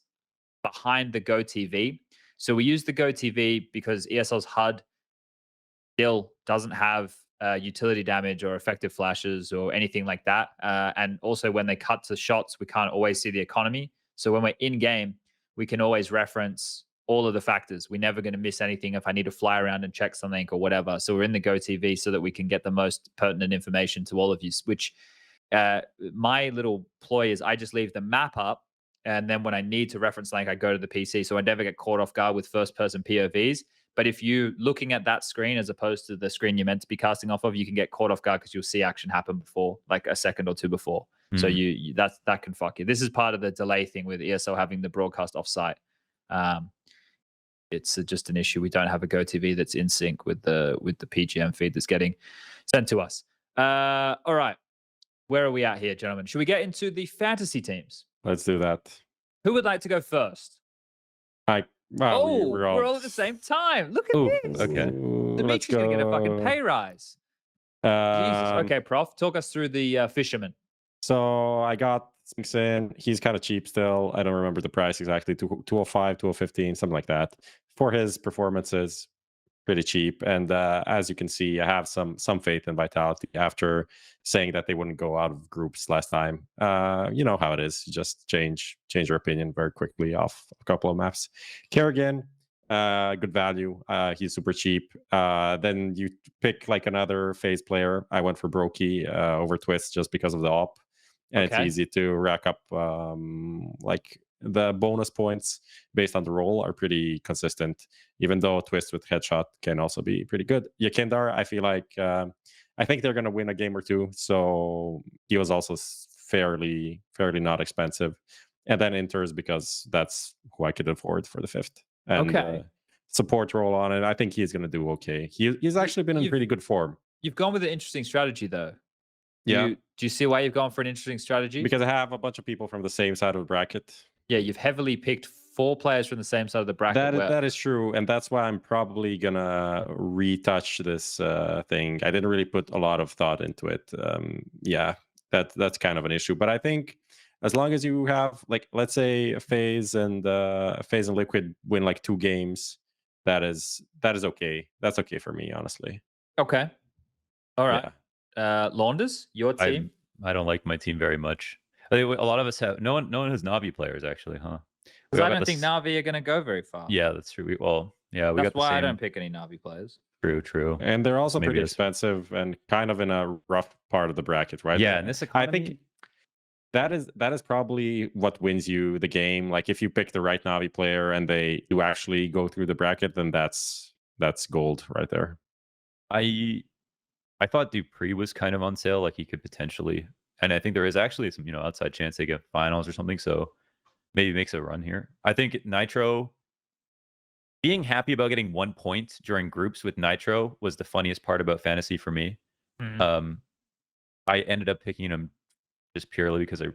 behind the GoTV. So we use the GoTV because ESL's HUD still doesn't have utility damage or effective flashes or anything like that. And also when they cut to shots, we can't always see the economy. So when we're in game, we can always reference all of the factors. We're never going to miss anything if I need to fly around and check something or whatever. So we're in the GoTV so that we can get the most pertinent information to all of you, which my little ploy is I just leave the map up. And then when I need to reference something, I go to the PC. So I never get caught off guard with first-person POVs. But if you're looking at that screen as opposed to the screen you're meant to be casting off of, you can get caught off guard because you'll see action happen before, like a second or two before. Mm-hmm. So that can fuck you. This is part of the delay thing with ESL having the broadcast offsite. It's just an issue. We don't have a GoTV that's in sync with the PGM feed that's getting sent to us. All right, where are we at here, gentlemen? Should we get into the fantasy teams? Let's do that. Who would like to go first? We're all at the same time. Look at this. Okay. Dimitri's going to get a fucking pay rise. Jesus. Okay, Prof, talk us through the fisherman. So I got Spinks in. He's kind of cheap still. I don't remember the price exactly. 205, 215, something like that. For his performances, pretty cheap. And as you can see, I have some faith in Vitality after saying that they wouldn't go out of groups last time. You know how it is. You just change your opinion very quickly off a couple of maps. Kerrigan, good value. He's super cheap. Then you pick like another FaZe player. I went for Brokey over Twist just because of the op. And it's easy to rack up like the bonus points based on the role are pretty consistent, even though Twist with Headshot can also be pretty good. YEKINDAR, I feel like, I think they're going to win a game or two, so he was also fairly not expensive. And then Inters, because that's who I could afford for the 5th. And support role on it, I think he's going to do okay. He's actually been in pretty good form. You've gone with an interesting strategy, though. Do you see why you've gone for an interesting strategy? Because I have a bunch of people from the same side of the bracket. Yeah, you've heavily picked 4 players from the same side of the bracket. That is true, and that's why I'm probably gonna retouch this thing. I didn't really put a lot of thought into it. Yeah, that's kind of an issue. But I think as long as you have, like, let's say FaZe and Liquid win like 2 games, that is okay. That's okay for me, honestly. Okay. All right. Yeah. Launders, your team? I don't like my team very much. I think a lot of us have no one has NAVI players actually, huh? Because I don't think NAVI are going to go very far. Yeah, that's true. We got that's why I don't pick any NAVI players. True. And they're also pretty expensive and kind of in a rough part of the bracket, right? Yeah, in this economy, I think that is probably what wins you the game. Like, if you pick the right NAVI player and they do actually go through the bracket, then that's gold right there. I thought Dupree was kind of on sale, like he could potentially, and I think there is actually some outside chance they get finals or something. So maybe makes a run here. I think Nitro, being happy about getting 1 point during groups with Nitro was the funniest part about fantasy for me. I ended up picking him just purely because I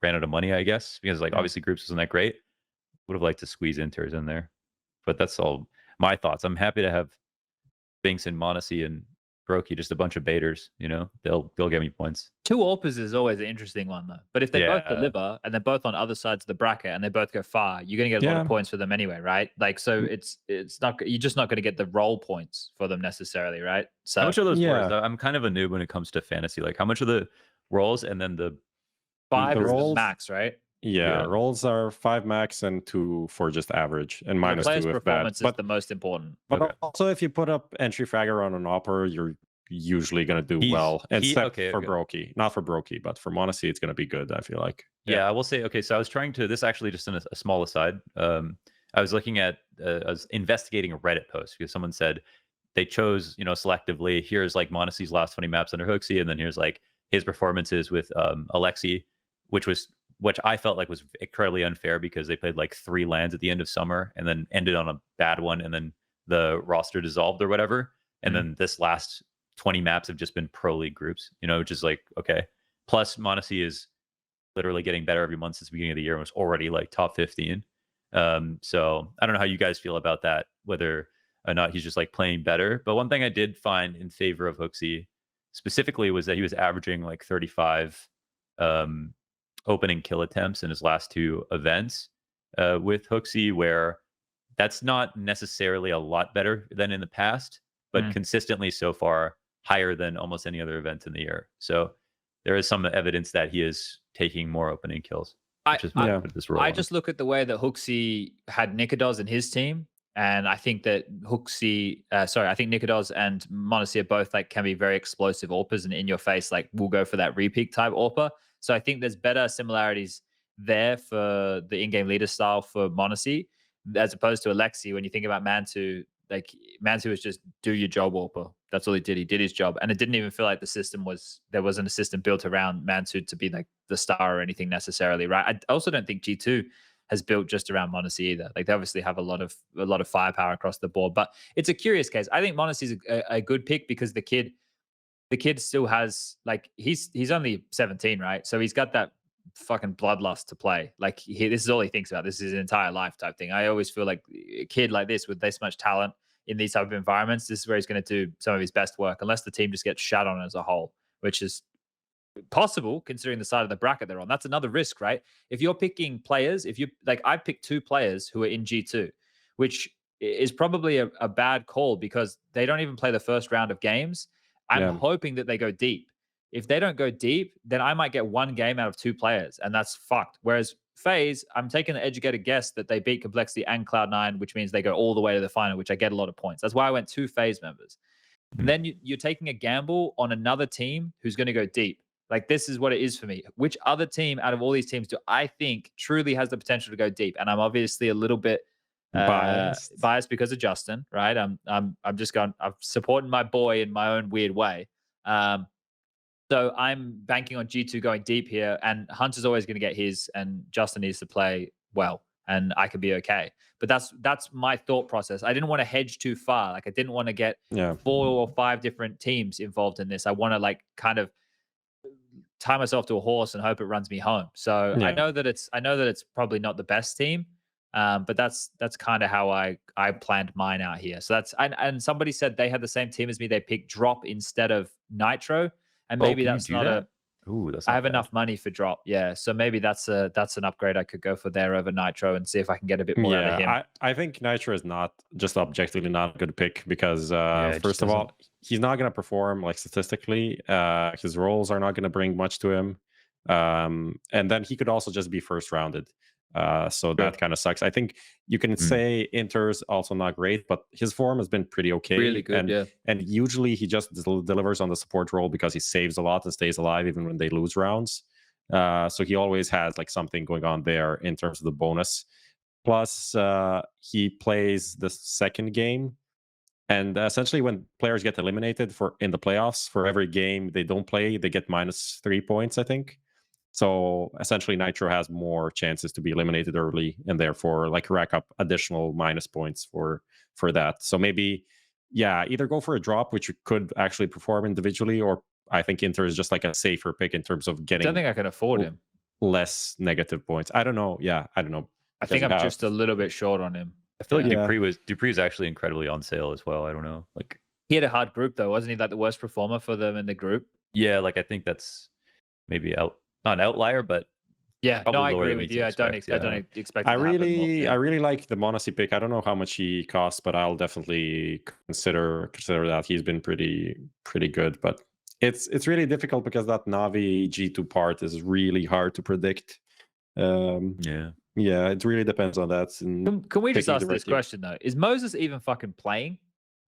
ran out of money, I guess, because obviously groups wasn't that great. Would have liked to squeeze Inters in there, but that's all my thoughts. I'm happy to have Binks and monosee and Brokey, just a bunch of baiters, they'll get me points. 2 AWPers is always an interesting one, though. But if they both deliver and they're both on other sides of the bracket and they both go far, you're going to get a lot of points for them anyway, right? Like, so it's not, you're just not going to get the role points for them necessarily, right? So how much are those roles? I'm kind of a noob when it comes to fantasy. Like, how much are the roles and then the 5 is the max, right? Yeah, rolls are 5 max and 2 for just average, and minus 2 if bad. Performance is the most important. But also, if you put up entry fragger on an AWPer, you're usually going to do well. Except for Brokey. Not for Brokey, but for monosee, it's going to be good, I feel like. Yeah, I will say, okay, so I was trying to, this actually just in a small aside, I was looking at, I was investigating a Reddit post because someone said they chose, selectively, here's like monosee's last 20 maps under HooXi, and then here's like his performances with Alexi, which I felt like was incredibly unfair because they played like 3 lands at the end of summer and then ended on a bad one, and then the roster dissolved or whatever. And then this last 20 maps have just been pro league groups, which is like, okay. Plus monosee is literally getting better every month since the beginning of the year and was already like top 15. So I don't know how you guys feel about that, whether or not he's just like playing better. But one thing I did find in favor of HooXi specifically was that he was averaging like 35 opening kill attempts in his last 2 events with HooXi, where that's not necessarily a lot better than in the past, but consistently so far higher than almost any other event in the year. So there is some evidence that he is taking more opening kills. I just look at the way that HooXi had Nikodos in his team, and I think that I think Nikodos and monosee are both like can be very explosive AWPers and in your face, like we'll go for that repeat type AWPer. So I think there's better similarities there for the in-game leader style for monosee as opposed to Alexi. When you think about Mantu, like Mantu was just do your job AWPer. That's all he did. He did his job, and it didn't even feel like there wasn't a system built around Mantu to be like the star or anything necessarily, right? I also don't think G2 has built just around monosee either. Like they obviously have a lot of firepower across the board, but it's a curious case. I think monosee is a good pick because the kid still has like he's only 17, right? So he's got that fucking bloodlust to play. Like this is all he thinks about. This is his entire life type thing. I always feel like a kid like this with this much talent in these type of environments, this is where he's going to do some of his best work, unless the team just gets shat on as a whole, which is possible considering the side of the bracket they're on. That's another risk, right? If you're picking players, I picked 2 players who are in G2, which is probably a bad call because they don't even play the first round of games. I'm hoping that they go deep. If they don't go deep, then I might get 1 game out of 2 players, and that's fucked. Whereas FaZe, I'm taking the educated guess that they beat Complexity and Cloud9, which means they go all the way to the final, which I get a lot of points. That's why I went 2 FaZe members. And then you're taking a gamble on another team who's going to go deep. Like, this is what it is for me. Which other team out of all these teams do I think truly has the potential to go deep? And I'm obviously a little bit biased because of Justin, right? I'm supporting my boy in my own weird way. So I'm banking on G2 going deep here, and Hunter's always going to get his, and Justin needs to play well, and I could be okay. But that's my thought process. I didn't want to hedge too far. Like, I didn't want to get 4 or 5 different teams involved in this. I want to like kind of tie myself to a horse and hope it runs me home. So I know that it's probably not the best team, but that's kind of how I planned mine out here. So that's and somebody said they had the same team as me. They picked Drop instead of Nitro. And maybe that's not I have enough money for Drop. Yeah. So maybe that's an upgrade I could go for there over Nitro and see if I can get a bit more out of him. I think Nitro is not just objectively not a good pick because first of all, he's not going to perform like statistically. His roles are not going to bring much to him. And then he could also just be first rounded. So that kind of sucks. I think you can say Inter's also not great, but his form has been pretty okay. Really good, and usually he just delivers on the support role because he saves a lot and stays alive even when they lose rounds. So he always has like something going on there in terms of the bonus. Plus, he plays the second game. And essentially when players get eliminated in the playoffs, for every game they don't play, they get -3 points, I think. So essentially Nitro has more chances to be eliminated early and therefore like rack up additional minus points for that. So maybe, either go for a Drop, which could actually perform individually, or I think Inter is just like a safer pick in terms of getting. I don't think I can afford him. Less negative points. I don't know. Yeah, I don't know. I think I'm just a little bit short on him. I feel like Dupree was actually incredibly on sale as well. I don't know. Like, he had a hard group though, wasn't he? Like the worst performer for them in the group. Yeah, like I think that's maybe not an outlier, but yeah, no, I agree with you. I don't expect. I really like the Monacy pick. I don't know how much he costs, but I'll definitely consider that. He's been pretty good, but it's really difficult because that Navi G2 part is really hard to predict. Yeah, it really depends on that. Can we just ask this question though? Is Moses even fucking playing?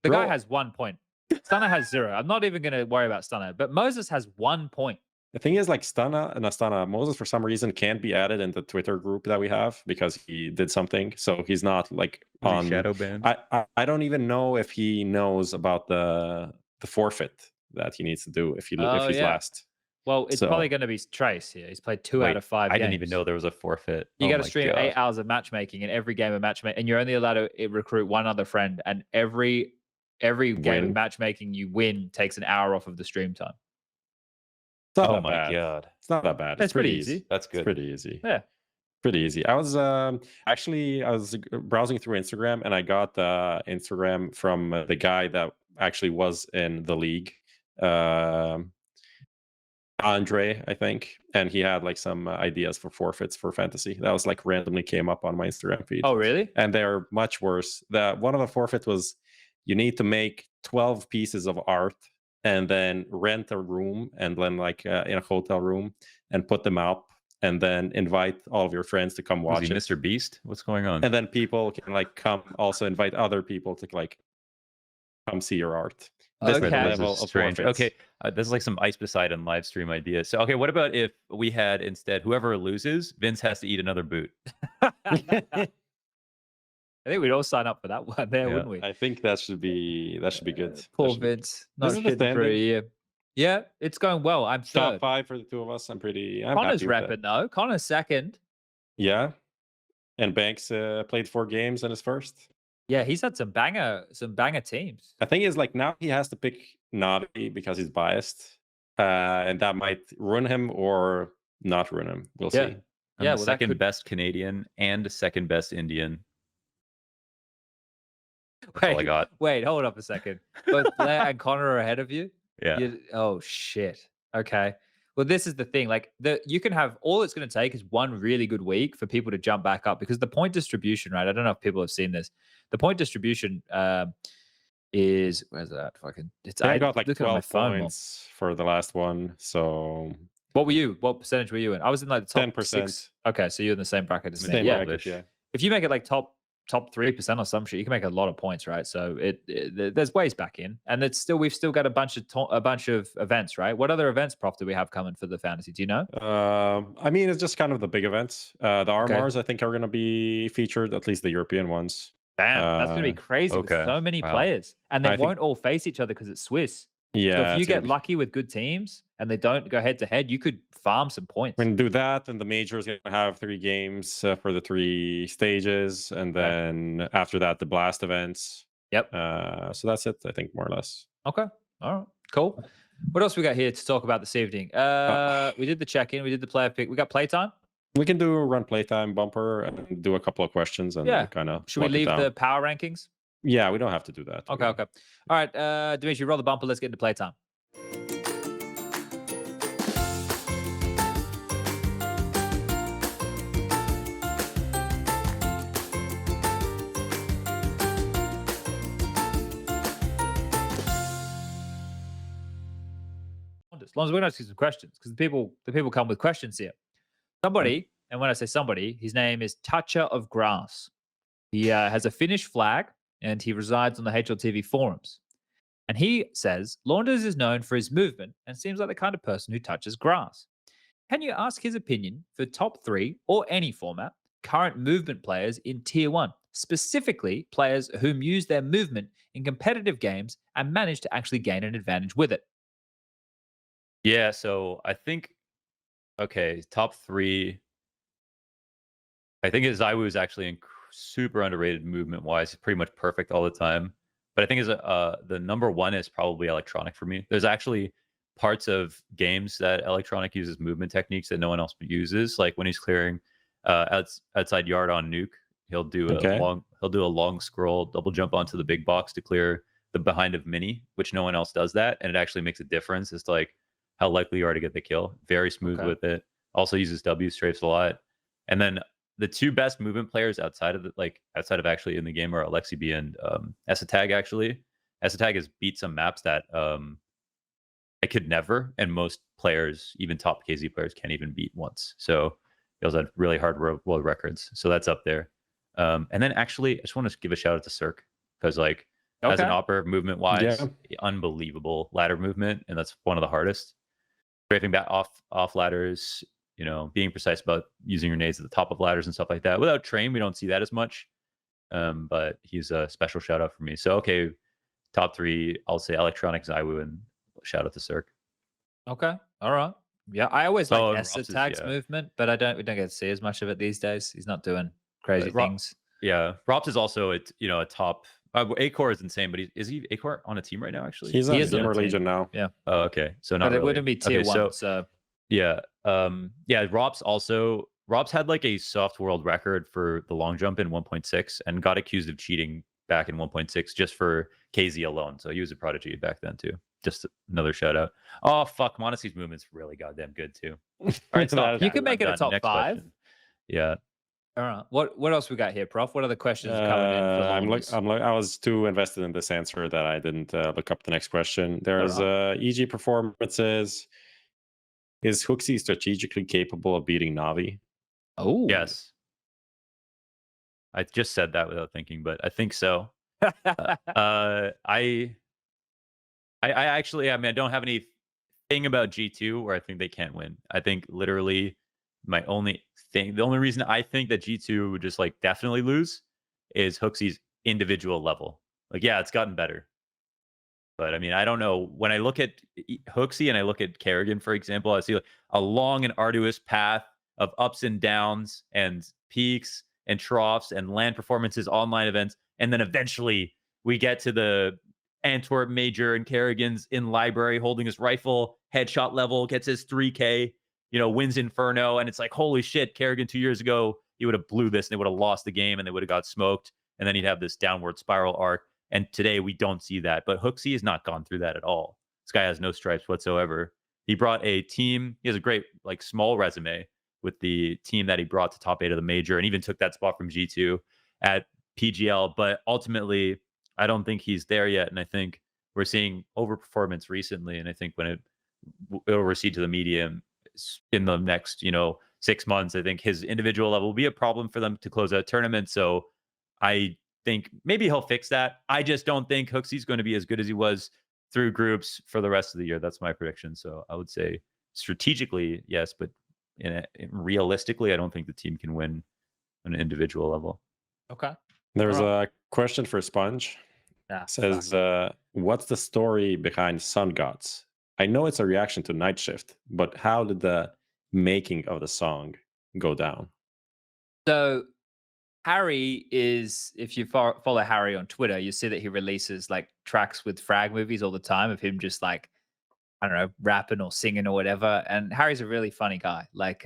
The guy has 1 point. Stunner has 0. I'm not even going to worry about Stunner, but Moses has 1 point. The thing is, like Stunner and Astana, Moses for some reason can't be added in the Twitter group that we have because he did something. So he's not like on shadow banned. I don't even know if he knows about the forfeit that he needs to do if he's last. Well, it's probably going to be Trace here. He's played 2 out of 5 games. I didn't even know there was a forfeit. You got to stream 8 hours of matchmaking in every game of matchmaking, and you're only allowed to recruit 1 other friend. And every game of matchmaking you win takes an hour off of the stream time. Oh my god, it's not that bad. It's pretty easy. That's good. It's pretty easy. Yeah, pretty easy. I was browsing through Instagram and I got Instagram from the guy that actually was in the league. Andre, I think, and he had like some ideas for forfeits for fantasy that was like randomly came up on my Instagram feed. Oh, really? And they're much worse. One of the forfeit was you need to make 12 pieces of art and then rent a room and then like in a hotel room and put them up and then invite all of your friends to come watch it. Mr. Beast? What's going on? And then people can like come also invite other people to like come see your art. This level of strange. Okay, this is like some Ice Poseidon live stream idea. So, okay, what about if we had instead whoever loses, Vince has to eat another boot? I think we'd all sign up for that one there, wouldn't we? I think that should be good. Poor Vince, not shit for a year. Yeah, it's going well. I'm top third. 5 for the two of us. I'm Connor's repping though. Connor's second. Yeah, and Banks played 4 games in his first. Yeah, he's had some banger teams. I think is like now he has to pick Navi because he's biased, and that might ruin him or not ruin him. We'll see. I'm the second best Canadian and second best Indian. That's all I got. Wait, hold up a second. Both Blair and Connor are ahead of you? Yeah. Oh, shit. Okay. Well, this is the thing. Like, you can have all it's going to take is one really good week for people to jump back up because the point distribution, right? I don't know if people have seen this. The point distribution is where's that? I got like 12 points for the last one. So what were you? What percentage were you in? I was in like the top 10%. 6. Okay, so you're in the same bracket as me. Same bracket, yeah. If you make it like top top 3% or some shit, you can make a lot of points, right? So there's ways back in, and we've still got a bunch of events, right? What other events, Prof, do we have coming for the fantasy? Do you know? I mean, it's just kind of the big events. The RMRs, I think, are going to be featured, at least the European ones. Damn, that's going to be crazy with so many players, and they won't all face each other because it's Swiss. Yeah. So if you get lucky with good teams and they don't go head to head, you could farm some points. We're going to do that, and the major is going to have 3 games for the 3 stages, and then after that, the blast events. Yep. So that's it, I think, more or less. Okay. All right. Cool. What else we got here to talk about this evening? We did the check-in. We did the player pick. We got playtime. We can do a run playtime bumper and do a couple of questions and kind of. Should we leave the power rankings? Yeah, we don't have to do that. Okay. Okay. All right, Dimitri, roll the bumper. Let's get into playtime. As long as we're going to ask you some questions, because the people come with questions here. Somebody, and when I say somebody, his name is Toucher of Grass. He has a Finnish flag, and he resides on the HLTV forums. And he says, Launders is known for his movement and seems like the kind of person who touches grass. Can you ask his opinion for top 3 or any format, current movement players in Tier 1, specifically players who use their movement in competitive games and manage to actually gain an advantage with it? Yeah, so I think, top 3. I think ZywOo is actually super underrated movement-wise. Pretty much perfect all the time. But I think the number 1 is probably Electronic for me. There's actually parts of games that Electronic uses movement techniques that no one else uses. Like when he's clearing outside yard on nuke, he'll do a long scroll, double jump onto the big box to clear the behind of mini, which no one else does that, and it actually makes a difference as to like how likely you are to get the kill. Very smooth with it. Also uses W strafes a lot. And then the 2 best movement players outside of actually in the game are Alexi B and s1mple actually. s1mple has beat some maps that I could never, and most players, even top KZ players, can't even beat once. So he also had really hard world records. So that's up there. And then actually, I just want to give a shout out to Cirque, because like as an operative movement wise, unbelievable ladder movement, and that's one of the hardest. Strafing back off ladders, being precise about using your nades at the top of ladders and stuff like that. Without Train, we don't see that as much. But he's a special shout out for me. So top 3, I'll say Electronic, ZywOo, and shout out to Cirque. Okay, all right. Yeah, I always like s1mple's movement, but we don't get to see as much of it these days. He's not doing crazy things. Yeah, Rops is also a top. Acor is insane, but is he Acor on a team right now? Actually, he is in Legion now. Yeah. Oh, okay. So not. But it really. wouldn't be tier 1. So yeah, Rops had like a soft world record for the long jump in 1.6 and got accused of cheating back in 1.6 just for KZ alone. So he was a prodigy back then too. Just another shout out. Oh fuck, monosee's movement's really goddamn good too. All right, stop. You can make it a top 5. Question. Yeah. All right. What else we got here, Prof? What other questions are coming in? I was too invested in this answer that I didn't look up the next question. There's EG performances. Is HooXi strategically capable of beating NAVI? Oh yes. I just said that without thinking, but I think so. I actually, I don't have anything about G2 where I think they can't win. I think literally the only reason I think that G2 would just like definitely lose is HooXi's individual level. Like, yeah, it's gotten better. But I mean, I don't know. When I look at HooXi and I look at Kerrigan, for example, I see like a long and arduous path of ups and downs and peaks and troughs and land performances, online events. And then eventually we get to the Antwerp Major and Kerrigan's in library holding his rifle, headshot level, gets his 3K, wins Inferno. And it's like, holy shit, Kerrigan 2 years ago, he would have blew this and they would have lost the game and they would have got smoked. And then he'd have this downward spiral arc. And today we don't see that. But HooXi has not gone through that at all. This guy has no stripes whatsoever. He brought a team. He has a great, like, small resume with the team that he brought to top 8 of the major and even took that spot from G2 at PGL. But ultimately, I don't think he's there yet. And I think we're seeing overperformance recently. And I think when it'll recede to the medium in the next, 6 months, I think his individual level will be a problem for them to close out tournaments. So I think maybe he'll fix that. I just don't think HooXi's going to be as good as he was through groups for the rest of the year. That's my prediction. So I would say strategically, yes, but realistically, I don't think the team can win on an individual level. Okay. There's a question for SPUNJ. Says, what's the story behind Sun Gods? I know it's a reaction to Night Shift, but how did the making of the song go down? So Harry is, if you follow Harry on Twitter, you see that he releases like tracks with frag movies all the time of him just like, I don't know, rapping or singing or whatever. And Harry's a really funny guy. Like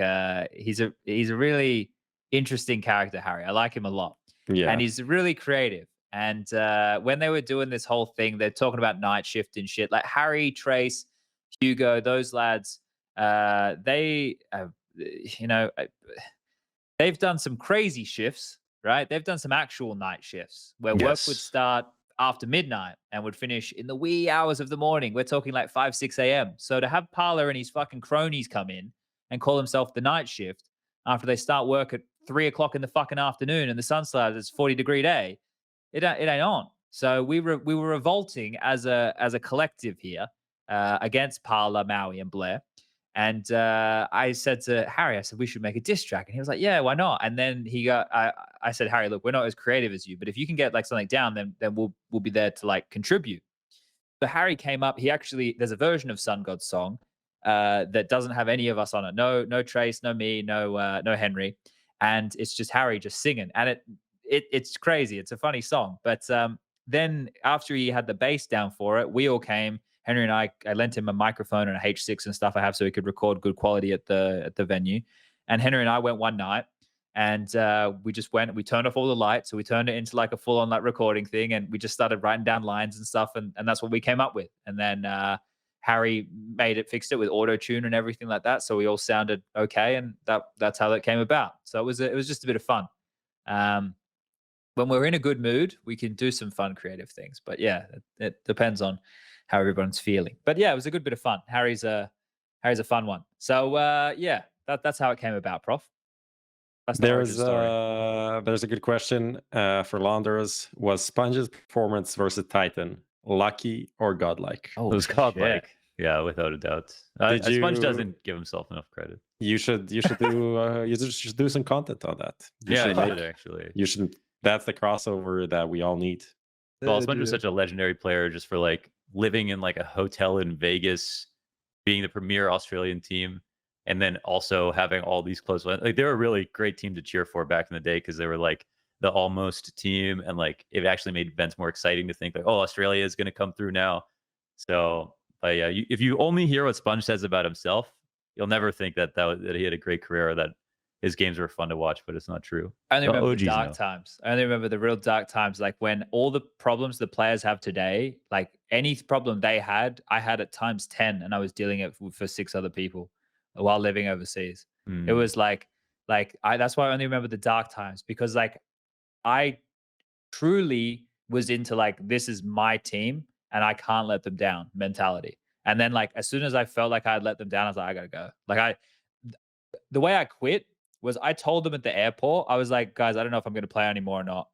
he's a really interesting character, Harry. I like him a lot. Yeah. And he's really creative. And when they were doing this whole thing, they're talking about Night Shift and shit. Like Harry, Trace, Hugo, those lads, they, you know, they've done some crazy shifts, right? They've done some actual night shifts where work would start after midnight and would finish in the wee hours of the morning. We're talking like 5, 6 a.m. So to have Parler and his fucking cronies come in and call himself the night shift after they start work at 3 o'clock in the fucking afternoon and the sun starts, it's 40-degree day, it ain't on. So we were revolting as a collective here against Parler, Maui, and Blair. And I said to Harry, I said, we should make a diss track. And he was like, yeah, why not? And then I said, Harry, look, we're not as creative as you, but if you can get like something down, then we'll be there to like contribute. So Harry came up. There's a version of Sun God's song that doesn't have any of us on it. No Trace, no me, no Henry. And it's just Harry just singing. And it's crazy. It's a funny song. But then after he had the bass down for it, we all came. Henry and I lent him a microphone and a H6 and stuff I have so he could record good quality at the venue. And Henry and I went one night and we turned off all the lights. So we turned it into like a full on like recording thing. And we just started writing down lines and stuff. And that's what we came up with. And then Harry fixed it with auto tune and everything like that. So we all sounded okay. And that's how that came about. So it was just a bit of fun. When we're in a good mood, we can do some fun, creative things. But yeah, it depends on how everyone's feeling. But yeah, it was a good bit of fun. Harry's a fun one. So yeah, that's how it came about, Prof. There's a good question for launders. Was SPUNJ's performance versus Titan lucky or godlike? Oh, it was godlike. Yeah, without a doubt. SPUNJ doesn't give himself enough credit. You should do some content on that. Actually. You should. That's the crossover that we all need. Well, SPUNJ was such a legendary player just for like living in like a hotel in Vegas, being the premier Australian team, and then also having all these close ones. Like they were a really great team to cheer for back in the day because they were like the almost team, and like it actually made events more exciting to think like, oh, Australia is going to come through now. So, but yeah, if you only hear what SPUNJ says about himself, you'll never think that he had a great career or that his games were fun to watch, but it's not true. I only remember the dark times. I only remember the real dark times, like when all the problems the players have today, like any problem they had, I had at times 10, and I was dealing it for 6 other people while living overseas. It was like that's why I only remember the dark times, because like I truly was into like, this is my team and I can't let them down mentality. And then like as soon as I felt like I had let them down, I was like, I gotta go. Like the way I quit was I told them at the airport, I was like, guys, I don't know if I'm going to play anymore or not.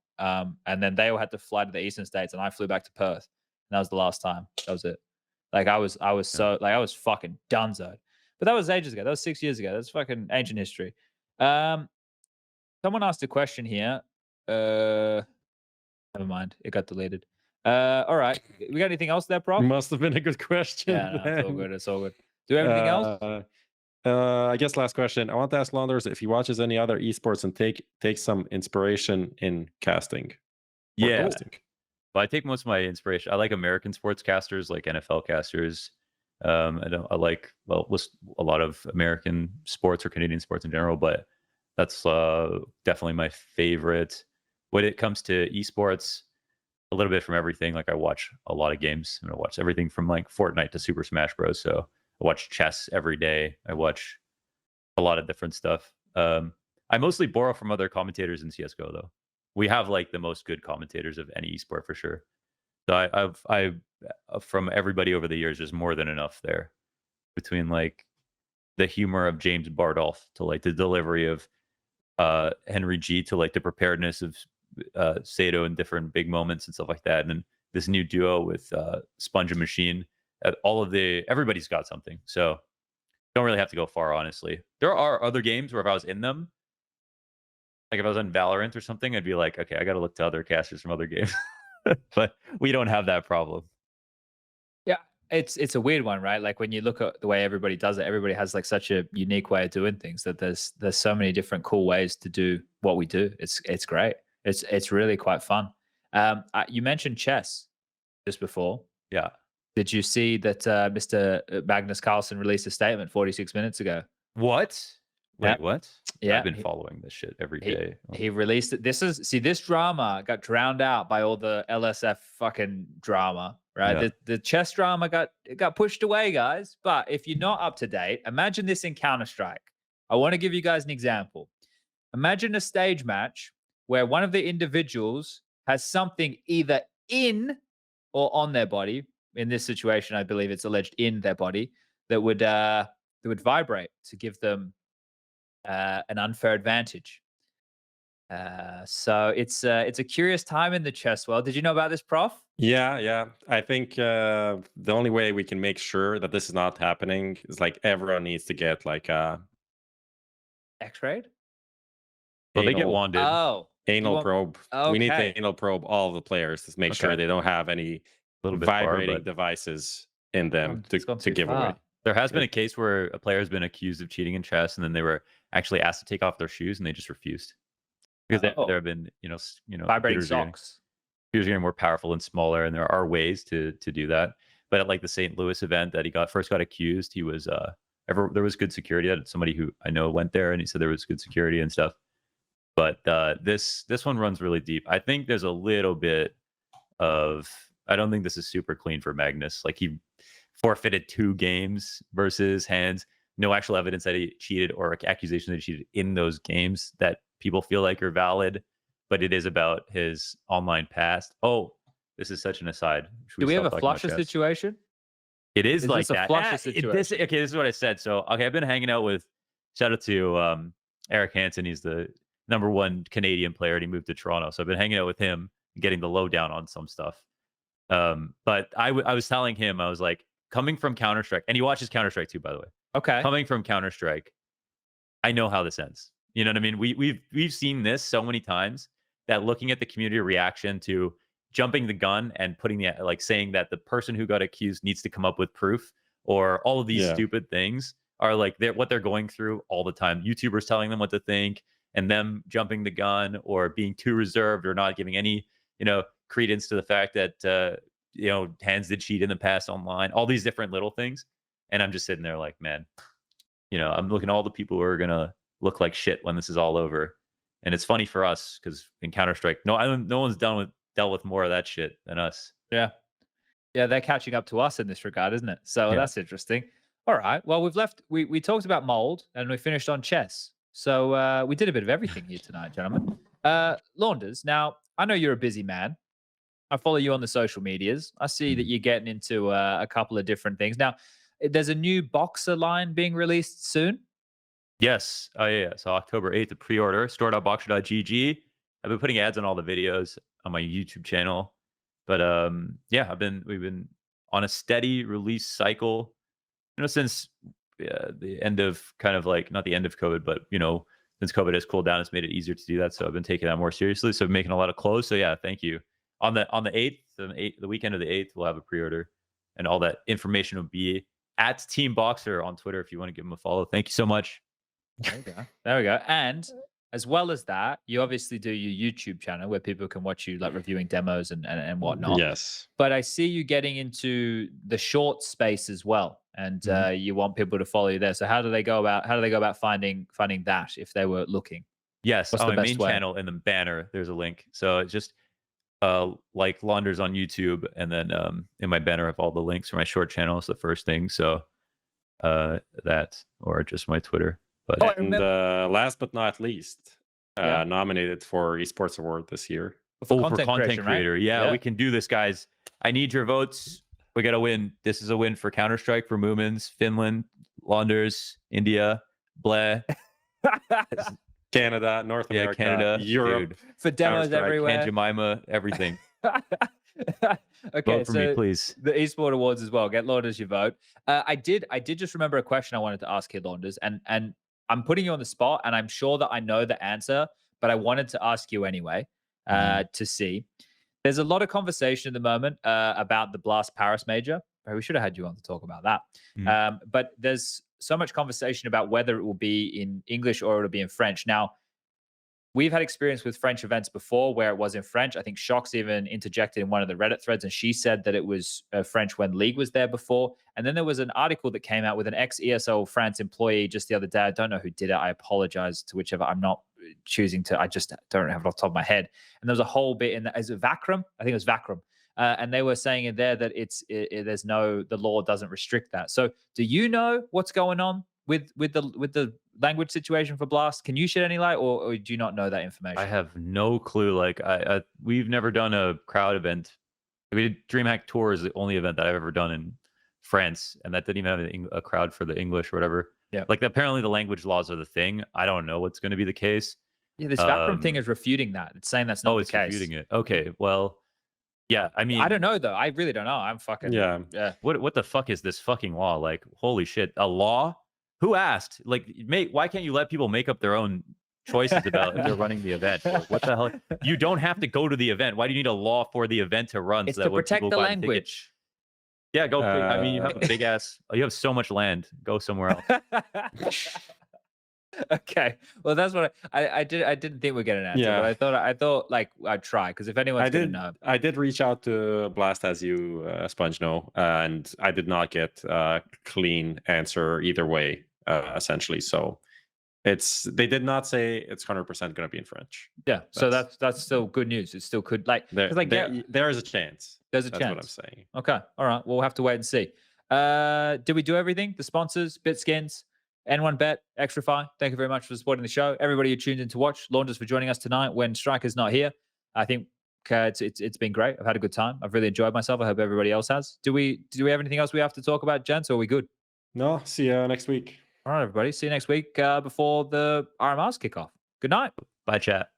And then they all had to fly to the Eastern States and I flew back to Perth. And that was the last time. That was it. Like I was so like, I was fucking donezoed. But that was ages ago. That was 6 years ago. That's fucking ancient history. Someone asked a question here. Never mind. It got deleted. All right. We got anything else there, Prof? Must have been a good question. Yeah, no, it's all good. It's all good. Do we have anything else? I guess last question. I want to ask Launders if he watches any other esports and take some inspiration in casting. Yeah. Casting. But I take most of my inspiration. I like American sportscasters, like NFL casters. I like a lot of American sports or Canadian sports in general, but that's definitely my favorite. When it comes to esports, a little bit from everything. Like I watch a lot of games. I watch everything from like Fortnite to Super Smash Bros. So I watch chess every day. I watch a lot of different stuff. I mostly borrow from other commentators in CSGO though. We have like the most good commentators of any esport for sure. So I've from everybody over the years, there's more than enough there, between like the humor of James Bardolph to like the delivery of Henry G to like the preparedness of Sato in different big moments and stuff like that. And then this new duo with SPUNJ and Machine. Everybody's got something. So don't really have to go far, honestly. There are other games where if I was in them, like if I was on Valorant or something, I'd be like, okay, I got to look to other casters from other games. But we don't have that problem. Yeah, it's a weird one, right? Like when you look at the way everybody does it, everybody has like such a unique way of doing things that there's so many different cool ways to do what we do. It's great. It's really quite fun. You mentioned chess just before. Yeah. Did you see that Mr. Magnus Carlsen released a statement 46 minutes ago? What? Wait, Yeah. what? Yeah, I've been following this shit every day. He released it. This drama got drowned out by all the LSF fucking drama, right? Yeah. The chess drama got pushed away, guys. But if you're not up to date, imagine this in Counter-Strike. I want to give you guys an example. Imagine a stage match where one of the individuals has something either in or on their body. In this situation, I believe it's alleged in their body that would vibrate to give them an unfair advantage. So it's a curious time in the chess world. Did you know about this, Prof? Yeah. I think the only way we can make sure that this is not happening is like everyone needs to get like a X-rayed? Well, they get wanded. Oh, anal probe. We need okay. to anal probe all the players to make sure they don't have any Little bit far, vibrating but devices in them It's gone to too give away. far. there has been a case where a player has been accused of cheating in chess, and then they were actually asked to take off their shoes, and they just refused because there have been, Vibrating computers are getting- socks. computers are getting more powerful and smaller, and there are ways to do that. But at like the St. Louis event that he first got accused, he was there was good security. I had somebody who I know went there, and he said there was good security and stuff. But this one runs really deep. I think there's a little bit of, I don't think this is super clean for Magnus. Like he forfeited 2 games versus hands. No actual evidence that he cheated or accusation that he cheated in those games that people feel like are valid. But it is about his online past. Oh, this is such an aside. Do we have a stop talking about flusher chess? situation? It is like this a that. flusher situation? This is what I said. So, okay, I've been hanging out with, shout out to Eric Hansen. He's the #1 Canadian player, and he moved to Toronto. So I've been hanging out with him and getting the lowdown on some stuff. But I was telling him, I was like, coming from Counter-Strike, and he watches Counter-Strike too, by the way. Okay. Coming from Counter-Strike, I know how this ends. You know what I mean? We've seen this so many times that looking at the community reaction to jumping the gun and putting saying that the person who got accused needs to come up with proof, or all of these stupid things are like what they're going through all the time. YouTubers telling them what to think, and them jumping the gun or being too reserved or not giving any, credence to the fact that, hands did cheat in the past online, all these different little things. And I'm just sitting there like, man, I'm looking at all the people who are going to look like shit when this is all over. And it's funny for us because in Counter-Strike, no one's dealt with more of that shit than us. Yeah, they're catching up to us in this regard, isn't it? So that's interesting. All right. Well, we talked about mold and we finished on chess. So we did a bit of everything here tonight, gentlemen. Launders, now I know you're a busy man. I follow you on the social medias. I see that you're getting into a couple of different things. Now, there's a new boxer line being released soon. Yes. Oh, yeah. So October 8th, the pre-order, store.boxr.gg. I've been putting ads on all the videos on my YouTube channel. But we've been on a steady release cycle, since the end of not the end of COVID, but since COVID has cooled down, it's made it easier to do that. So I've been taking that more seriously. So I'm making a lot of clothes. So yeah, thank you. On the 8th, the weekend of the 8th, we'll have a pre-order, and all that information will be at Team Boxer on Twitter if you want to give them a follow. Thank you so much. There we go. And as well as that, you obviously do your YouTube channel where people can watch you like reviewing demos and whatnot. Yes. But I see you getting into the short space as well, and you want people to follow you there. So how do they go about finding that if they were looking? Yes, What's on the my best main way? channel in the banner, there's a link. So it's just like launders on YouTube, and then in my banner I have all the links for my short channel. Is the first thing. So that, or just my Twitter. But and last but not least, nominated for Esports Award this year. For content creator. Right? Yeah, we can do this, guys. I need your votes. We got to win. This is a win for Counter-Strike, for Moomins, Finland, Launders, India, Bleh. Canada, North America, Canada, Europe. dude. For demos Counter-Strike, everywhere. Aunt Jemima, everything. Okay, Vote for so me, please. the Esport Awards as well. Get Launders your vote. I did just remember a question I wanted to ask here, Launders, and I'm putting you on the spot, and I'm sure that I know the answer, but I wanted to ask you anyway to see. There's a lot of conversation at the moment about the Blast Paris major. We should have had you on to talk about that. But there's so much conversation about whether it will be in English or it'll be in French. Now, we've had experience with French events before where it was in French. I think Shox even interjected in one of the Reddit threads, and she said that it was French when League was there before. And then there was an article that came out with an ex-ESL France employee just the other day. I don't know who did it. I apologize to whichever. I'm not choosing to. I just don't have it off the top of my head. And there was a whole bit in that. Is it Vakram? I think it was Vakram. And they were saying in there that the law doesn't restrict that. So do you know what's going on with the language situation for Blast? Can you shed any light, or do you not know that information? I have no clue. Like, we've never done a crowd event. We did DreamHack Tour is the only event that I've ever done in France, and that didn't even have a crowd for the English or whatever. Yeah. Like, apparently the language laws are the thing. I don't know what's going to be the case. Yeah, this Vakram thing is refuting that. It's saying that's not the case. Refuting it. Okay, well, yeah. I mean, I don't know though. I really don't know. I'm fucking yeah. What the fuck is this fucking law? Like, holy shit, a law? Who asked? Like, why can't you let people make up their own choices about if they're running the event? Or what the hell? You don't have to go to the event. Why do you need a law for the event to run? It's so that to protect the language. Yeah, go. I mean, you have a big ass. You have so much land. Go somewhere else. Okay, well that's what I didn't think we'd get an answer, but I thought like I'd try, because if anyone's gonna know. I did reach out to Blast, as you Sponge know, and I did not get a clean answer either way, essentially. So they did not say it's 100% going to be in French. Yeah, so that's still good news. It still could, like, there is a chance. There's a chance. That's what I'm saying. Okay, all right. We'll have to wait and see. Did we do everything? The sponsors, Bitskins, N1Bet, Xtrfy, thank you very much for supporting the show. Everybody who tuned in to watch, Launders for joining us tonight when Striker's not here. I think it's been great. I've had a good time. I've really enjoyed myself. I hope everybody else has. Do we have anything else we have to talk about, gents, or are we good? No, see you next week. All right, everybody. See you next week before the RMRs kick off. Good night. Bye, chat.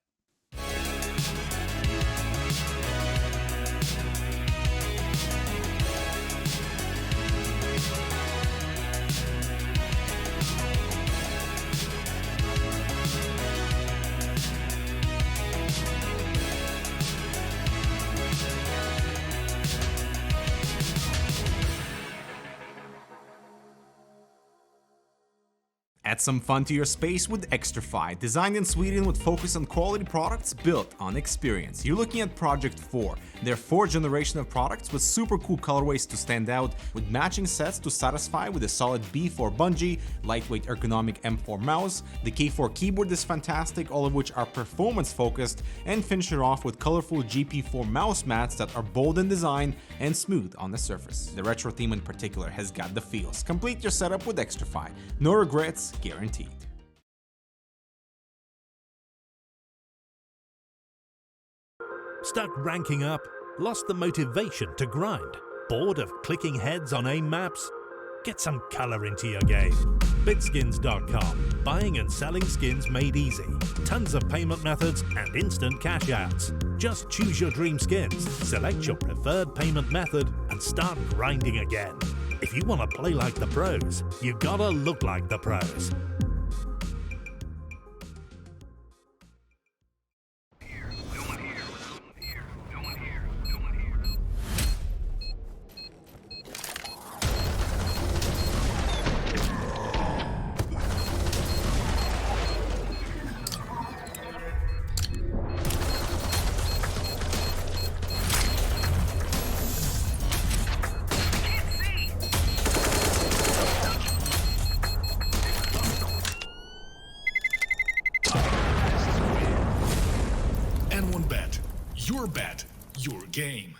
Add some fun to your space with Xtrfy, designed in Sweden with focus on quality products built on experience. You're looking at Project 4, their 4th generation of products with super cool colorways to stand out, with matching sets to satisfy with a solid B4 bungee, lightweight ergonomic M4 mouse, the K4 keyboard is fantastic, all of which are performance focused, and finish it off with colorful GP4 mouse mats that are bold in design and smooth on the surface. The retro theme in particular has got the feels. Complete your setup with Xtrfy. No regrets, guaranteed. Stuck ranking up? Lost the motivation to grind? Bored of clicking heads on aim maps? Get some color into your game. Bitskins.com. Buying and selling skins made easy. Tons of payment methods and instant cash outs. Just choose your dream skins, select your preferred payment method, and start grinding again. If you want to play like the pros, you gotta look like the pros. N1Bet, your bet, your game.